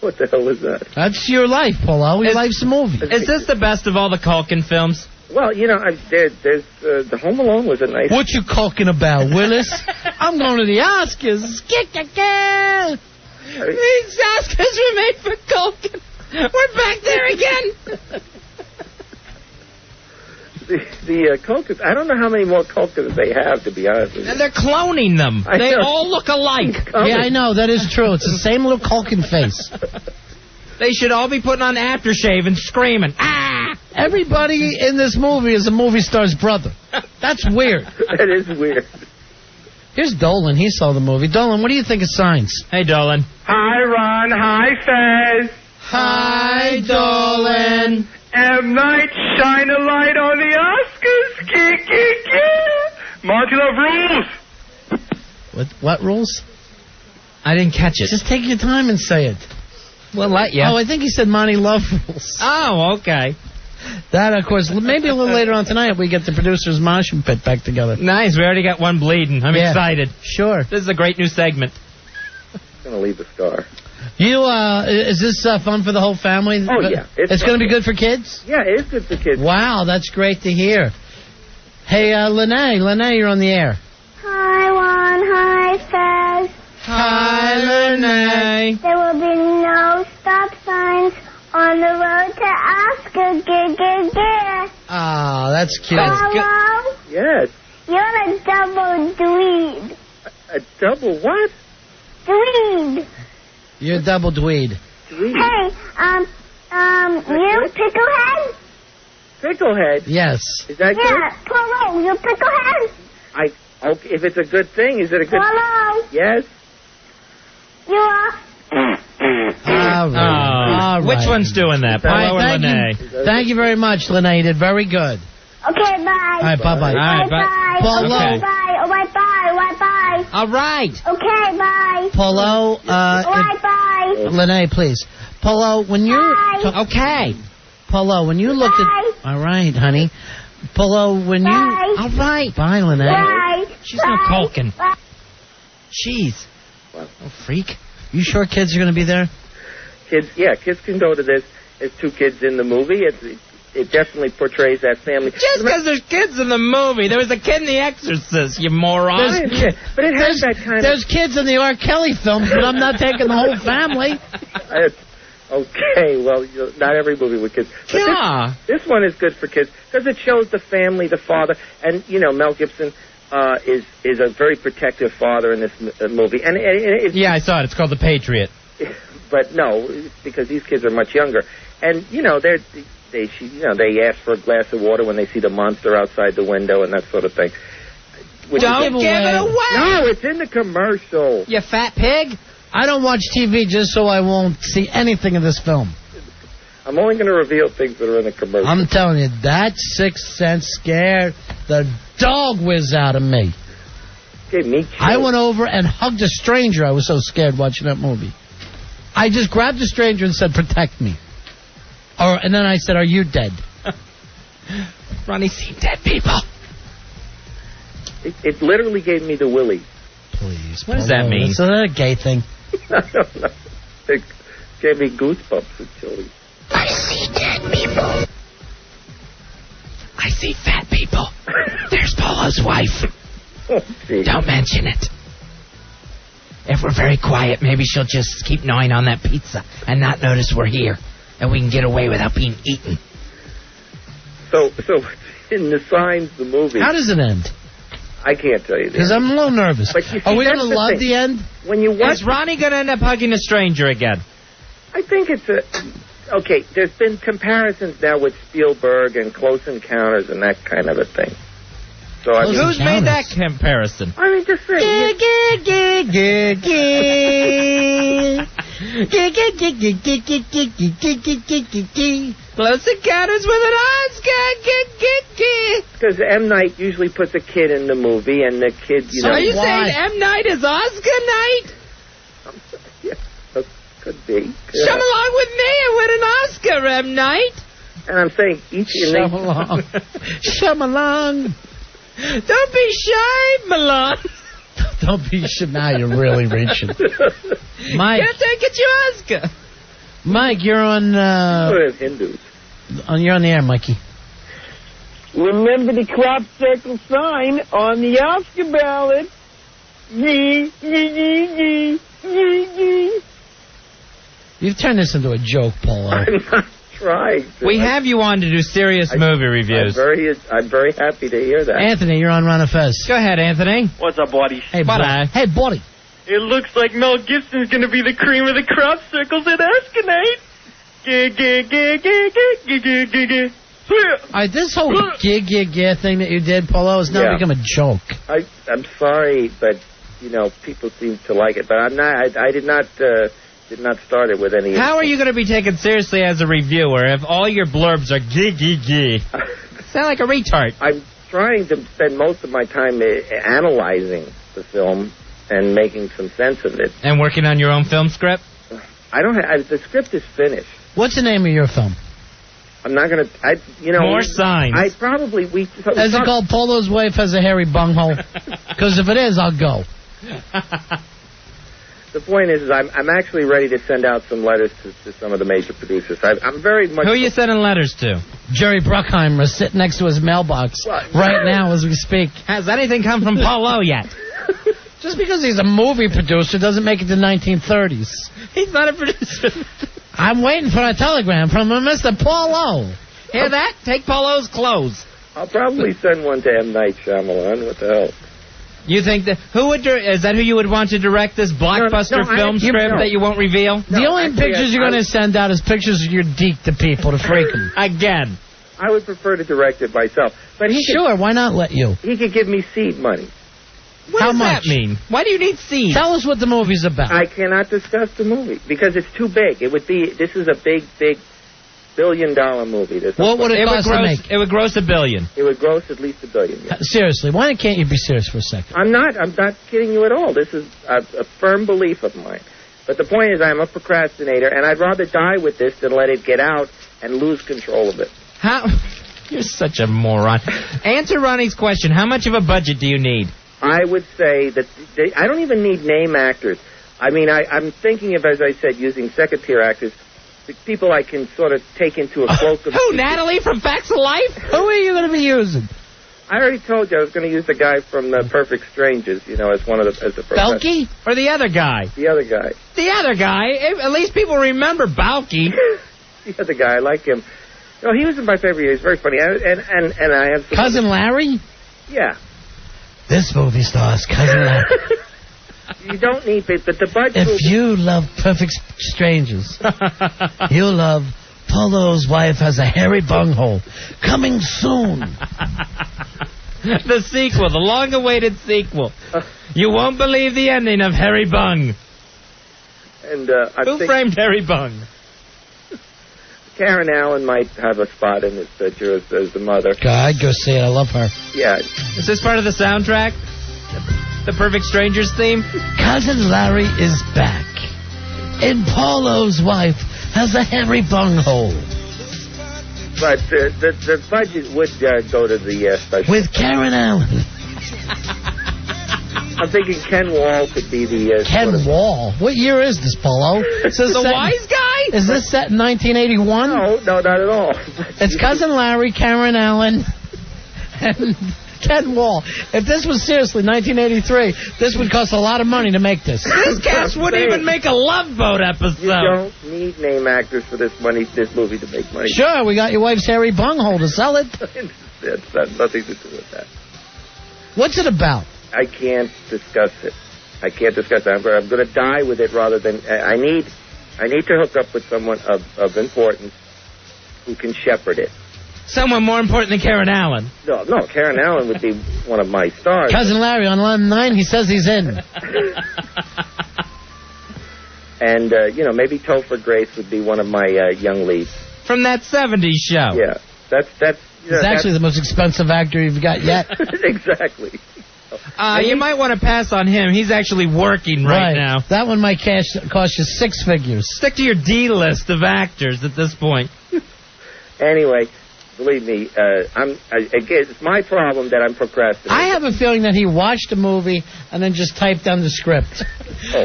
What the hell is that? That's your life, Polo. Your life's a movie. Is this the best of all the Culkin films? Well, there's the Home Alone was a nice... What you talking about, Willis? I'm going to the Oscars. These Oscars were made for Culkin. We're back there again. the Cocoons, I don't know how many more Cocoons they have, to be honest with you. And they're cloning them. They all look alike. Yeah, I know. That is true. It's the same little Culkin face. They should all be putting on aftershave and screaming. Ah! Everybody in this movie is a movie star's brother. That's weird. That is weird. Here's Dolan. He saw the movie. Dolan, what do you think of Signs? Hey, Dolan. Hi, Ron. Hi, Fez. Hi, Dolan. M. Night, shine a light on the Oscars. Monty Love rules. What rules? I didn't catch it. Just take your time and say it. We'll let you. Oh, I think he said Monty Love rules. Oh, okay. That, of course, maybe a little later on tonight we get the producers' moshing pit back together. Nice. We already got one bleeding. I'm excited. Sure. This is a great new segment. I'm going to leave a star. Is this fun for the whole family? Oh, yeah. It's going to be good for kids? Yeah, it is good for kids. Wow, that's great to hear. Hey, Lene. Lene, you're on the air. Hi, Juan. Hi, Fez. Hi, Lene. There will be no stop signs on the road to Oscar. Ah, that's cute. Hello? Yes. You're a double dweeb. A double what? Dweeb. You're double dweed. Hey, you picklehead? Picklehead? Yes. Is that good? Yeah, Polo, you picklehead? Okay, if it's a good thing, is it a good... Polo. Yes. You are... All right. Which one's doing that? Polo or Lene? Thank you very much, Lene. You did very good. Okay, bye. All right, bye-bye. All right, bye. Polo. Okay, bye. All right, bye. All right, bye. All right. Okay, bye. Polo, All right, bye. Lene, please. Polo, when you... Okay. Polo, when you looked at... All right, honey. Polo, when you... All right. Bye, Lene. Bye. She's no Culkin. Bye. Jeez. Oh, freak. You sure kids are going to be there? Kids can go to this. There's two kids in the movie. It definitely portrays that family. Just because there's kids in the movie. There was a kid in The Exorcist, you moron. But it has that kind There's kids in the R. Kelly films, but I'm not taking the whole family. Okay, well, not every movie with kids. But this one is good for kids because it shows the family, the father, and, Mel Gibson is a very protective father in this movie. And yeah, I saw it. It's called The Patriot. But no, because these kids are much younger. And, they ask for a glass of water when they see the monster outside the window and that sort of thing. Don't give it away. No, it's in the commercial. You fat pig. I don't watch TV just so I won't see anything of this film. I'm only going to reveal things that are in the commercial. I'm telling you, that Sixth Sense scared the dog whiz out of me. Okay, me too. I went over and hugged a stranger. I was so scared watching that movie. I just grabbed a stranger and said, "Protect me." And then I said, "Are you dead?" Ronnie's seen dead people. It literally gave me the willies. Please. What does that mean? Is that a gay thing? I don't know. It gave me goosebumps with chili. I see dead people. I see fat people. There's Polo's wife. Don't mention it. If we're very quiet, maybe she'll just keep gnawing on that pizza and not notice we're here. And we can get away without being eaten. So in the Signs, the movie... How does it end? I can't tell you. Because I'm a little nervous. But you see, are we going to love thing. the end? When you watch... Is Ronnie going to end up hugging a stranger again? I think it's a... Okay, there's been comparisons now with Spielberg and Close Encounters and that kind of a thing. So who's made that comparison? I mean, just saying. Close Encounters with an Oscar. Because M. Night usually puts a kid in the movie, and the kid, So are you saying M. Night is Oscar night? Yeah, that could be. Come along with me and win an Oscar, M. Night. And I'm saying each... Come along. Come along. Don't be shy, Milan. Don't be shy. Now you're really reaching. Mike. Can't take it, you Oscar. Mike, you're on... Hindus. You're on the air, Mikey. Remember the crop circle sign on the Oscar ballot. Yee, yee, yee, yee, yee, yee. You've turned this into a joke, Polo. I'm not trying to. We have you on to do serious movie reviews. I'm very happy to hear that. Anthony, you're on Ron and Fez. Go ahead, Anthony. What's up, buddy? Hey, buddy. Hey, buddy. It looks like Mel Gibson's going to be the cream of the crop circles at Escanate. All right, this whole gig thing that you did, Polo, has now become a joke. I'm sorry, but people seem to like it. But I'm not. I did not start it with any. How are you going to be taken seriously as a reviewer if all your blurbs are gee? Sound like a retard. I'm trying to spend most of my time analyzing the film and making some sense of it. And working on your own film script? I don't have. The script is finished. What's the name of your film? I'm not going to. More signs. I probably Is it called Polo's Wife Has a Hairy Bunghole? Because if it is, I'll go. The point is I'm actually ready to send out some letters to some of the major producers. I'm very much. Who are you sending letters to? Jerry Bruckheimer is sitting next to his mailbox right now as we speak. Has anything come from Polo yet? Just because he's a movie producer doesn't make it to 1930s. He's not a producer. I'm waiting for a telegram from Mr. Polo. Hear that? Take Polo's clothes. I'll probably send one to M. Night Shyamalan. What the hell? You think that is that who you would want to direct this blockbuster film script that you won't reveal? The only pictures you're going to send out is pictures of your deek to people to freak them. Again. I would prefer to direct it myself. But why not let you? He could give me seed money. What does that mean? Why do you need seeds? Tell us what the movie's about. I cannot discuss the movie because it's too big. This is a big billion-dollar movie. What would it cost to make? It would gross $1 billion. It would gross at least $1 billion. Yeah. Seriously, why can't you be serious for a second? I'm not kidding you at all. This is a firm belief of mine. But the point is I'm a procrastinator, and I'd rather die with this than let it get out and lose control of it. How? You're such a moron. Answer Ronnie's question. How much of a budget do you need? I would say that I don't even need name actors. I mean, I'm thinking of, as I said, using second-tier actors, the people I can sort of take into a cloak of... Who, Natalie from Facts of Life? Who are you going to be using? I already told you I was going to use the guy from The Perfect Strangers, as one of the... Balky? Or the other guy? The other guy. The other guy? At least people remember Balky. The other guy, I like him. He was my favorite. He's very funny. And I have... Cousin Larry? Yeah. This movie stars Cousin Larry. You don't need it, but the budget... If you love Perfect Strangers, you'll love Polo's Wife Has a Hairy Bunghole. Coming soon. The sequel, the long-awaited sequel. You won't believe the ending of Harry Bung. And Who framed Harry Bung? Karen Allen might have a spot in this picture as the mother. God, I'd go see it. I love her. Yeah. Is this part of the soundtrack? The Perfect Strangers theme? Cousin Larry is back. And Polo's Wife Has a Hairy Bunghole. But the budget would go to the special. With Karen Allen. I'm thinking Ken Wall could be the... Ken Wall? What year is this, Polo? Is this the wise guy? Is this set in 1981? No, not at all. It's Cousin Larry, Karen Allen, and Ken Wall. If this was seriously 1983, this would cost a lot of money to make this. This cast wouldn't even make a Love Boat episode. You don't need name actors for this movie to make money. Sure, we got your wife's hairy bunghole to sell it. It's got nothing to do with that. What's it about? I can't discuss it. I'm going to die with it rather than... I need to hook up with someone of importance who can shepherd it. Someone more important than Karen Allen. No, Karen Allen would be one of my stars. Cousin Larry on line 9, he says he's in. And, maybe Topher Grace would be one of my young leads. From that 70s show. Yeah. That's He's actually the most expensive actor you've got yet. Exactly. You might want to pass on him. He's actually working right now. That one might cost you 6 figures. Stick to your D list of actors at this point. Anyway, believe me, again, it's my problem that I'm procrastinating. I have a feeling that he watched a movie and then just typed down the script.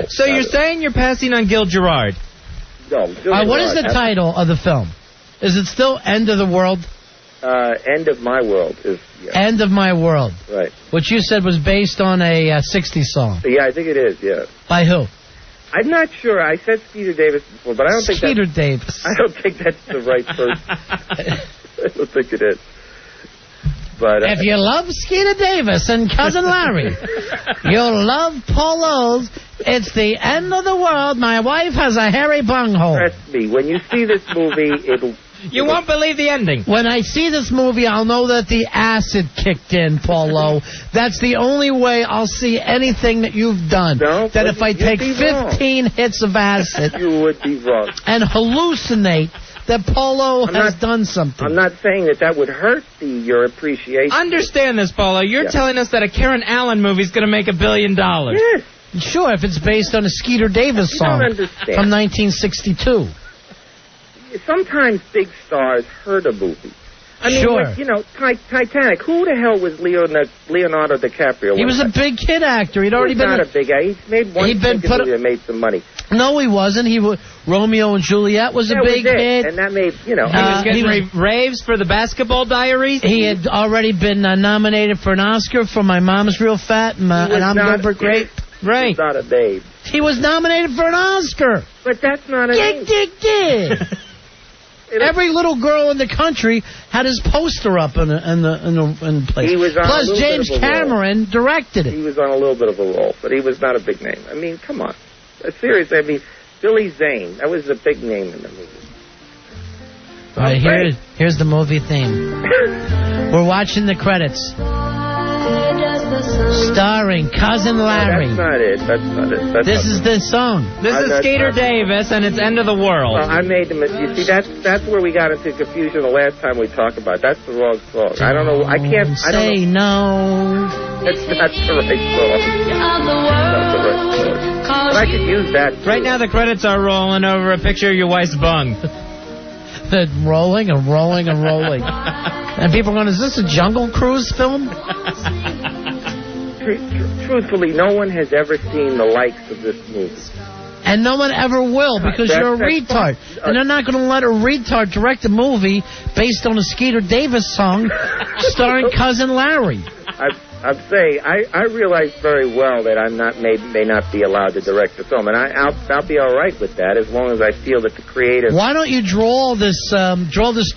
So you're saying you're passing on Gil Gerard? No. What is the title of the film? Is it still End of the World? End of My World is... Yeah. End of My World. Right. Which you said was based on a 60s song. Yeah, I think it is, yeah. By who? I'm not sure. I said Skeeter Davis before, but I don't think Skeeter Davis. I don't think that's the right person. I don't think it is. But if you love Skeeter Davis and Cousin Larry, you'll love Paul O's It's the End of the World. My wife has a hairy bunghole. Trust me, when you see this movie, You won't believe the ending. When I see this movie, I'll know that the acid kicked in, Paulo. That's the only way I'll see anything that you've done. No, that if I take 15 hits of acid you would be wrong. And hallucinate that Paulo has done something. I'm not saying that would hurt your appreciation. Understand this, Paulo. You're telling us that a Karen Allen movie is going to make $1 billion. Yes. Sure, if it's based on a Skeeter Davis song from 1962. Sometimes big stars hurt a movie. I mean, sure. Like, Titanic. Who the hell was Leonardo DiCaprio? He was a big kid actor. He'd already been not a big actor. He made one movie that made some money. No, he wasn't. Romeo and Juliet was a big hit. And that made, he was getting raves for the Basketball Diaries. He had already been nominated for an Oscar for My Mom's Real Fat and I'm Good but Great. Right. He was not a babe. He was nominated for an Oscar. But that's not a name. Every little girl in the country had his poster up in the place. He was on Plus, James Cameron directed it. He was on a little bit of a roll, but he was not a big name. I mean, come on. Seriously, I mean, Billy Zane, that was a big name in the movie. All right, here's the movie theme. We're watching the credits. Starring Cousin Larry. That's not it. This is the song. This is Skeeter Davis, and it's End of the World. Well, I made them. You see, that's where we got into confusion the last time we talked about it. That's the wrong song. I don't know. I can't say no. That's not the right song. That's not the right song. But I could use that too. Right now, the credits are rolling over a picture of your wife's bung. They're rolling and rolling and rolling. And people are going, is this a Jungle Cruise film? Truthfully, no one has ever seen the likes of this movie. And no one ever will, because you're a retard. And they're not going to let a retard direct a movie based on a Skeeter Davis song starring Cousin Larry. I'm saying, I realize very well that I'm not may not be allowed to direct the film, and I'll be all right with that as long as I feel that the creative... Why don't you draw the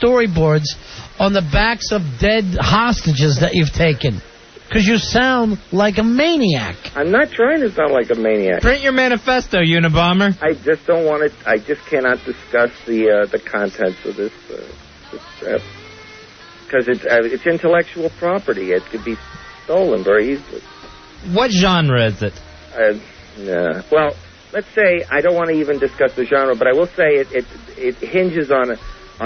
storyboards on the backs of dead hostages that you've taken? Because you sound like a maniac. I'm not trying to sound like a maniac. Print your manifesto, Unabomber. I just don't want to. I just cannot discuss the contents of this because it's intellectual property. It could be stolen very easily. What genre is it? Well, let's say I don't want to even discuss the genre, but I will say it hinges on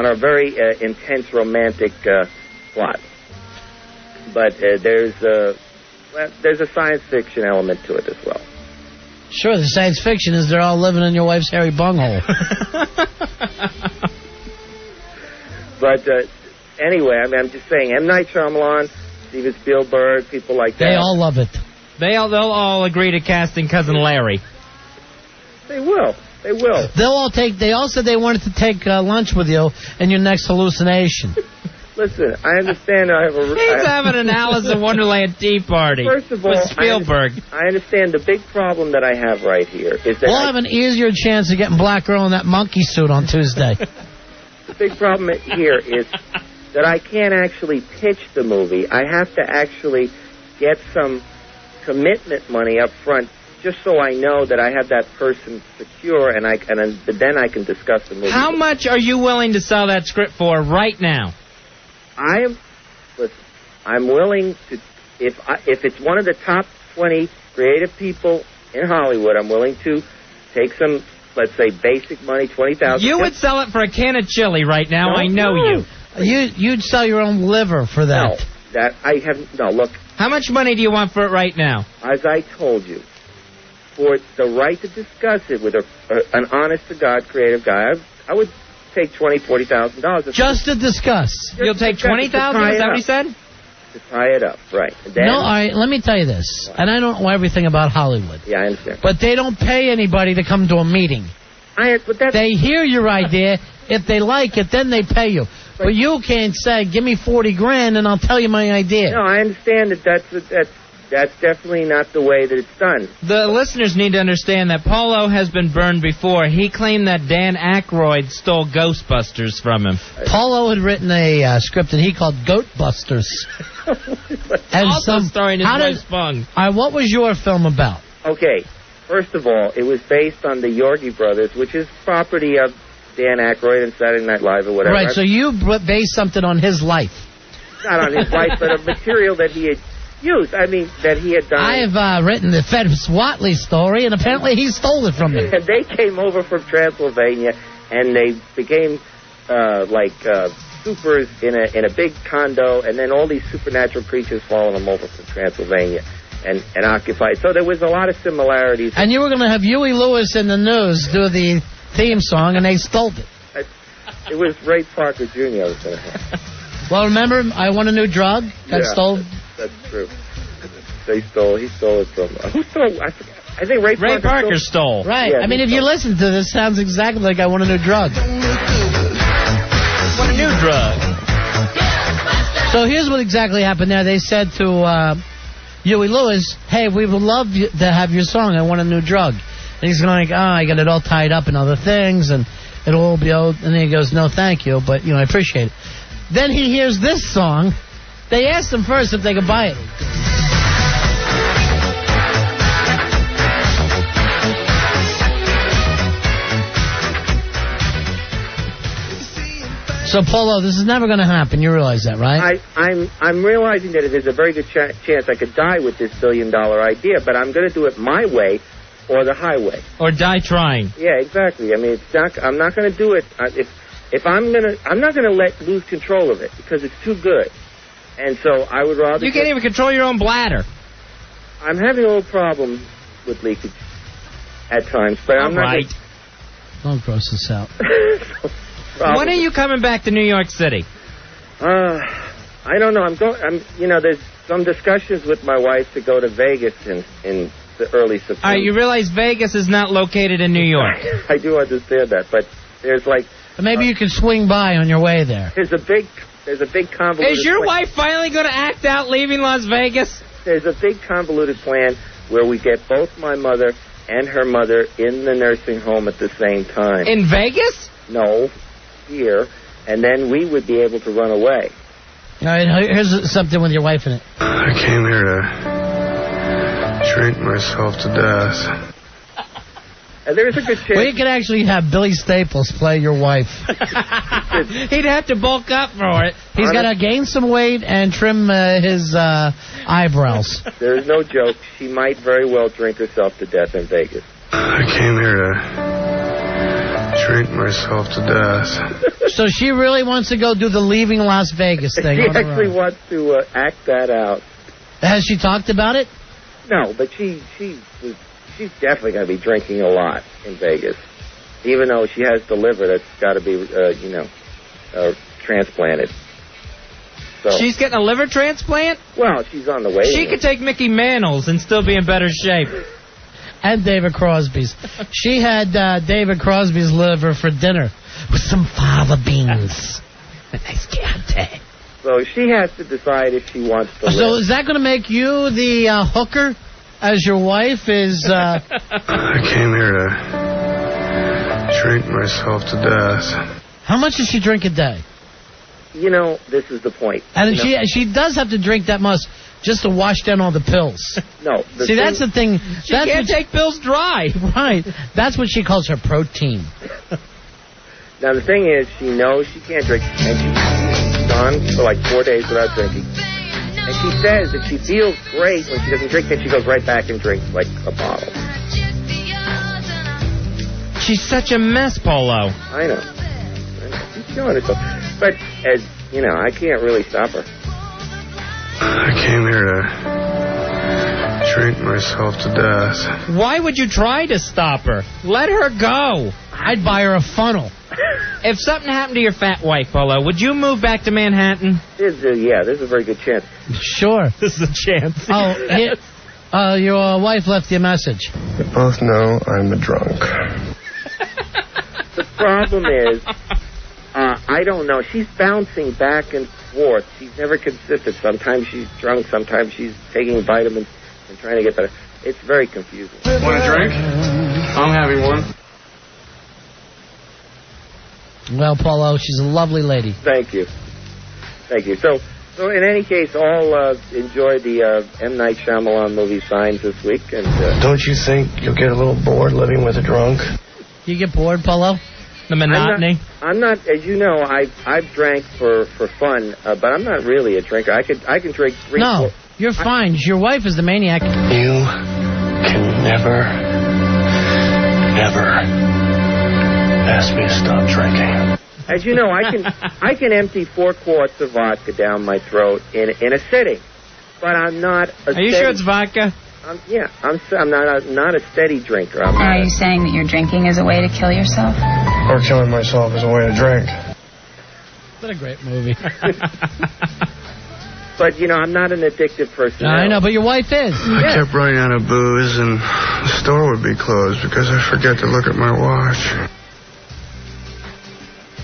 a very intense romantic plot. But there's a science fiction element to it as well. Sure, the science fiction is they're all living in your wife's hairy bunghole. But anyway, I mean, I'm just saying, M. Night Shyamalan, Steven Spielberg, people like that. They all love it. They'll all agree to casting Cousin Larry. They will. They all said they wanted to take lunch with you in your next hallucination. Listen, I understand He's having an Alice in Wonderland tea party. First of all, with Spielberg. I understand the big problem that I have right here is that... We'll have an easier chance of getting Black Girl in that monkey suit on Tuesday. The big problem here is that I can't actually pitch the movie. I have to actually get some commitment money up front just so I know that I have that person secure, and then I can discuss the movie. How much are you willing to sell that script for right now? I'm willing to, if it's one of the top 20 creative people in Hollywood, I'm willing to take some, let's say, basic money, $20,000. You would sell it for a can of chili right now. I know you. You'd sell your own liver for that. No, look. How much money do you want for it right now? As I told you, for the right to discuss it with an honest-to-God creative guy, I would take $20,000, $40,000. Just to discuss. You'll take $20,000? Is that what he said? To tie it up, right. No, all right, let me tell you this. And I don't know everything about Hollywood. Yeah, I understand. But they don't pay anybody to come to a meeting. They hear your idea. If they like it, then they pay you. But you can't say, give me $40,000 and I'll tell you my idea. No, I understand that's that's definitely not the way that it's done. The listeners need to understand that Polo has been burned before. He claimed that Dan Aykroyd stole Ghostbusters from him. Polo had written a script that he called Goatbusters. Also starring his wife Spung. What was your film about? Okay, first of all, it was based on the Yorgie Brothers, which is property of Dan Aykroyd and Saturday Night Live or whatever. Right, so you based something on his life. Not on his life, but a material that he had used. I mean, that he had done. I have written the Fez Whatley story, and apparently he stole it from me. And they came over from Transylvania, and they became supers in a big condo, and then all these supernatural creatures following them over from Transylvania and occupied. So there was a lot of similarities. And you were going to have Huey Lewis in the news do the theme song, and they stole it. It was Ray Parker Jr. I was going to have. Well, remember, I Want a New Drug? Got stole. That's true. He stole it from... Who stole? I think Ray Parker stole. Right. Yeah, I mean, if you listen to this, it sounds exactly like I Want a New Drug. Want a new drug. So here's what exactly happened there. They said to Huey Lewis, hey, we would love to have your song, I Want a New Drug. And he's going, I got it all tied up in other things, and it'll all be old. And then he goes, no, thank you, but, I appreciate it. Then he hears this song. They asked him first if they could buy it. So, Polo, this is never going to happen. You realize that, right? I'm realizing that there's a very good chance I could die with this $1 billion idea, but I'm going to do it my way or the highway. Or die trying. Yeah, exactly. I mean, I'm not going to do it. I'm not going to lose control of it because it's too good. And so I would rather... You can't even control your own bladder. I'm having a little problem with leakage at times, but I'm not... Right. Don't gross us out. When are you coming back to New York City? I don't know. There's some discussions with my wife to go to Vegas in the early September. All right, you realize Vegas is not located in New York. I do understand that, but there's maybe you can swing by on your way there. There's a big convoluted... Is your wife finally going to act out leaving Las Vegas? There's a big convoluted plan where we get both my mother and her mother in the nursing home at the same time. In Vegas? No, here. And then we would be able to run away. All right, here's something with your wife in it. I came here to drink myself to death. And there's a good chance... Well, you could actually have Billy Staples play your wife. He'd have to bulk up for it. He's got to gain some weight and trim his eyebrows. There's no joke. She might very well drink herself to death in Vegas. I came here to drink myself to death. So she really wants to go do the leaving Las Vegas thing. She actually wants to act that out. Has she talked about it? No, but she's definitely going to be drinking a lot in Vegas. Even though she has the liver that's got to be, transplanted. So, she's getting a liver transplant? Well, she's on the way. She could take Mickey Mantle's and still be in better shape. And David Crosby's. She had David Crosby's liver for dinner with some fava beans. Nice Chianti. So she has to decide if she wants to live. So is that going to make you the hooker as your wife is... I came here to drink myself to death. How much does she drink a day? This is the point. And she does have to drink that much just to wash down all the pills. No. See, that's the thing. She can't take pills dry. Right. That's what she calls her protein. Now, the thing is, she knows she can't drink, and she's gone for like 4 days without drinking. And she says that she feels great when she doesn't drink, then she goes right back and drinks like a bottle. She's such a mess, Polo. I know. She's killing herself. But, as you know, I can't really stop her. I came here to drink myself to death. Why would you try to stop her? Let her go. I'd buy her a funnel. If something happened to your fat wife, Polo, would you move back to Manhattan? There's a very good chance. Sure. This is a chance. Your wife left you a message. We both know I'm a drunk. The problem is, I don't know. She's bouncing back and forth. She's never consistent. Sometimes she's drunk. Sometimes she's taking vitamins. and trying to get better. It's very confusing. Want a drink? I'm having one. Well, Paulo, she's a lovely lady. Thank you. Thank you. So in any case, all enjoy the M. Night Shyamalan movie Signs this week. And Don't you think you'll get a little bored living with a drunk? You get bored, Paulo? The monotony? I'm not, as you know, I've drank for fun, but I'm not really a drinker. I can drink 3. No, you're fine. Your wife is the maniac. You can never ask me to stop drinking. As you know, I can empty 4 quarts of vodka down my throat in a sitting, but I'm not. Are you sure it's vodka? I'm not a steady drinker. Are you saying that your drinking is a way to kill yourself? Or killing myself is a way to drink. What a great movie. But, I'm not an addictive person. I know, but your wife is. I kept running out of booze, and the store would be closed because I forget to look at my watch.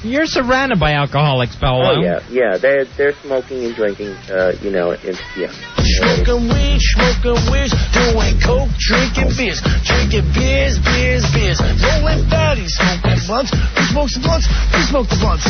You're surrounded by alcoholics, Paulo. Oh, yeah. They're smoking and drinking, yeah. Smoking weed, doing coke, drinking beers, rolling fatties, smoking blunts. Who smokes the blunts? Who smoke the blunts?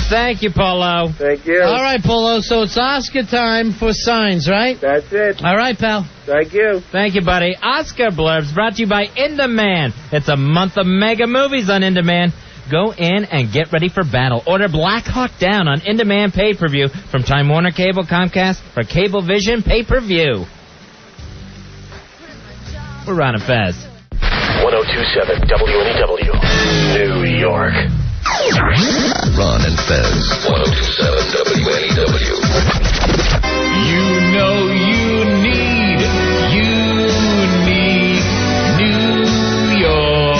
Thank you, Paulo. Thank you. All right, Paulo, so it's Oscar time for Signs, right? That's it. All right, pal. Thank you. Thank you, buddy. Oscar Blurbs brought to you by In Demand. It's a month of mega movies on In Demand. Go in and get ready for battle. Order Black Hawk Down on In Demand pay-per-view from Time Warner Cable, Comcast, or Cablevision pay-per-view. We're Ron and Fez. 1027 WNEW, New York. Ron and Fez, 1027 WNEW. You know you need New York.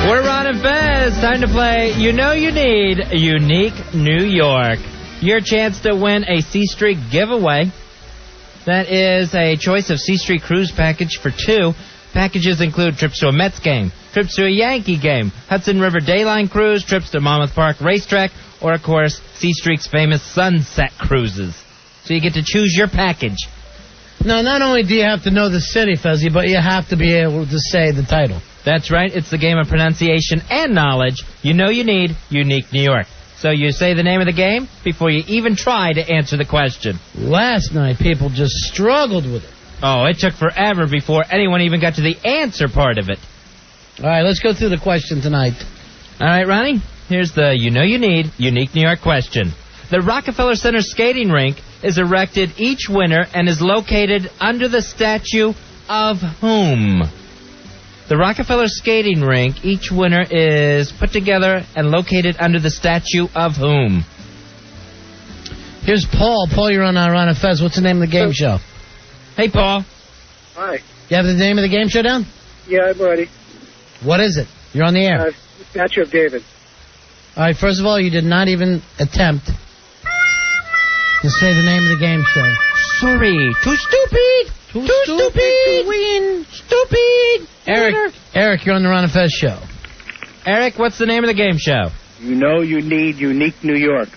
We're Ron and Fez. Time to play You Know You Need Unique New York. Your chance to win a C Street giveaway. That is a choice of C Street cruise package for 2. Packages include trips to a Mets game, trips to a Yankee game, Hudson River Dayline cruise, trips to Monmouth Park Racetrack, or, of course, C Street's famous sunset cruises. So you get to choose your package. No, not only do you have to know the city, Fuzzy, but you have to be able to say the title. That's right. It's the game of pronunciation and knowledge. You know you need unique New York. So you say the name of the game before you even try to answer the question. Last night, people just struggled with it. Oh, it took forever before anyone even got to the answer part of it. All right, let's go through the question tonight. All right, Ronnie, here's the You Know You Need Unique New York question. The Rockefeller Center skating rink is erected each winter and is located under the statue of whom? The Rockefeller skating rink each winter is put together and located under the statue of whom? Here's Paul. Paul, you're on Ron and Fez. What's the name of the game show? Hey, Paul. Hi. You have the name of the game show down? Yeah, I'm ready. What is it? You're on the air. Statue of David. All right, first of all, you did not even attempt to say the name of the game show. Sorry. Too stupid. Too stupid to win. Stupid. Eric, you're on the Ron and Fez show. Eric, what's the name of the game show? You know you need unique New York.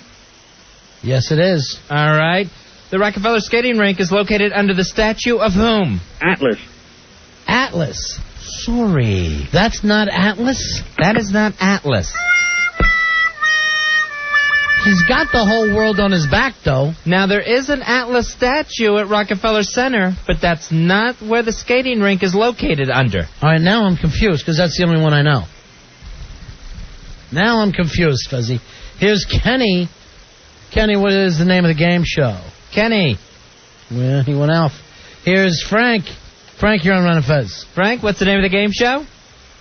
Yes, it is. All right. The Rockefeller skating rink is located under the statue of whom? Atlas. Atlas. Sorry. That's not Atlas? That is not Atlas. He's got the whole world on his back, though. Now, there is an Atlas statue at Rockefeller Center, but that's not where the skating rink is located under. All right, now I'm confused, because that's the only one I know. Now I'm confused, Fuzzy. Here's Kenny. Kenny, what is the name of the game show? Kenny. Well, he went off. Here's Frank. Frank, you're on Ron and Fez. Frank, what's the name of the game show?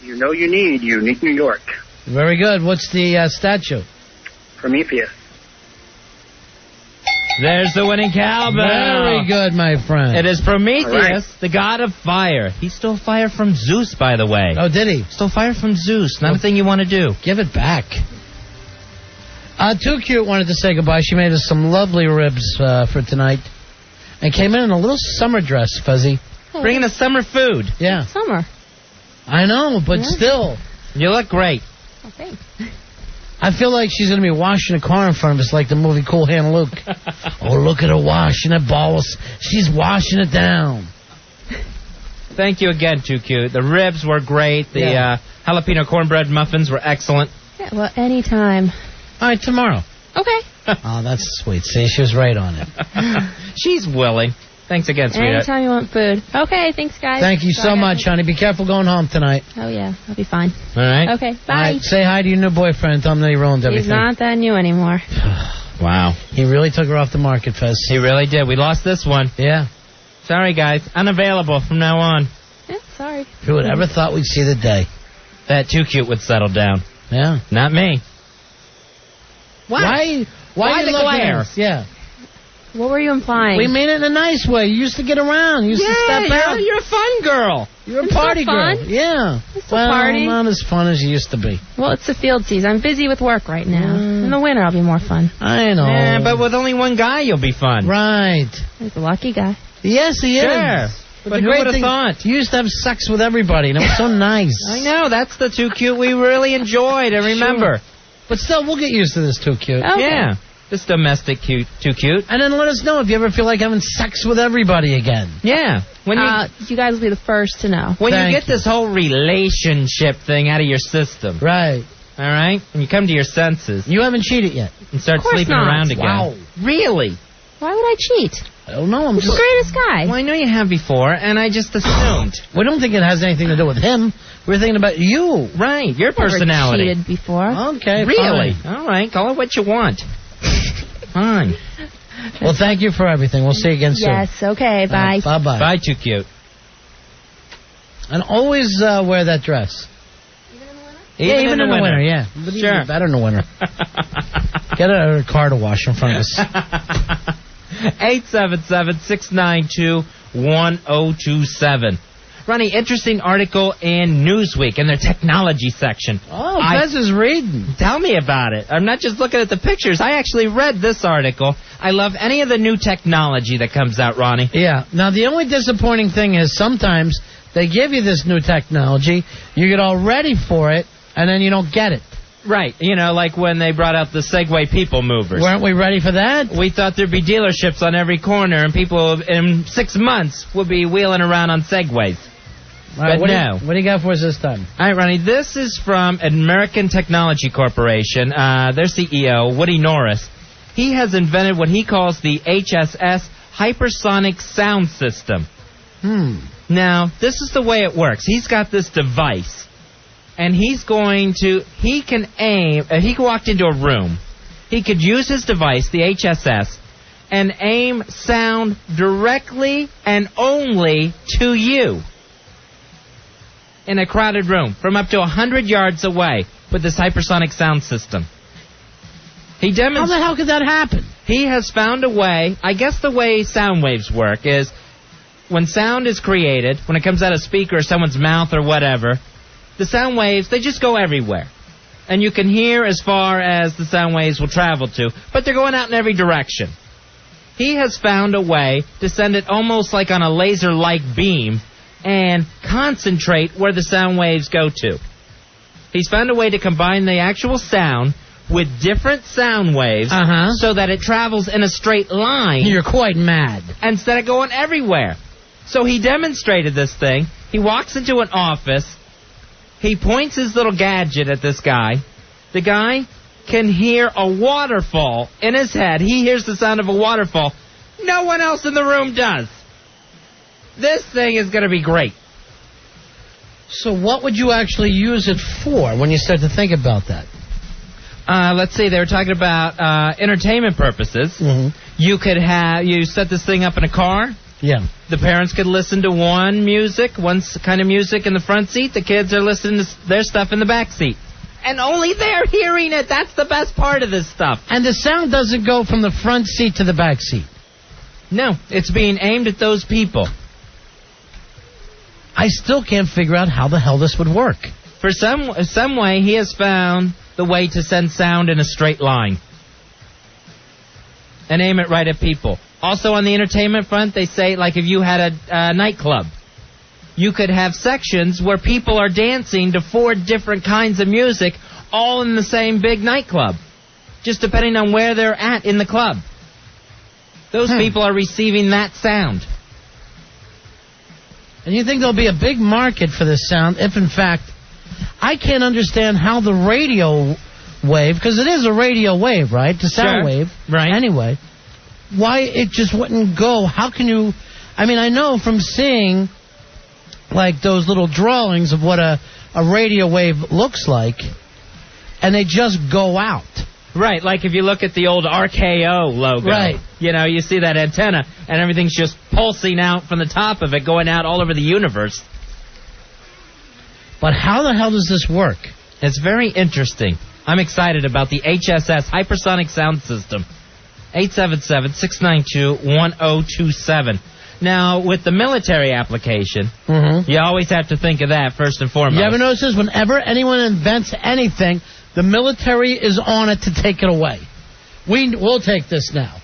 You know you need unique New York. Very good. What's the statue? Prometheus. There's the winning cowbell. Very good, my friend. It is Prometheus, the god of fire. He stole fire from Zeus, by the way. Oh, did he? Stole fire from Zeus. Not a thing you want to do. Give it back. Too Cute wanted to say goodbye. She made us some lovely ribs for tonight. And came in a little summer dress, Fuzzy. Oh. Bringing us summer food. Yeah. Summer. I know, but still. You look great. Oh, thanks. I feel like she's going to be washing a car in front of us like the movie Cool Hand Luke. Oh, look at her washing her balls. She's washing it down. Thank you again, Too Cute. The ribs were great. The jalapeno cornbread muffins were excellent. Yeah, well, anytime. All right, tomorrow. Okay. Oh, that's sweet. See, she was right on it. She's willing. Thanks again, sweetheart. Anytime you want food. Okay, thanks, guys. Thank you so much, honey. Be careful going home tonight. Oh, yeah. I'll be fine. All right. Okay, bye. All right, say hi to your new boyfriend. Tell him that he ruined everything. He's not that new anymore. Wow. He really took her off the market, Fez. He really did. We lost this one. Yeah. Sorry, guys. Unavailable from now on. Yeah, sorry. Who would ever thought we'd see the day? That Too Cute would settle down. Yeah. Not me. Why the you looking glare? at us? Yeah. What were you implying? We mean it in a nice way. You used to get around. You used to step out. You're a fun girl. You're a It's party still fun. girl. Yeah. It's a party. Not as fun as you used to be. Well, it's the field season. I'm busy with work right now. In the winter, I'll be more fun. I know. Yeah, but with only one guy, you'll be fun. Right. He's a lucky guy. Yes, he Sure. is. But who would have thought? You used to have sex with everybody, and it was so nice. I know. That's the Too Cute we really enjoyed. And remember. Sure. But still, we'll get used to this Too Cute. Okay. Yeah. Just domestic cute, Too Cute. And then let us know if you ever feel like having sex with everybody again. Yeah. When you guys will be the first to know. When Thank you get this whole relationship thing out of your system. Right. All right? When you come to your senses. You haven't cheated yet. And start Of course sleeping not. around again. Wow. Really? Why would I cheat? I don't know. I'm He's just... the greatest guy. Well, I know you have before, and I just assumed. We don't think it has anything to do with him. We're thinking about you. Right. Your Never personality. cheated before. Okay, Really? fine. All right. Call it what you want. Fine. Well, thank you for everything. We'll see you again soon. Yes, okay, bye. Bye-bye. Bye, Too Cute. And always wear that dress. Even in the winter. Yeah. But Sure. even better in the winter. Get a car to wash in front of us. 877-692-1027. Ronnie, interesting article in Newsweek in their technology section. Oh, Fez is reading. Tell me about it. I'm not just looking at the pictures. I actually read this article. I love any of the new technology that comes out, Ronnie. Yeah. Now, the only disappointing thing is sometimes they give you this new technology, you get all ready for it, and then you don't get it. Right. You know, like when they brought out the Segway people movers. Weren't we ready for that? We thought there'd be dealerships on every corner, and people in 6 months would be wheeling around on Segways. All right, But no. What do you got for us this time? All right, Ronnie, this is from American Technology Corporation. Their CEO, Woody Norris. He has invented what he calls the HSS Hypersonic Sound System. Now, this is the way it works. He's got this device, and he can aim, he walked into a room. He could use his device, the HSS, and aim sound directly and only to you. In a crowded room, from up to 100 yards away, with this hypersonic sound system. How the hell could that happen? He has found a way. I guess the way sound waves work is when sound is created, when it comes out of a speaker or someone's mouth or whatever, the sound waves, they just go everywhere. And you can hear as far as the sound waves will travel to, but they're going out in every direction. He has found a way to send it almost like on a laser-like beam and concentrate where the sound waves go to. He's found a way to combine the actual sound with different sound waves so that it travels in a straight line. You're quite mad. Instead of going everywhere. So he demonstrated this thing. He walks into an office. He points his little gadget at this guy. The guy can hear a waterfall in his head. He hears the sound of a waterfall. No one else in the room does. This thing is going to be great. So what would you actually use it for when you start to think about that? Let's see. They were talking about entertainment purposes. You could you set this thing up in a car. Yeah. The parents could listen to one kind of music in the front seat. The kids are listening to their stuff in the back seat. And only they're hearing it. That's the best part of this stuff. And the sound doesn't go from the front seat to the back seat. No, it's being aimed at those people. I still can't figure out how the hell this would work. For some way, he has found the way to send sound in a straight line. And aim it right at people. Also on the entertainment front, they say, like if you had a nightclub, you could have sections where people are dancing to 4 different kinds of music, all in the same big nightclub, just depending on where they're at in the club. Those people are receiving that sound. And you think there'll be a big market for this sound if, in fact, I can't understand how the radio wave, because it is a radio wave, right? The sound wave. Right. Anyway, why it just wouldn't go. How can you... I mean, I know from seeing, like, those little drawings of what a radio wave looks like, and they just go out. Right, like if you look at the old RKO logo. Right. You know, you see that antenna, and everything's just pulsing out from the top of it, going out all over the universe. But how the hell does this work? It's very interesting. I'm excited about the HSS Hypersonic Sound System. 877-692-1027. Now, with the military application, you always have to think of that first and foremost. You ever notice this? Whenever anyone invents anything, the military is on it to take it away. We'll take this now.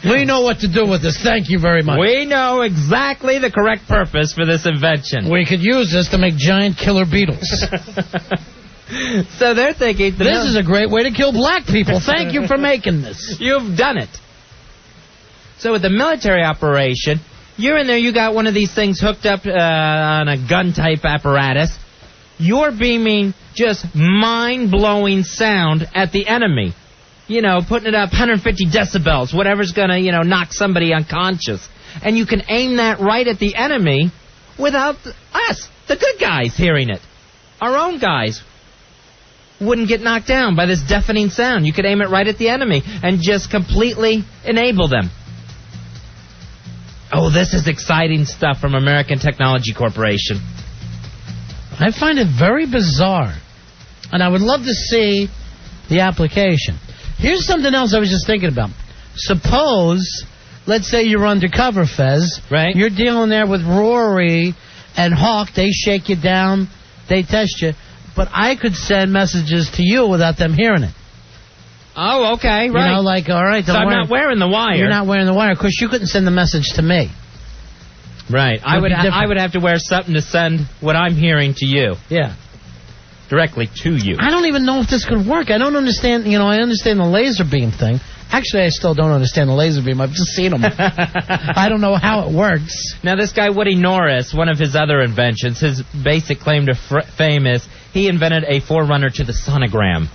We know what to do with this. Thank you very much. We know exactly the correct purpose for this invention. We could use this to make giant killer beetles. So they're thinking... This is a great way to kill black people. Thank you for making this. You've done it. So with the military operation, you're in there, you got one of these things hooked up on a gun-type apparatus. You're beaming just mind-blowing sound at the enemy. You know, putting it up 150 decibels, whatever's going to, knock somebody unconscious. And you can aim that right at the enemy without us, the good guys, hearing it. Our own guys wouldn't get knocked down by this deafening sound. You could aim it right at the enemy and just completely enable them. Oh, this is exciting stuff from American Technology Corporation. I find it very bizarre, and I would love to see the application. Here's something else I was just thinking about. Suppose, let's say you're undercover, Fez. Right. You're dealing there with Rory and Hawk. They shake you down. They test you. But I could send messages to you without them hearing it. Oh, okay, right. All right. So I'm not wearing the wire. You're not wearing the wire. Of course, you couldn't send the message to me. Right. I would have to wear something to send what I'm hearing to you. Yeah. Directly to you. I don't even know if this could work. I don't understand. I understand the laser beam thing. Actually, I still don't understand the laser beam. I've just seen them. I don't know how it works. Now, this guy, Woody Norris, one of his other inventions, his basic claim to fame is he invented a forerunner to the sonogram.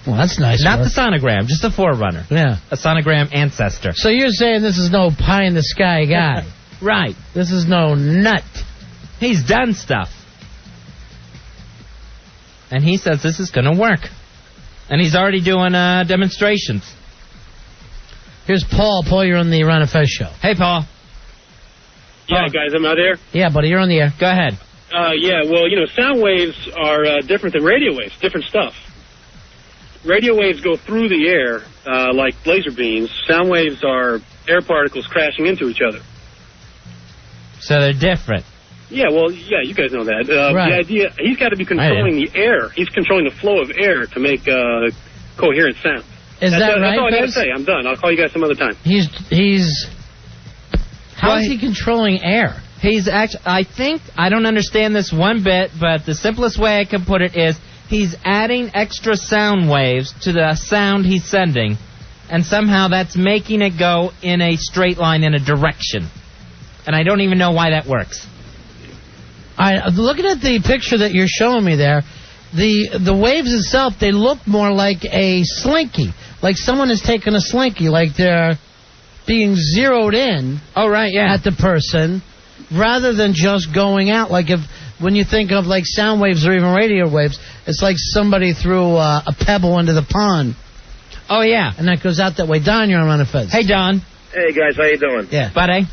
Well, that's nice. Not the sonogram, just a forerunner. Yeah. A sonogram ancestor. So you're saying this is no pie-in-the-sky guy. Right. This is no nut. He's done stuff. And he says this is going to work. And he's already doing demonstrations. Here's Paul. Paul, you're on the Ron and Fez show. Hey, Paul. Yeah, guys, am I there? Yeah, buddy, you're on the air. Go ahead. Yeah, well, sound waves are different than radio waves. Different stuff. Radio waves go through the air like laser beams. Sound waves are air particles crashing into each other. So they're different. Yeah, well, yeah, you guys know that. Right. The idea, he's got to be controlling the air. He's controlling the flow of air to make coherent sound. Is that right? That's all I got to say. I'm done. I'll call you guys some other time. How is he controlling air? He's actually, I don't understand this one bit, but the simplest way I can put it is he's adding extra sound waves to the sound he's sending, and somehow that's making it go in a straight line in a direction. And I don't even know why that works. Looking at the picture that you're showing me there, the waves itself, they look more like a slinky. Like someone has taken a slinky, like they're being zeroed in at the person, rather than just going out. Like when you think of like sound waves or even radio waves, it's like somebody threw a pebble into the pond. Oh, yeah. And that goes out that way. Don, you're on Run and Fez. Hey, Don. Hey, guys, how you doing? Yeah. Buddy.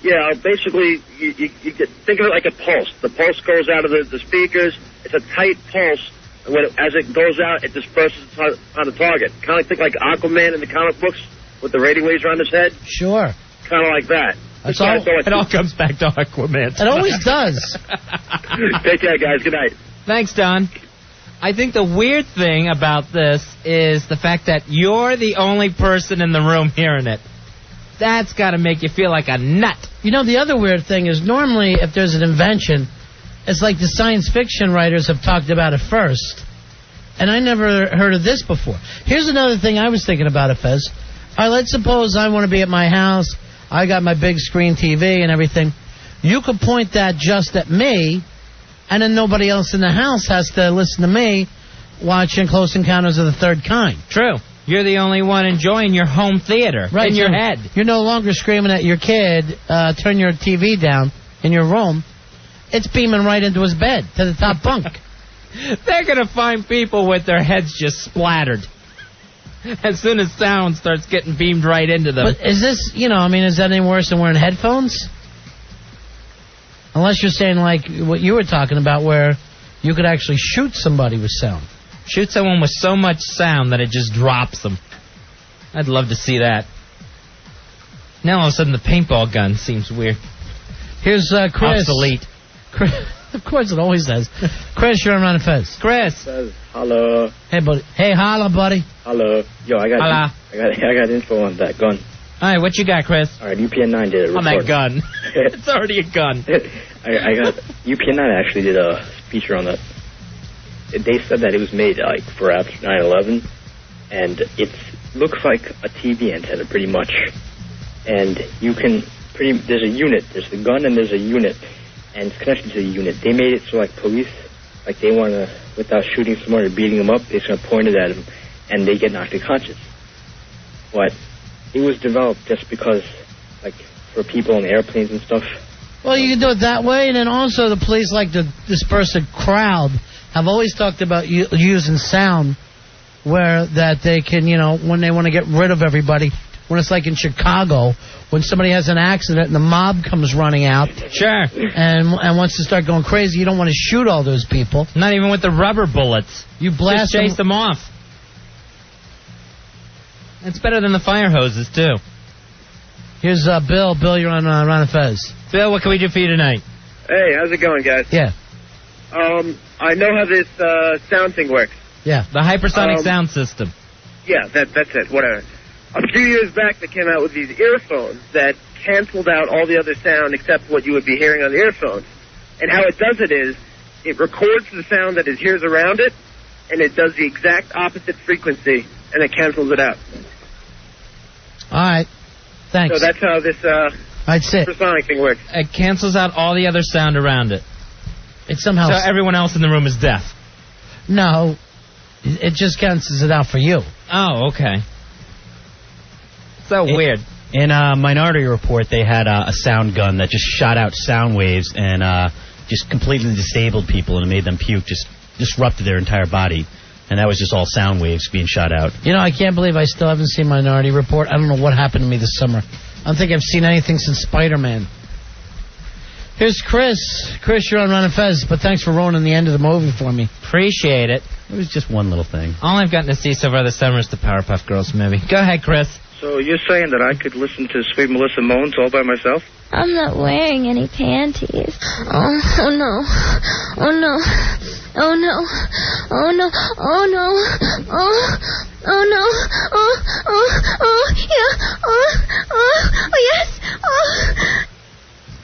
Yeah, basically, you think of it like a pulse. The pulse goes out of the speakers. It's a tight pulse. And as it goes out, it disperses on the target. Kind of think like Aquaman in the comic books with the radio waves around his head. Sure. Kind of like that. It all comes back to Aquaman. It always does. Take care, guys. Good night. Thanks, Don. I think the weird thing about this is the fact that you're the only person in the room hearing it. That's got to make you feel like a nut. The other weird thing is normally if there's an invention, it's like the science fiction writers have talked about it first. And I never heard of this before. Here's another thing I was thinking about it, Fez. All right, let's suppose I want to be at my house. I got my big screen TV and everything. You could point that just at me, and then nobody else in the house has to listen to me watching Close Encounters of the Third Kind. True. You're the only one enjoying your home theater in your head. You're no longer screaming at your kid, turn your TV down in your room. It's beaming right into his bed, to the top bunk. They're going to find people with their heads just splattered as soon as sound starts getting beamed right into them. But is this, is that any worse than wearing headphones? Unless you're saying like what you were talking about where you could actually shoot somebody with sound. Shoot someone with so much sound that it just drops them. I'd love to see that. Now all of a sudden the paintball gun seems weird. Here's Chris. Obsolete. Chris. Of course it always does. Chris, you're on Ron and Fez. Chris. Fez, hello. Hey, buddy. Hey, holla, buddy. Hello. Yo, I got info on that gun. All right, what you got, Chris? All right, UPN9 did a report. On that gun. It's already a gun. I got UPN9 actually did a feature on that. They said that it was made like for after 9/11, and it looks like a TV antenna pretty much. And you can there's a unit. There's the gun and there's a unit, and it's connected to the unit. They made it so like police, like they want to, without shooting someone or beating them up, they just point it at them, and they get knocked unconscious. But it was developed just because, like, for people on airplanes and stuff. Well, you can do it that way, and then also the police like to disperse a crowd. Have always talked about using sound where that they can, when they want to get rid of everybody, when it's like in Chicago, when somebody has an accident and the mob comes running out. Sure. And wants to start going crazy, you don't want to shoot all those people. Not even with the rubber bullets. You blast just chase them off. It's better than the fire hoses, too. Here's Bill. Bill, you're on Ron and Fez. Bill, what can we do for you tonight? Hey, how's it going, guys? Yeah. I know how this sound thing works. Yeah. The hypersonic sound system. Yeah, that's it. Whatever. A few years back, they came out with these earphones that canceled out all the other sound except what you would be hearing on the earphones. And how it does it is, it records the sound that it hears around it, and it does the exact opposite frequency, and it cancels it out. All right. Thanks. So that's how this hypersonic thing works. It cancels out all the other sound around it. It somehow... So everyone else in the room is deaf? No. It just cancels it out for you. Oh, okay. So weird. In Minority Report, they had a sound gun that just shot out sound waves and just completely disabled people and made them puke, just disrupted their entire body. And that was just all sound waves being shot out. I can't believe I still haven't seen Minority Report. I don't know what happened to me this summer. I don't think I've seen anything since Spider-Man. Here's Chris. Chris, you're on Ron and Fez, but thanks for ruining the end of the movie for me. Appreciate it. It was just one little thing. All I've gotten to see so far this summer is the Powerpuff Girls movie. Go ahead, Chris. So you're saying that I could listen to Sweet Melissa Moans all by myself? I'm not wearing any panties. Oh no. Oh no. Oh no. Oh no. Oh no. Oh no. Oh yeah. Oh yes. Oh.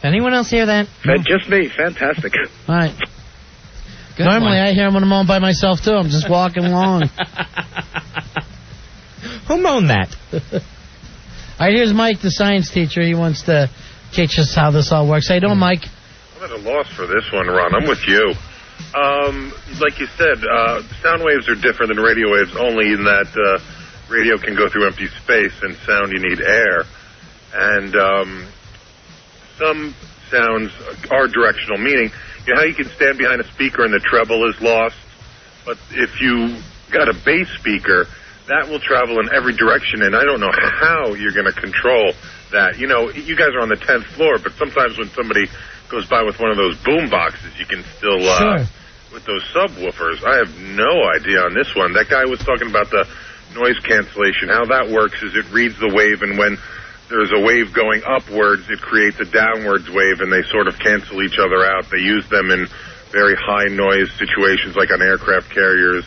Anyone else hear that? Just me. Fantastic. All right. Good Normally one. I hear them when I'm on by myself too. I'm just walking along. Who moaned that? All right, here's Mike, the science teacher. He wants to teach us how this all works. How you doing, Mike? I'm at a loss for this one, Ron. I'm with you. Like you said, sound waves are different than radio waves only in that radio can go through empty space and sound you need air. And some sounds are directional, meaning how you can stand behind a speaker and the treble is lost. But if you got a bass speaker, that will travel in every direction, and I don't know how you're going to control that. You guys are on the 10th floor, but sometimes when somebody goes by with one of those boom boxes, you can still, with those subwoofers, I have no idea on this one. That guy was talking about the noise cancellation. How that works is it reads the wave, and when there's a wave going upwards, it creates a downwards wave, and they sort of cancel each other out. They use them in very high noise situations, like on aircraft carriers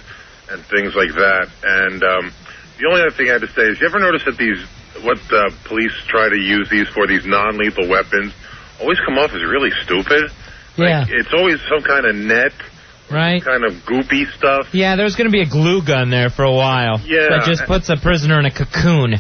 and things like that. And the only other thing I had to say is, you ever notice that what police try to use these for, these non-lethal weapons, always come off as really stupid? Yeah. Like, it's always some kind of net Right. Kind of goopy stuff. Yeah, there's going to be a glue gun there for a while. Yeah. That just puts a prisoner in a cocoon.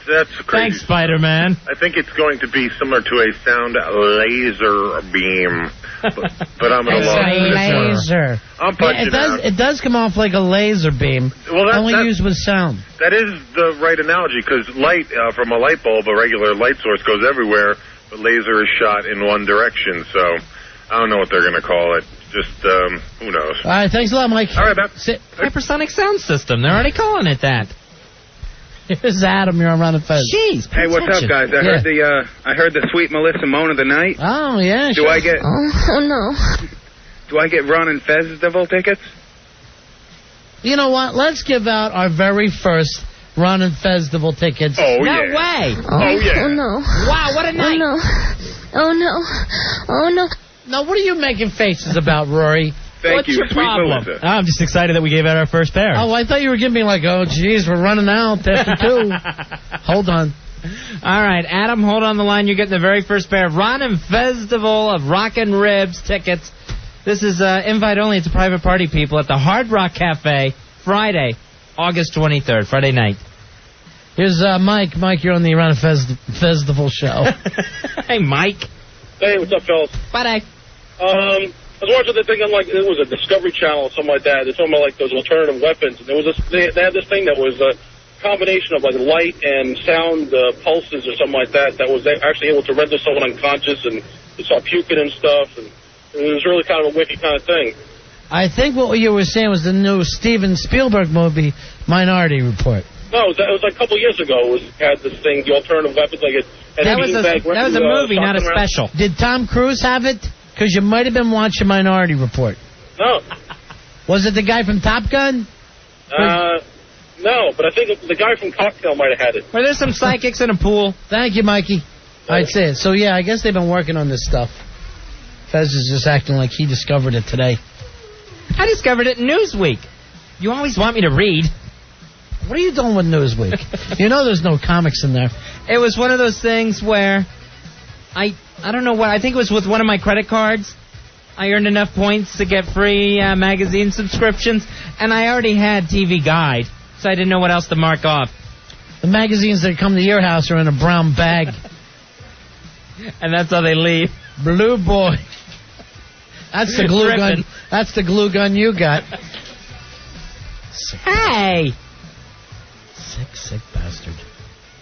That's crazy. Thanks, Spider-Man. I think it's going to be similar to a sound laser beam, but I'm at a loss. Laser. I'm punching out. It does come off like a laser beam, only used with sound. That is the right analogy, because light from a light bulb, a regular light source, goes everywhere, but laser is shot in one direction, so I don't know what they're going to call it. Just, who knows? All right, thanks a lot, Mike. All right, man. Hypersonic sound system. They're already calling it that. Here's Adam. You're on Run and Fez. Jeez. Hey, what's up, guys? I heard the sweet Melissa Moan of the night. Oh yeah. Do I get? Oh no. Do I get Ron and Festival tickets? You know what? Let's give out our very first Ron and Festival tickets. Oh No yeah. way. Oh yeah. Oh no. Wow, what a night. Oh no. Oh no. Oh no. Now, what are you making faces about, Rory? Thank What's you, your sweet problem? Melissa. I'm just excited that we gave out our first pair. Oh, I thought you were giving me like, oh, geez, we're running out after 2. Hold on. All right, Adam, hold on the line. You're getting the very first pair of Ron and Festival of Rockin' Ribs tickets. This is invite only. It's a private party, people, at the Hard Rock Cafe, Friday, August 23rd, Friday night. Here's Mike. Mike, you're on the Ron and Festival show. Hey, Mike. Hey, what's up, fellas? Bye-bye. I was watching the thing on, like, it was a Discovery Channel or something like that. They're talking about, like, those alternative weapons. And there was they had this thing that was a combination of, like, light and sound pulses or something like that was actually able to render someone unconscious, and they saw puking and stuff. And it was really kind of a wicked kind of thing. I think what you were saying was the new Steven Spielberg movie, Minority Report. No, it was like a couple years ago. Had this thing, the alternative weapons, like it. That was a movie, not a special. Did Tom Cruise have it? Because you might have been watching Minority Report. No. Was it the guy from Top Gun? No, but I think the guy from Cocktail might have had it. Were there some psychics in a pool? Thank you, Mikey. I'd say it. So, yeah, I guess they've been working on this stuff. Fez is just acting like he discovered it today. I discovered it in Newsweek. You always want me to read. What are you doing with Newsweek? You know there's no comics in there. It was one of those things where I don't know what. I think it was with one of my credit cards. I earned enough points to get free magazine subscriptions, and I already had TV Guide, so I didn't know what else to mark off. The magazines that come to your house are in a brown bag. And that's how they leave. Blue boy. That's the glue gun. That's the glue gun you got. Hey! Sick bastard.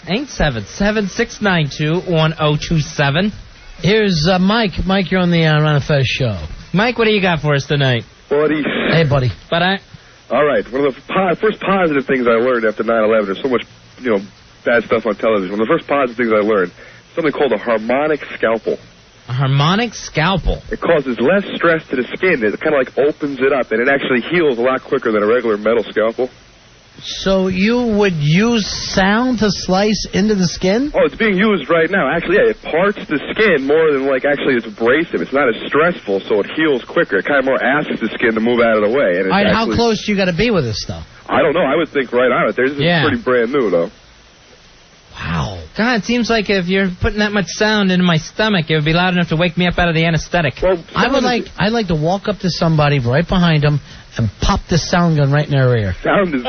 877-692-1027. Here's Mike. Mike, you're on the Ron and Fez show. Mike, what do you got for us tonight? Buddy. Hey, buddy. All right. One of the first positive things I learned after 9/11, there's so much, bad stuff on television. One of the first positive things I learned, something called a harmonic scalpel. A harmonic scalpel? It causes less stress to the skin. It kind of like opens it up, and it actually heals a lot quicker than a regular metal scalpel. So you would use sound to slice into the skin? Oh, it's being used right now. Actually, yeah, it parts the skin more than actually it's abrasive. It's not as stressful, so it heals quicker. It kind of more asks the skin to move out of the way. And all right, how close do you got to be with this stuff? I don't know. I would think right on it. This is pretty brand new, though. Wow. God, it seems like if you're putting that much sound into my stomach, it would be loud enough to wake me up out of the anesthetic. Well, I'd like to walk up to somebody right behind them and pop this sound gun right in their ear. Sound is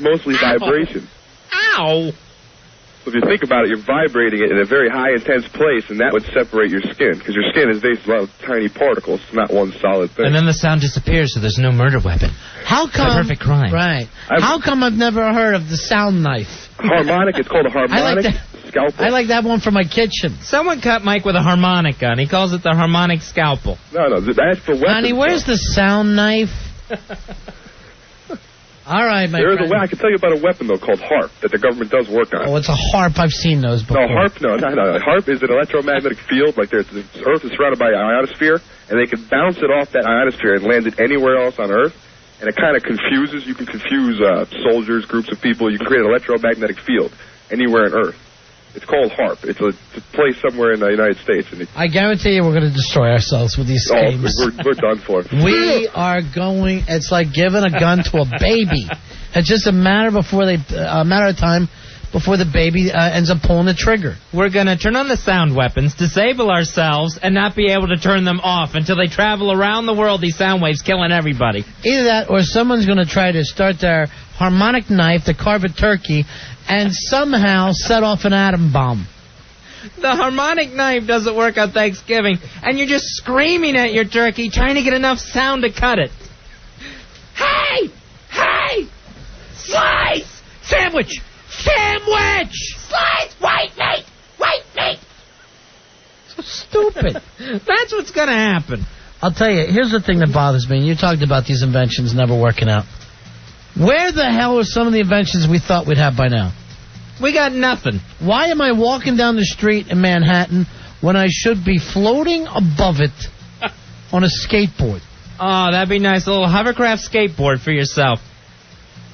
mostly vibration. Ow! So if you think about it, you're vibrating it in a very high intense place, and that would separate your skin, because your skin is based on tiny particles. It's not one solid thing. And then the sound disappears, so there's no murder weapon. How come? It's a perfect crime. Right. How come I've never heard of the sound knife? Harmonic. It's called a harmonic scalpel. I like that one for my kitchen. Someone cut Mike with a harmonic gun. He calls it the harmonic scalpel. No, that's for weapons. Honey, where's the sound knife? All right, my friend. I can tell you about a weapon, though, called HARP, that the government does work on. Oh, it's a HARP. I've seen those before. No, HARP, no. HARP is an electromagnetic field. Like, the Earth is surrounded by an ionosphere, and they can bounce it off that ionosphere and land it anywhere else on Earth, and it kind of confuses. You can confuse soldiers, groups of people. You can create an electromagnetic field anywhere on Earth. It's called HARP. It's a place somewhere in the United States. And I guarantee you we're going to destroy ourselves with these games. We're done for. We are going. It's like giving a gun to a baby. It's just a matter of time before the baby ends up pulling the trigger. We're going to turn on the sound weapons, disable ourselves, and not be able to turn them off until they travel around the world, these sound waves, killing everybody. Either that or someone's going to try to start their harmonic knife to carve a turkey and somehow set off an atom bomb. The harmonic knife doesn't work on Thanksgiving, and you're just screaming at your turkey, trying to get enough sound to cut it. Hey! Hey! Slice! Sandwich! Sandwich! Slice! White meat! White meat! So stupid. That's what's going to happen. I'll tell you, here's the thing that bothers me. You talked about these inventions never working out. Where the hell are some of the inventions we thought we'd have by now? We got nothing. Why am I walking down the street in Manhattan when I should be floating above it on a skateboard? Oh, that'd be nice. A little hovercraft skateboard for yourself.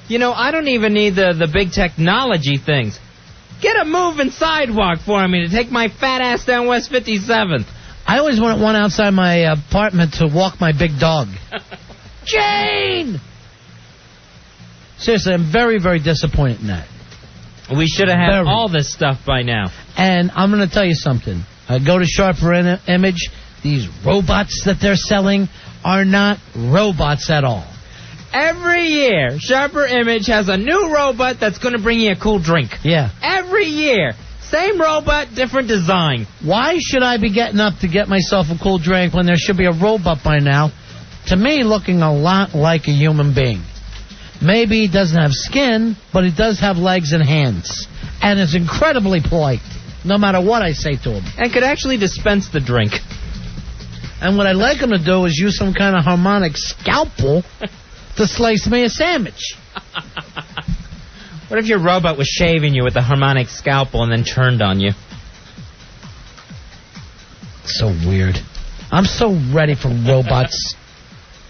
You know, I don't even need the big technology things. Get a moving sidewalk for me to take my fat ass down West 57th. I always wanted one outside my apartment to walk my big dog. Jane! Seriously, I'm very, very disappointed in that. We should have had all this stuff by now. And I'm going to tell you something. Go to Sharper Image. These robots that they're selling are not robots at all. Every year, Sharper Image has a new robot that's going to bring you a cool drink. Yeah. Every year. Same robot, different design. Why should I be getting up to get myself a cool drink when there should be a robot by now, to me, looking a lot like a human being? Maybe he doesn't have skin, but he does have legs and hands. And is incredibly polite, no matter what I say to him. And could actually dispense the drink. And what I'd like him to do is use some kind of harmonic scalpel to slice me a sandwich. What if your robot was shaving you with a harmonic scalpel and then turned on you? So weird. I'm so ready for robots.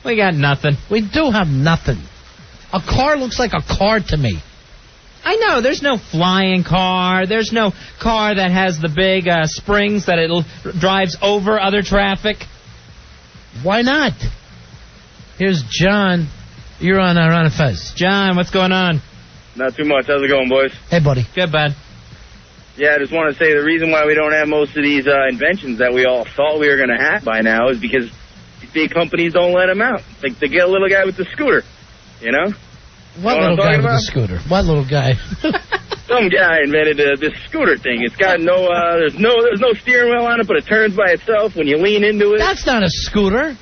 We got nothing. We do have nothing. A car looks like a car to me. I know. There's no flying car. There's no car that has the big springs that it drives over other traffic. Why not? Here's John. You're on Ron and Fez. John, what's going on? Not too much. How's it going, boys? Hey, buddy. Good, bud. Yeah, I just want to say the reason why we don't have most of these inventions that we all thought we were going to have by now is because these big companies don't let them out. Like the little guy with the scooter, you know? What little guy with the scooter? What little guy? Some guy invented this scooter thing. It's got there's no steering wheel on it, but it turns by itself when you lean into it. That's not a scooter.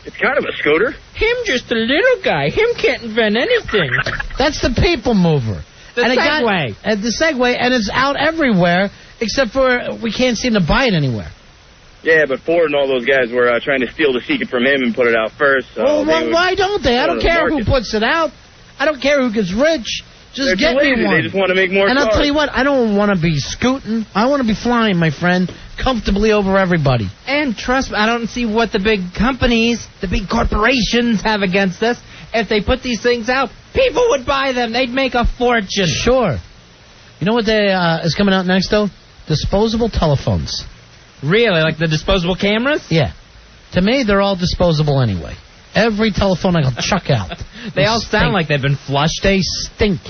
It's kind of a scooter. Him just a little guy. Him can't invent anything. That's the people mover. The Segway. The Segway, and it's out everywhere, except for we can't seem to buy it anywhere. Yeah, but Ford and all those guys were trying to steal the secret from him and put it out first. So well, why don't they? I don't care who puts it out. I don't care who gets rich. Just get me one. They just want to make more And cars. I'll tell you what, I don't want to be scooting. I want to be flying, my friend, comfortably over everybody. And trust me, I don't see what the big companies, the big corporations have against us. If they put these things out, people would buy them. They'd make a fortune. Sure. You know what is coming out next, though? Disposable telephones. Really? Like the disposable cameras? Yeah. To me, they're all disposable anyway. Every telephone I can chuck out. They all sound like they've been flushed. They stink.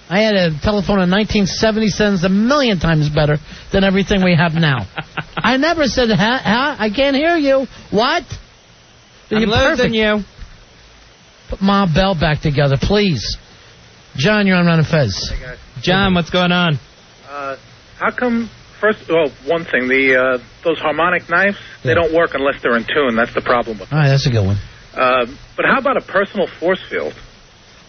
I had a telephone in 1970, sounds a million times better than everything we have now. I never said, I can't hear you. What? I'm losing you. Put Ma Bell back together, please. John, you're on Ron and Fez. Hey, guys. John, what's going on? How come, one thing, those harmonic knives, they don't work unless they're in tune. That's the problem with them. All right, that's a good one. But how about a personal force field?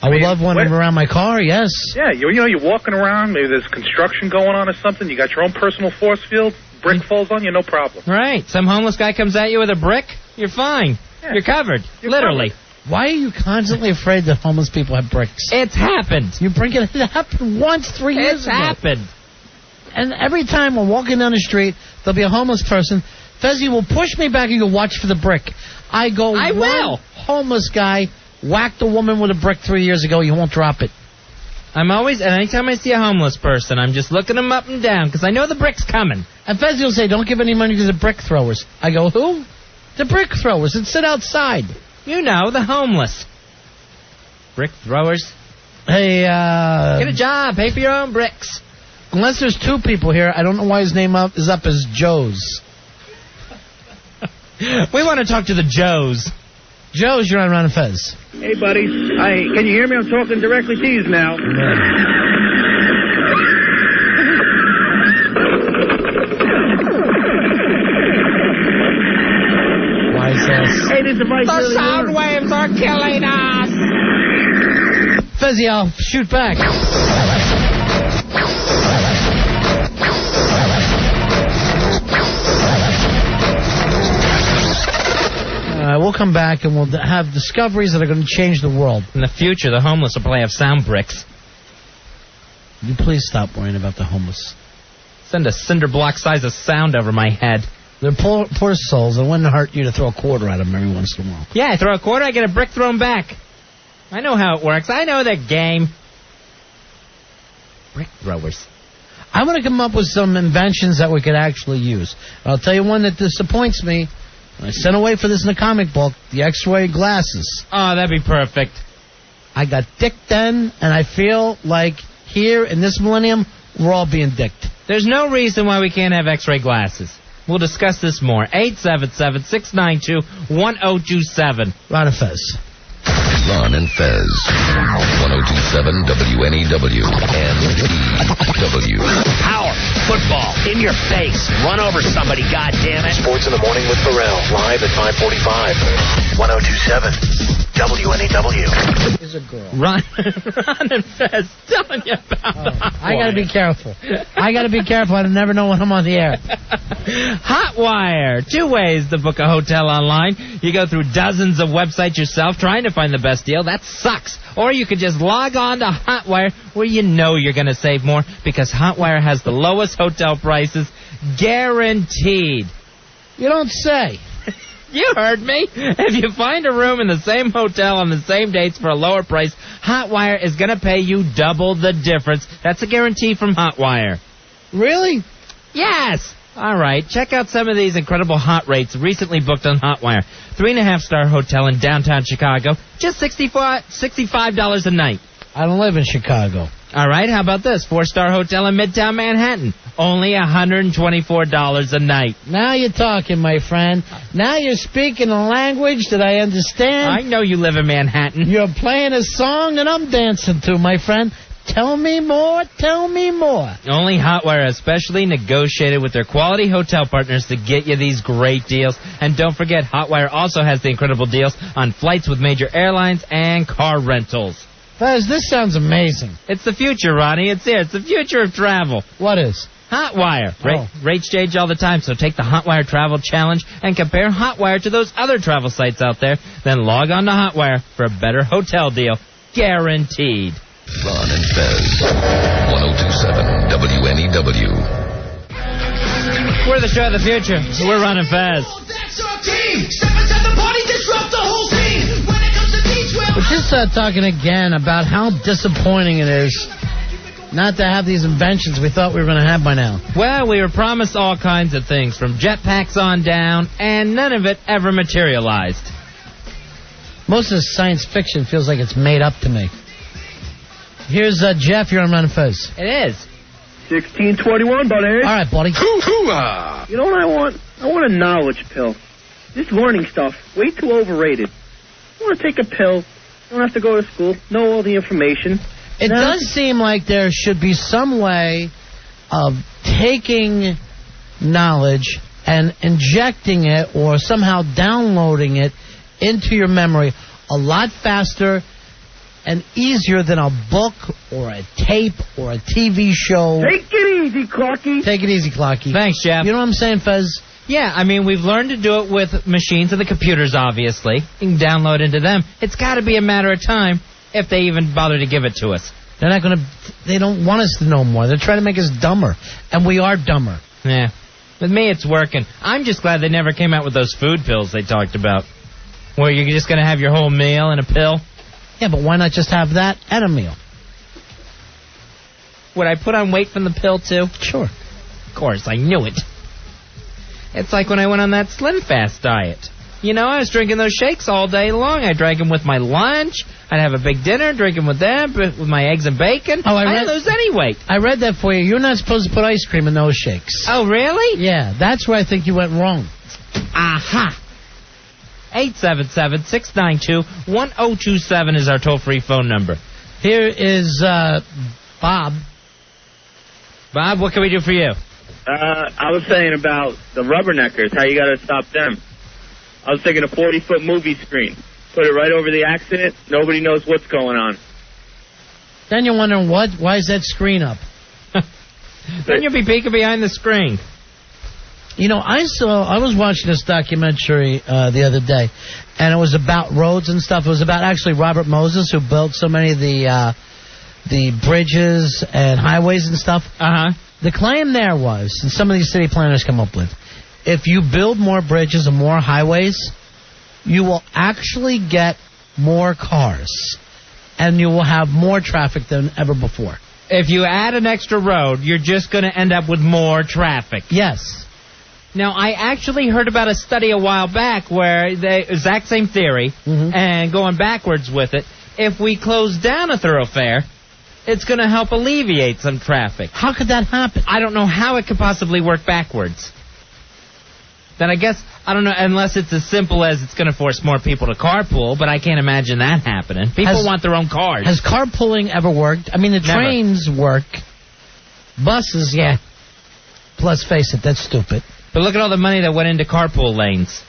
I would love one around my car, yes. Yeah, you're walking around, maybe there's construction going on or something, you got your own personal force field, brick falls on you, no problem. Right. Some homeless guy comes at you with a brick, you're fine. Yeah. You're covered. Literally. Covered. Why are you constantly afraid that homeless people have bricks? It's happened. It happened once 3 years ago. It's happened. And every time we're walking down the street, there'll be a homeless person. Fezzy will push me back and go, watch for the brick. I will. Homeless guy whacked a woman with a brick 3 years ago. You won't drop it. And anytime I see a homeless person, I'm just looking them up and down because I know the brick's coming. And Fezzy will say, don't give any money to the brick throwers. I go, who? The brick throwers that sit outside. You know, the homeless. Brick throwers. Hey, Get a job. Pay for your own bricks. Unless there's two people here, I don't know why his name is up as Joe's. We want to talk to the Joes. Joe's, you're on Ron and Fez. Hey, buddy. Can you hear me? I'm talking directly to you now. Why is this? Hey, this device The really sound works. waves are killing us. Fezzy, I'll shoot back. We'll come back and we'll have discoveries that are going to change the world. In the future, the homeless will probably have sound bricks. You please stop worrying about the homeless. Send a cinder block size of sound over my head. They're poor souls. It wouldn't hurt you to throw a quarter at them every once in a while. Yeah, I throw a quarter, I get a brick thrown back. I know how it works. I know the game. Brick throwers. I want to come up with some inventions that we could actually use. I'll tell you one that disappoints me. I sent away for this in a comic book, the X-ray glasses. Oh, that'd be perfect. I got dicked then, and I feel like here in this millennium, we're all being dicked. There's no reason why we can't have X-ray glasses. We'll discuss this more. 877-692-1027. Ron and Fez. Ron and Fez. 1027 WNEW and EW. Power, football, in your face. Run over somebody, goddammit. Sports in the Morning with Pharrell, live at 545. 1027 WNEW. Is a girl. Ron and Fez telling you about I gotta be careful. I never know when I'm on the air. Hotwire. 2 ways to book a hotel online. You go through dozens of websites yourself trying to find the best deal. That sucks. Or you could just log on to Hotwire where you know you're going to save more because Hotwire has the lowest hotel prices guaranteed. You don't say. You heard me. If you find a room in the same hotel on the same dates for a lower price, Hotwire is going to pay you double the difference. That's a guarantee from Hotwire. Really? Yes. All right. Check out some of these incredible hot rates recently booked on Hotwire. 3.5-star hotel in downtown Chicago, just $65 a night. I don't live in Chicago. All right. How about this? 4-star hotel in Midtown Manhattan, only $124 a night. Now you're talking, my friend. Now you're speaking a language that I understand. I know you live in Manhattan. You're playing a song that I'm dancing to, my friend. Tell me more, tell me more. Only Hotwire has specially negotiated with their quality hotel partners to get you these great deals. And don't forget, Hotwire also has the incredible deals on flights with major airlines and car rentals. Fez, this sounds amazing. It's the future, Ronnie. It's here. It's the future of travel. What is? Hotwire. Rates change all the time, so take the Hotwire Travel Challenge and compare Hotwire to those other travel sites out there. Then log on to Hotwire for a better hotel deal. Guaranteed. Ron and Fez. 1027 WNEW. We're the show of the future. We're Ron and Fez. We're just talking again about how disappointing it is not to have these inventions we thought we were going to have by now. Well, we were promised all kinds of things, from jetpacks on down, and none of it ever materialized. Most of the science fiction feels like it's made up to me. Here's Jeff. You're on Ron and Fez. It is. 1621, buddy. All right, buddy. Hoo-hoo-ah. You know what I want? I want a knowledge pill. This learning stuff, way too overrated. I want to take a pill. Don't have to go to school. Know all the information. It does seem like there should be some way of taking knowledge and injecting it or somehow downloading it into your memory a lot faster and easier than a book or a tape or a TV show. Take it easy, Clarky. Take it easy, Clarky. Thanks, Jeff. You know what I'm saying, Fez? Yeah, I mean, we've learned to do it with machines and the computers, obviously. You can download into them. It's got to be a matter of time if they even bother to give it to us. They're not going to... They don't want us to know more. They're trying to make us dumber. And we are dumber. Yeah. With me, it's working. I'm just glad they never came out with those food pills they talked about. Where you're just going to have your whole meal in a pill. Yeah, but why not just have that and a meal? Would I put on weight from the pill, too? Sure. Of course, I knew it. It's like when I went on that Slim Fast diet. You know, I was drinking those shakes all day long. I drank them with my lunch. I'd have a big dinner, drink them with them, with my eggs and bacon. Oh, I didn't lose any weight. I read that for you. You're not supposed to put ice cream in those shakes. Oh, really? Yeah, that's where I think you went wrong. Aha. 877-692-1027 is our toll-free phone number. Here is Bob. Bob, what can we do for you? I was saying about the rubberneckers, how you got to stop them. I was thinking a 40-foot movie screen. Put it right over the accident. Nobody knows what's going on. Then you're wondering, why is that screen up? Then you'll be peeking behind the screen. You know, I was watching this documentary the other day, and it was about roads and stuff. It was about actually Robert Moses, who built so many of the bridges and highways and stuff. Uh-huh. The claim there was, and some of these city planners come up with, if you build more bridges and more highways, you will actually get more cars, and you will have more traffic than ever before. If you add an extra road, you're just going to end up with more traffic. Yes. Now, I actually heard about a study a while back where the exact same theory, and going backwards with it, if we close down a thoroughfare, it's going to help alleviate some traffic. How could that happen? I don't know how it could possibly work backwards. Then I guess, I don't know, unless it's as simple as it's going to force more people to carpool, but I can't imagine that happening. People want their own cars. Has carpooling ever worked? I mean, the trains work. Buses, yeah. Plus, face it, that's stupid. But look at all the money that went into carpool lanes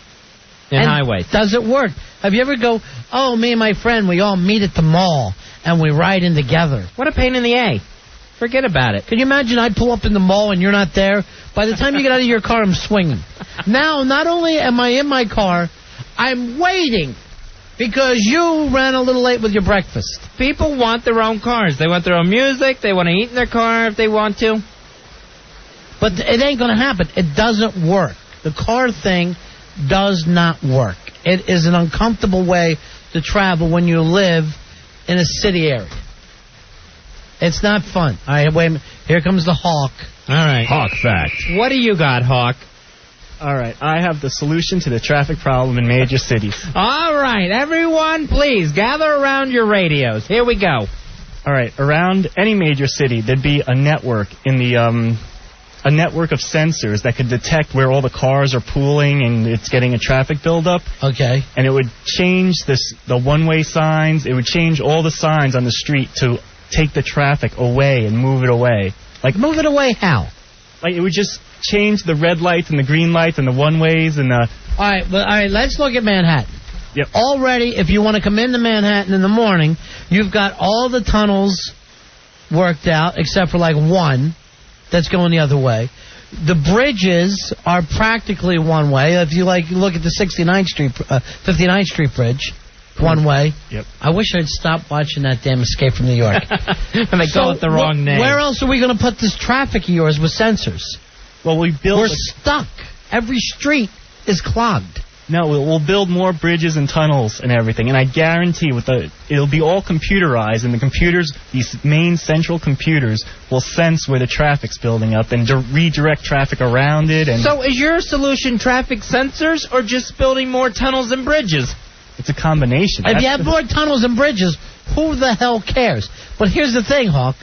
and highways. Does it work? Have you ever go, oh, me and my friend, we all meet at the mall, and we ride in together? What a pain in the A. Forget about it. Can you imagine I pull up in the mall and you're not there? By the time you get out of your car, I'm swinging. Now, not only am I in my car, I'm waiting because you ran a little late with your breakfast. People want their own cars. They want their own music. They want to eat in their car if they want to. But it ain't going to happen. It doesn't work. The car thing does not work. It is an uncomfortable way to travel when you live in a city area. It's not fun. All right, wait a minute. Here comes the Hawk. All right. Hawk fact. What do you got, Hawk? All right, I have the solution to the traffic problem in major cities. All right, everyone, please gather around your radios. Here we go. All right, around any major city, there'd be a network in the a network of sensors that could detect where all the cars are pooling and it's getting a traffic buildup. Okay. And it would change the one-way signs. It would change all the signs on the street to take the traffic away and move it away. Like, move it away how? Like, it would just change the red lights and the green lights and the one-ways and the... All right, let's look at Manhattan. Yep. Already, if you want to come into Manhattan in the morning, you've got all the tunnels worked out, except for, like, one that's going the other way. The bridges are practically one way. If you, like, look at the 59th Street Bridge, one way. Yep. I wish I'd stopped watching that damn Escape from New York. And they call it the wrong name. Where else are we going to put this traffic of yours with sensors? Well, we're stuck. Every street is clogged. No, we'll build more bridges and tunnels and everything, and I guarantee it'll be all computerized, and the computers, these main central computers, will sense where the traffic's building up and redirect traffic around it. And so is your solution traffic sensors or just building more tunnels and bridges? It's a combination. If you have more tunnels and bridges, who the hell cares? But here's the thing, Hawk.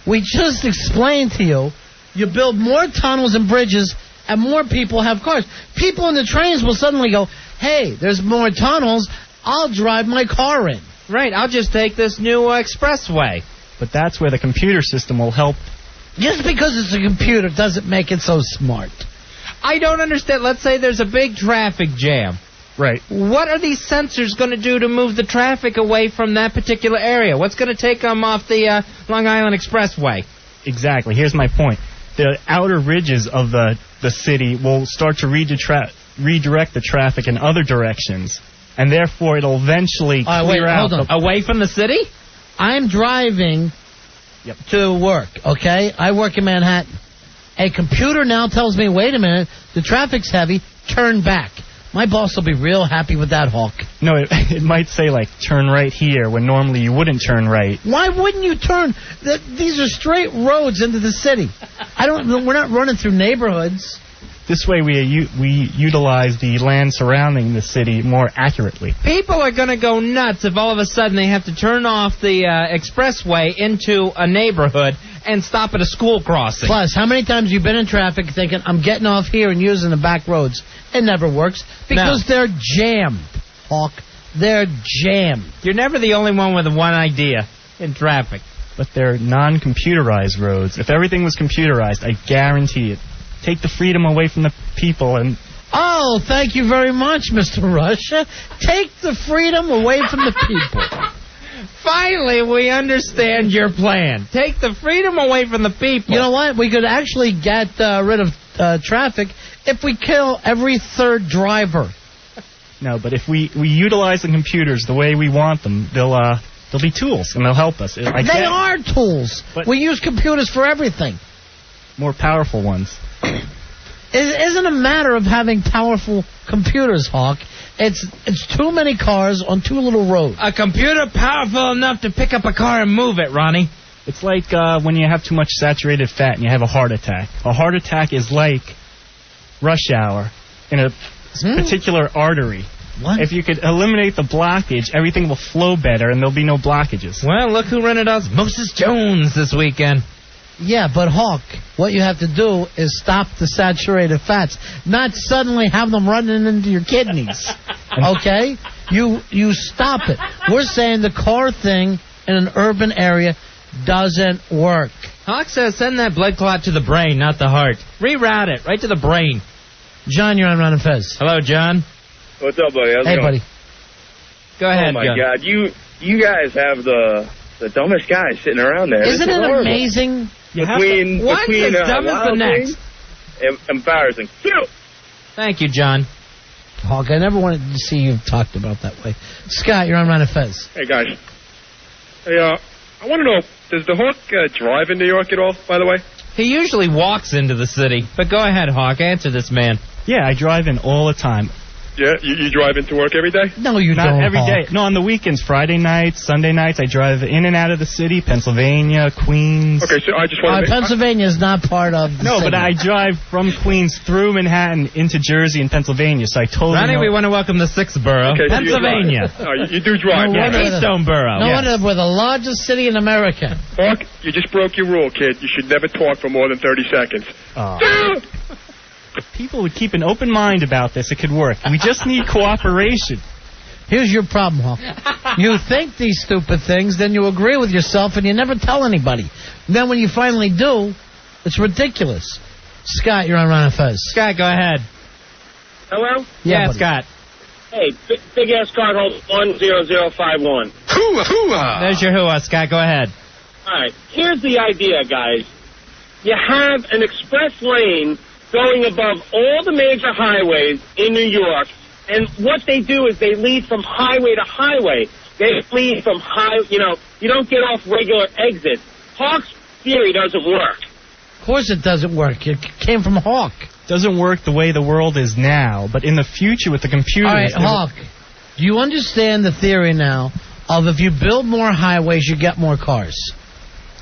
We just explained to you, you build more tunnels and bridges and more people have cars. People in the trains will suddenly go, hey, there's more tunnels, I'll drive my car in. Right, I'll just take this new expressway. But that's where the computer system will help. Just because it's a computer doesn't make it so smart. I don't understand. Let's say there's a big traffic jam. Right. What are these sensors going to do to move the traffic away from that particular area? What's going to take them off the Long Island Expressway? Exactly. Here's my point. The outer ridges of the city will start to redirect the traffic in other directions, and therefore it'll eventually clear out. Hold on. Away from the city? I'm driving to work, okay? I work in Manhattan. A computer now tells me, wait a minute, the traffic's heavy, turn back. My boss will be real happy with that, Hawk. No, it might say, like, turn right here, when normally you wouldn't turn right. Why wouldn't you turn? These are straight roads into the city. We're not running through neighborhoods. This way we utilize the land surrounding the city more accurately. People are going to go nuts if all of a sudden they have to turn off the expressway into a neighborhood and stop at a school crossing. Plus, how many times you've been in traffic thinking, I'm getting off here and using the back roads? It never works because they're jammed, Hawk. They're jammed. You're never the only one with one idea in traffic. But they're non-computerized roads. If everything was computerized, I guarantee it. Take the freedom away from the people and... Oh, thank you very much, Mr. Russia. Take the freedom away from the people. Finally, we understand your plan. Take the freedom away from the people. You know what? We could actually get rid of traffic if we kill every third driver. No, but if we utilize the computers the way we want them, they'll be tools, and they'll help us. They are tools. We use computers for everything. More powerful ones. It isn't a matter of having powerful computers, Hawk. It's too many cars on too little roads. A computer powerful enough to pick up a car and move it, Ronnie. It's like when you have too much saturated fat and you have a heart attack. A heart attack is like rush hour in a particular artery. What? If you could eliminate the blockage, everything will flow better and there'll be no blockages. Well, look who rented us Moses Jones this weekend. Yeah, but Hawk, what you have to do is stop the saturated fats, not suddenly have them running into your kidneys. Okay? You stop it. We're saying the car thing in an urban area doesn't work. Hawk says send that blood clot to the brain, not the heart. Reroute it right to the brain. John, you're on Ron and Fez. Hello, John. What's up, buddy? How's it Hey, going? buddy. Go ahead, Oh, my John. God. You guys have the dumbest guys sitting around there. Isn't This is it horrible. amazing? One's as dumb as the next. Embarrassing. Thank you, John. Hawk, I never wanted to see you talked about that way. Scott, you're on Ron and Fez. Hey, guys. Hey, I want to know, does the Hawk drive in New York at all, by the way? He usually walks into the city. But go ahead, Hawk. Answer this man. Yeah, I drive in all the time. Yeah, you drive into work every day? No, you Not don't, every Hawk. day. No, on the weekends, Friday nights, Sunday nights, I drive in and out of the city, Pennsylvania, Queens. Okay, so I just want to... Pennsylvania is not part of the No, city. but I drive from Queens through Manhattan into Jersey and Pennsylvania, so I totally Ronnie, know. we want to welcome the sixth borough, Okay, so Pennsylvania. you do drive. No yeah. wonder Keystone Borough. No wonder we're the largest city in America. Hawk, you just broke your rule, kid. You should never talk for more than 30 seconds. Oh. People would keep an open mind about this. It could work. We just need cooperation. Here's your problem, Hawk. You think these stupid things, then you agree with yourself, and you never tell anybody. Then when you finally do, it's ridiculous. Scott, you're on Ron and Fez. Scott, go ahead. Hello? Yeah, buddy. Scott. Hey, big ass card hold 10051. There's your hooah, Scott. Go ahead. All right, here's the idea, guys. You have an express lane going above all the major highways in New York, and what they do is they lead from highway to highway. They lead from you don't get off regular exits. Hawk's theory doesn't work. Of course it doesn't work. It came from Hawk. Doesn't work the way the world is now, but in the future with the computers... All right, Hawk, do you understand the theory now of if you build more highways, you get more cars?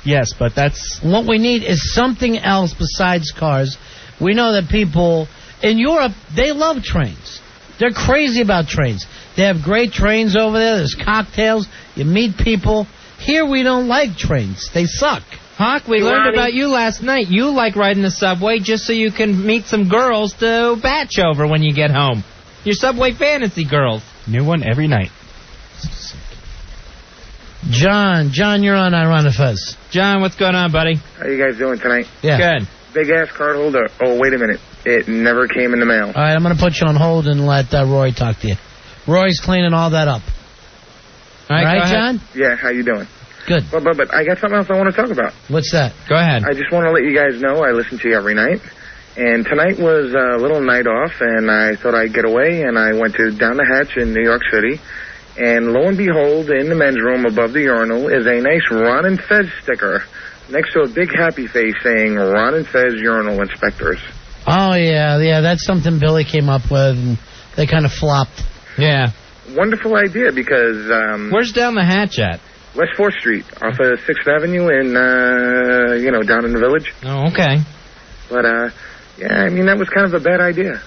Yes, but that's... What we need is something else besides cars. We know that people in Europe, they love trains. They're crazy about trains. They have great trains over there. There's cocktails. You meet people. Here we don't like trains. They suck. Hawk, we learned about you last night. You like riding the subway just so you can meet some girls to batch over when you get home. Your subway fantasy girls. New one every night. John, you're on Ron and Fez. John, what's going on, buddy? How you guys doing tonight? Yeah. Good. Big ass card holder. Oh, wait a minute. It never came in the mail. All right, I'm going to put you on hold and let Roy talk to you. Roy's cleaning all that up. All right, John? Yeah, how you doing? Good. But I got something else I want to talk about. What's that? Go ahead. I just want to let you guys know I listen to you every night. And tonight was a little night off, and I thought I'd get away, and I went to Down the Hatch in New York City. And lo and behold, in the men's room above the urinal is a nice Ron and Fez sticker next to a big happy face saying Ron and Fez urinal inspectors. Oh, yeah, that's something Billy came up with, and they kind of flopped. Yeah. Wonderful idea, because... Where's Down the Hatch at? West 4th Street, off of 6th Avenue in, down in the village. Oh, okay. But, Yeah, I mean, that was kind of a bad idea.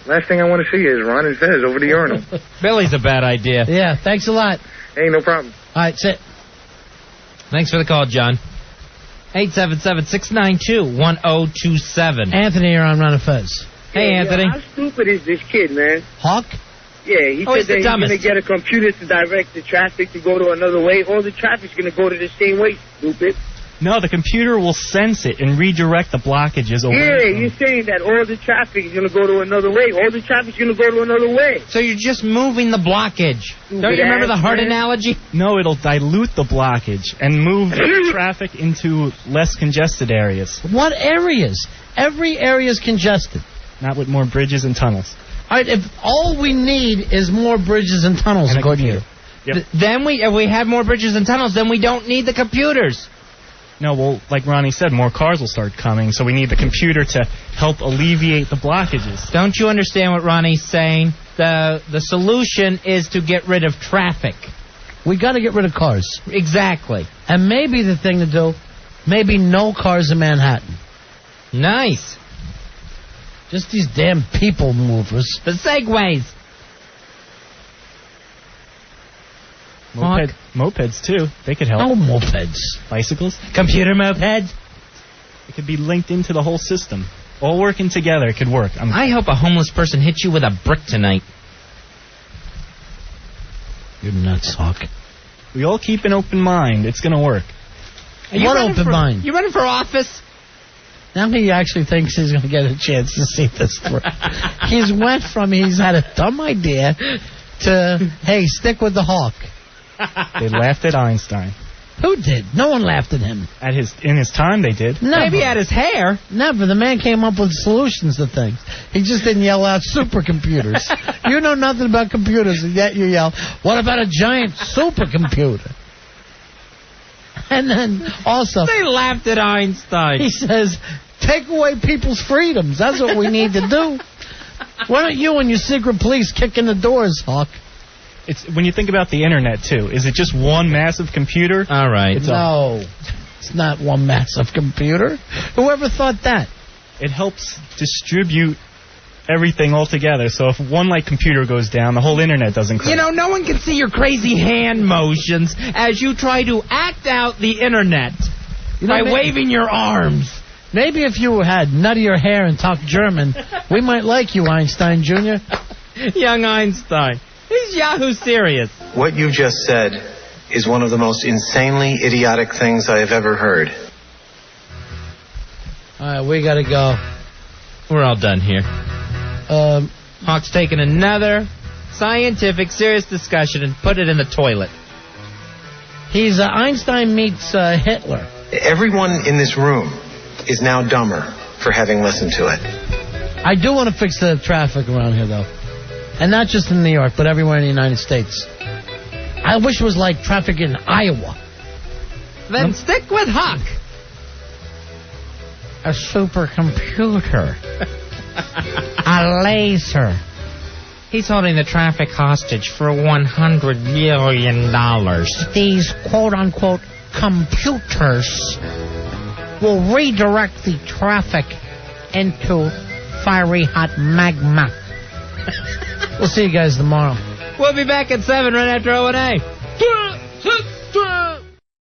Last thing I want to see is Ron and Fez over the urinal. Billy's a bad idea. Yeah, thanks a lot. Hey, no problem. All right, sit. Thanks for the call, John. 877-692-1027. Anthony, you're on Ron and Fez. Hey, Anthony. How stupid is this kid, man? Hawk? Yeah, he said that he's going to get a computer to direct the traffic to go to another way. All the traffic's going to go to the same way, stupid. No, the computer will sense it and redirect the blockages away. Yeah, you're saying that all the traffic is going to go to another way. All the traffic's going to go to another way. So you're just moving the blockage. Don't you remember the heart analogy? No, it'll dilute the blockage and move traffic into less congested areas. What areas? Every area is congested. Not with more bridges and tunnels. All right, if all we need is more bridges and tunnels, And a according to you. Yep. Then if we have more bridges and tunnels, then we don't need the computers. No, well, like Ronnie said, more cars will start coming, so we need the computer to help alleviate the blockages. Don't you understand what Ronnie's saying? The solution is to get rid of traffic. We got to get rid of cars. Exactly. And maybe the thing to do, maybe no cars in Manhattan. Nice. Just these damn people movers. The segways. Mopeds, too. They could help. No mopeds. Bicycles. Computer mopeds. It could be linked into the whole system. All working together, it could work. I hope a homeless person hits you with a brick tonight. You're nuts, Hawk. We all keep an open mind. It's going to work. What open mind? You running for office? Now he actually thinks he's going to get a chance to see this through. He's went from he's had a dumb idea to, hey, stick with the Hawk. They laughed at Einstein. Who did? No one laughed at him. In his time, they did. Never. Maybe at his hair. Never. The man came up with solutions to things. He just didn't yell out supercomputers. You know nothing about computers, and yet you yell, what about a giant supercomputer? And then also... They laughed at Einstein. He says, take away people's freedoms. That's what we need to do. Why don't you and your secret police kick in the doors, Hawk? It's when you think about the internet too. Is it just one massive computer? All right. It's not one massive computer. Whoever thought that? It helps distribute everything all together. So if one computer goes down, the whole internet doesn't crash. You know, no one can see your crazy hand motions as you try to act out the internet by waving your arms. Maybe if you had nuttier hair and talked German, we might like you, Einstein Jr. Young Einstein. He's Yahoo serious. What you just said is one of the most insanely idiotic things I have ever heard. All right, we got to go. We're all done here. Hawk's taking another scientific, serious discussion and put it in the toilet. He's Einstein meets Hitler. Everyone in this room is now dumber for having listened to it. I do want to fix the traffic around here, though. And not just in New York, but everywhere in the United States. I wish it was like traffic in Iowa. Then stick with Hawk. A supercomputer. A laser. He's holding the traffic hostage for $100 million. These quote-unquote computers will redirect the traffic into fiery hot magma. We'll see you guys tomorrow. We'll be back at 7 right after O&A.